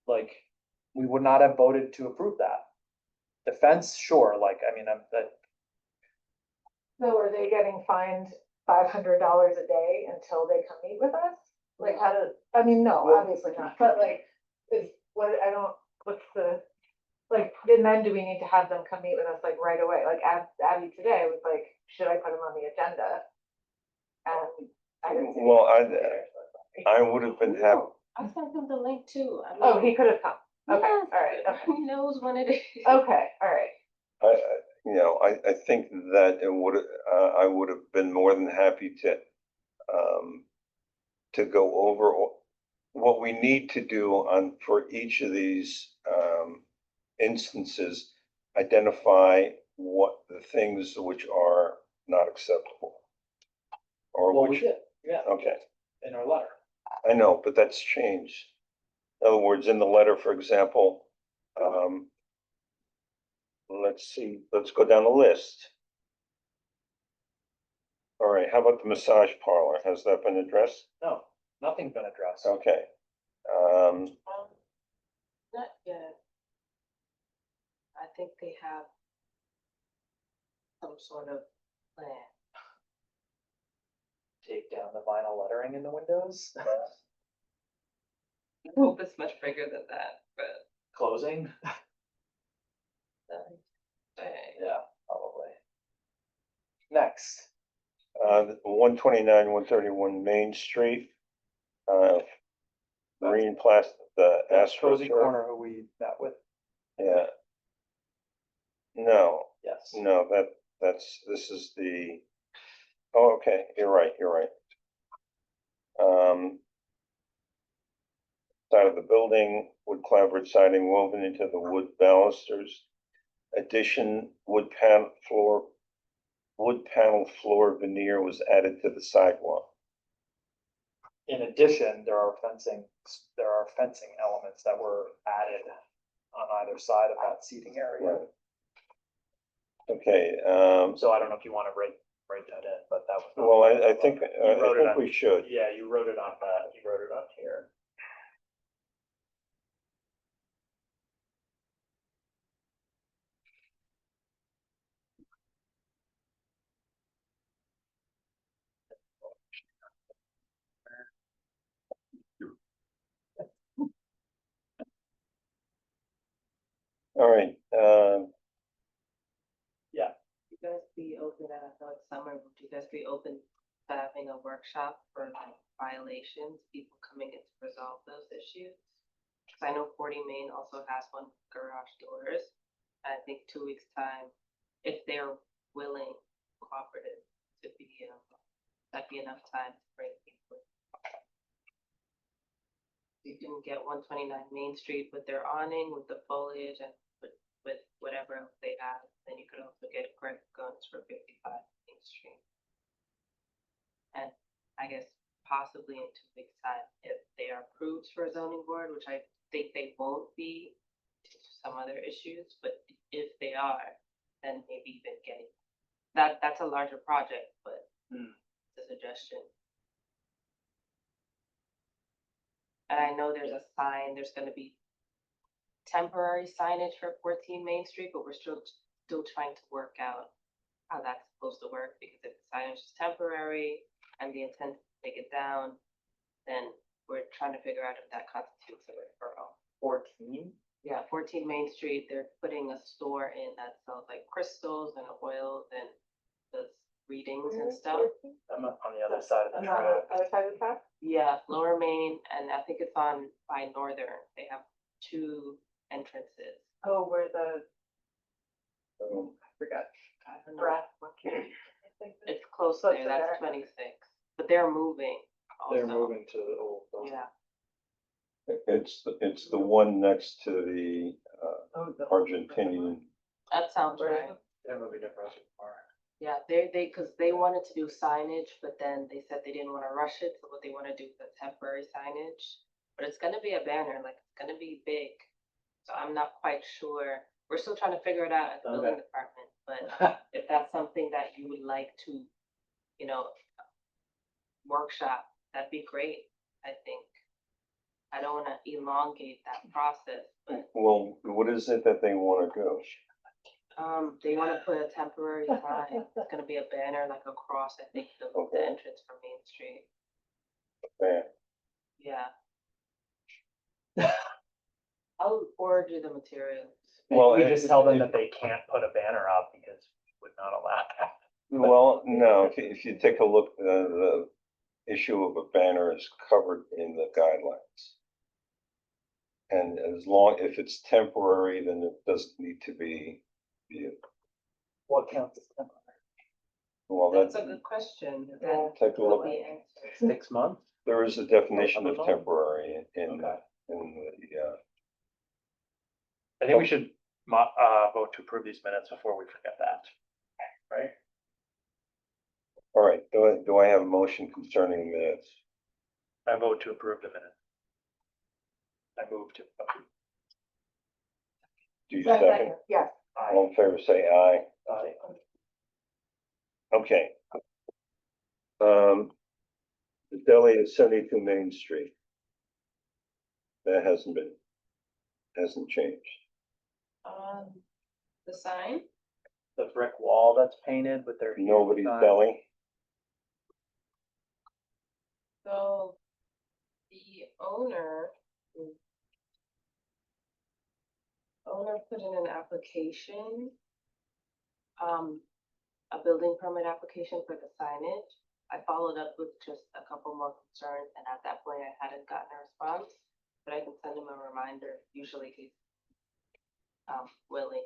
Like, we would not have voted to approve that. The fence, sure, like, I mean, So are they getting fined $500 a day until they come meet with us? Like, how does, I mean, no, Well- obviously not, but like, what's the, like, and then do we need to have them come meet with us like right away? Like Abby today was like, should I put him on the agenda? And I didn't. see Well, anything. I would have been happy. I sent them the link too. I Oh, mean, he could have come. Okay, all yes, right, okay. He knows when it is. Okay, all right. I think that I would have been more than happy to go over what we need to do for each of these, instances, identify what the things which are not acceptable. Or well, we which, did, yeah, okay, in our letter. I know, but that's changed. In other words, in the letter, for example, let's see, let's go down the list. All right, how about the massage parlor? Has that been addressed? No, nothing's been addressed. Okay. Not yet. I think they have some sort of plan. Take down the vinyl lettering in the windows, I hope it's much bigger than that, but. closing, Dang. yeah, probably. Next, 129, 131 Main Street. Marine Plastic, the Cozy AstroTurf. Corner who we met with, Yeah. No, yes. no, this is the, oh, okay, you're right. Side of the building, wood clapboard siding woven into the wood balusters. Addition, wood panel floor veneer was added to the sidewalk. In addition, there are fencing elements that were added on either side of that seating area. Right. Okay, So I don't know if you want to write that in, but that was. well, I think wrote it on- we should. Yeah, you wrote it on that, you wrote it on here. All right, Yeah, You guys be open, I know it's summer, would you guys be open to having a workshop for like violations, people coming in to resolve those issues? Cause I know 40 Main also has one with garage doors. I think 2 weeks' time, if they're willing, cooperative to be, that'd be enough time to bring people. you can get 129 Main Street with their awning, with the foliage and with whatever else they have. Then you could also get Greg Guns for 55 Main Street. And I guess possibly in 2 weeks' time, if they are approved for a zoning board, which I think they won't be due to some other issues, but if they are, then maybe even getting that's a larger project, but it's a suggestion. And I know there's a sign, there's gonna be temporary signage for 14 Main Street, but we're still trying to work out how that's supposed to work, because if the signage is temporary and the intent is to take it down, then we're trying to figure out if that constitutes a referral. 14? Yeah, 14 Main Street, they're putting a store in that sells like crystals and oils and does readings and stuff. I'm on the other side of the And track. other side of the track? Yeah, Lower Main, and I think it's on by Northern. They have 2 entrances. Oh, where the, Um, I forgot. I don't know. Brass monkey. I think that's- It's close Close there, to that's there. 26, but they're moving They're also. moving to the old building. Yeah, it's the one next to the Oh, the- Argentinian. that sounds Right. right. They're moving to Brunswick Park. Yeah, because they wanted to do signage, but then they said they didn't want to rush it, so what they want to do is a temporary signage. But it's gonna be a banner, like, it's gonna be big, so I'm not quite sure. We're still trying to figure it out at the building Okay. department, but if that's something that you would like to, you know, workshop, that'd be great, I think. I don't wanna elongate that process, but, Well, what is it that they want to do? they wanna put a temporary sign. It's gonna be a banner like across, I think, the Okay. entrance from Main Street. Man, Yeah. I'll forward you the materials. Well, We it- just tell them that they can't put a banner up because we would not allow that. Well, no, if you take a look, the issue of a banner is covered in the guidelines. And if it's temporary, then it doesn't need to be viewed. What counts as temporary? Well, That's a that, good question. take a look. The answer. 6 months? There is a definition of Okay. temporary in Okay. the, I think we should vote to approve these minutes before we forget that. Right? all right, do I have a motion concerning the minutes? I vote to approve the minutes. I move to approve. Do you second? Yes. All in favor, say aye. Aye. Okay. The deli is 72 Main Street. That hasn't changed. The sign? The brick wall that's painted with their. Nobody's sign. deli. So the owner put in an application, a building permit application for the signage. I followed up with just a couple more concerns, and at that point I hadn't gotten a response, but I can send him a reminder. Usually he's willing.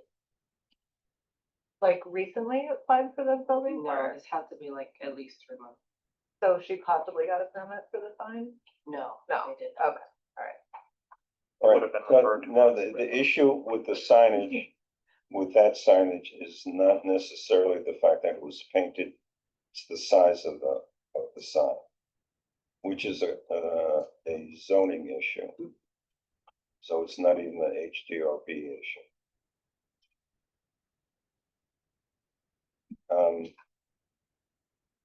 Like recently applied for the building? No, or- it's had to be like at least 3 months. So she possibly got a permit for the sign? No, No, they did okay. not. All right, Would've been so referred to now as the issue with the signage, with that signage is not necessarily the fact that it was painted. It's the size of the sign, which is a zoning issue. So it's not even an HDRB issue.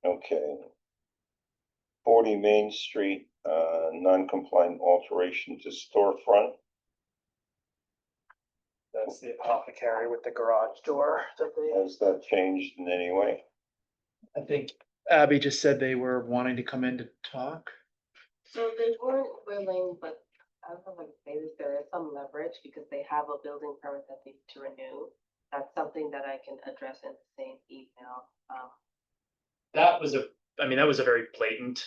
Okay. 40 Main Street, non-compliant alteration to storefront. That's the apothecary with the garage door that they. Has that changed in any way? I think Abby just said they were wanting to come in to talk. So they weren't willing, but I don't know if I can say this, there is some leverage because they have a building permit that they need to renew. That's something that I can address in the same email. That was a very blatant.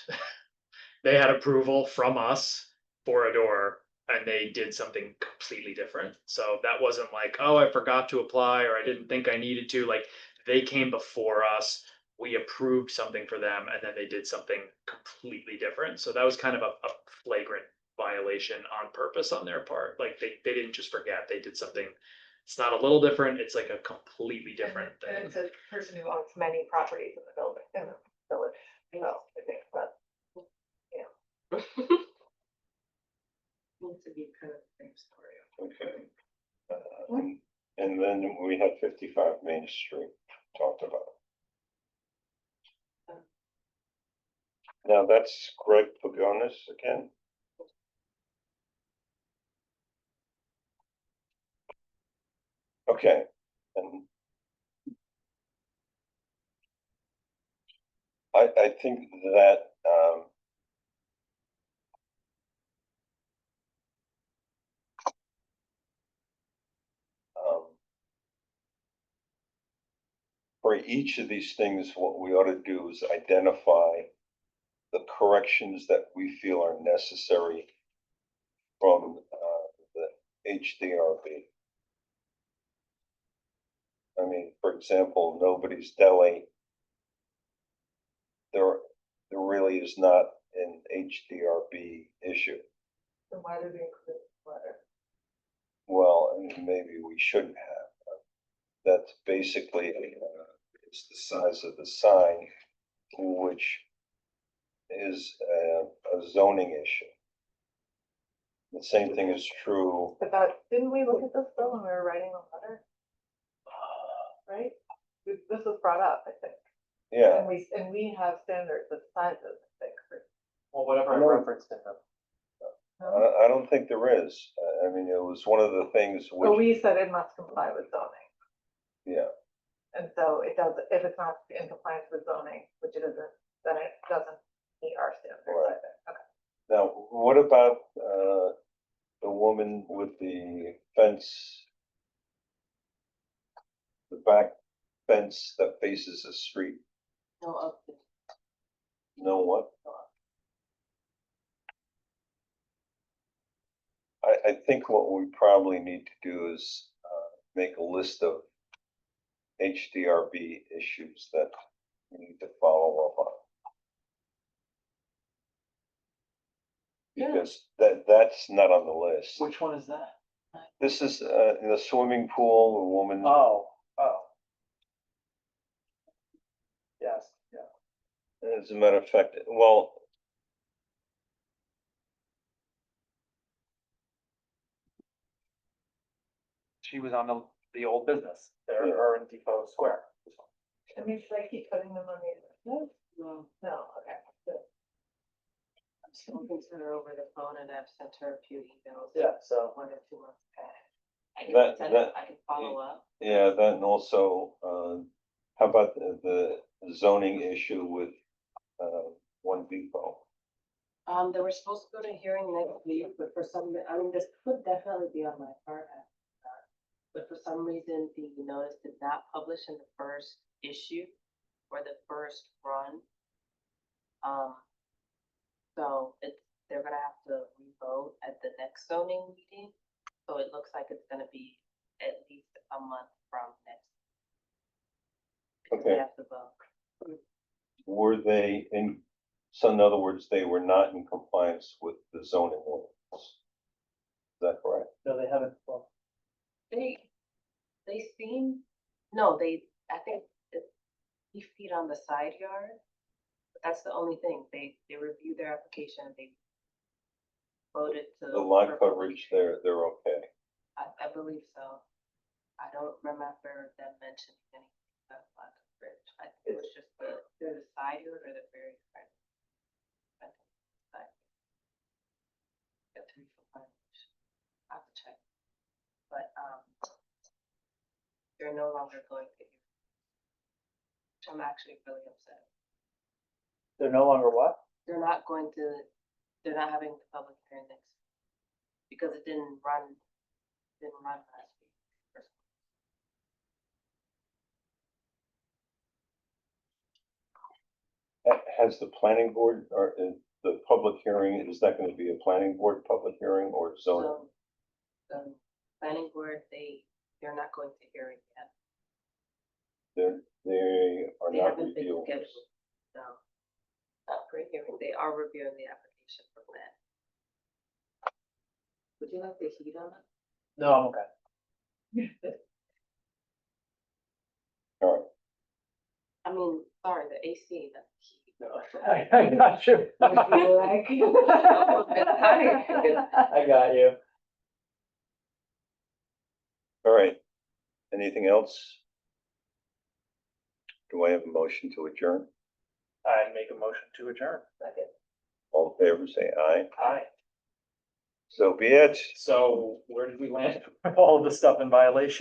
They had approval from us for a door and they did something completely different. So that wasn't like, oh, I forgot to apply or I didn't think I needed to. Like, they came before us, we approved something for them, and then they did something completely different. So that was kind of a flagrant violation on purpose on their part. Like they didn't just forget, they did something. It's not a little different, it's like a completely different And thing. it's a person who owns many properties in the building, in the village, so I think that, Needs to be kind of the same story. Okay. And then we had 55 Main Street talked about. Now that's Greg Pagonis again. Okay, and I think that, for each of these things, what we ought to do is identify the corrections that we feel are necessary from, the HDRB. I mean, for example, Nobody's Deli. There really is not an HDRB issue. then why did we include the letter? Well, I mean, maybe we shouldn't have. That's basically, it's the size of the sign, which is a zoning issue. The same thing is true. But that, didn't we look at this though when we were writing the letter? Right? This was brought up, I think, Yeah, and we have standards of sizes, I think, for. Well, whatever I No. referenced in the, I don't think there is. I mean, it was one of the things But which, we said it must comply with zoning, yeah, and so it does, if it's not in compliance with zoning, which it isn't, then it doesn't meet our standards, I think, okay. now, what about, the woman with the fence? The back fence that faces the street, No, of the know what? I think what we probably need to do is, make a list of HDRB issues that we need to follow up on. Because that's not on the list. which one is that? This is, in the swimming pool, a woman. Oh. Yes, yeah. As a matter of fact, well. She was on the old business, there, Yeah. or in Depot Square. I mean, should I keep putting them on the, no, no, okay, good. I've spoken to her over the phone and I've sent her a few emails. Yeah, so. 1 or 2 months back. I can follow up. Yeah, that and also, how about the zoning issue with, One Depot? They were supposed to go to hearing next week, but for some, I mean, this could definitely be on my part. But for some reason, the notice did not publish in the first issue or the first run. So they're gonna have to re-vote at the next zoning meeting. So it looks like it's gonna be at least a month from next. Because they Okay. have to vote. Were they in, so in other words, they were not in compliance with the zoning ordinance? Is that correct? No, they haven't, well, They seem, no, I think it's 3 feet on the side yard. But that's the only thing. They reviewed their application, they voted to. The lot coverage, they're okay. I believe so. I don't remember them mentioning anything about lot coverage. I think it was just the side yard or the very side. I think it's side. The 3 foot violation. I have to check. But, they're no longer going to hear. Which I'm actually really upset. they're no longer what? They're not having the public hearing next week. Because it didn't run last week. Has the planning board or the public hearing, is that gonna be a planning board public hearing or zoning? So, the planning board, they're not going to hear it yet. They are They not haven't been reviewing. scheduled. No. Not for a hearing. They are reviewing the application for plan. Would you like the heat on it? No, I'm okay. All right. I mean, sorry, the AC, not the heat. I got you. I I got you. All right. Anything else? Do I have a motion to adjourn? I make a motion to adjourn. All in favor, say aye. Aye. So be it. So where did we land? All of the stuff in violation.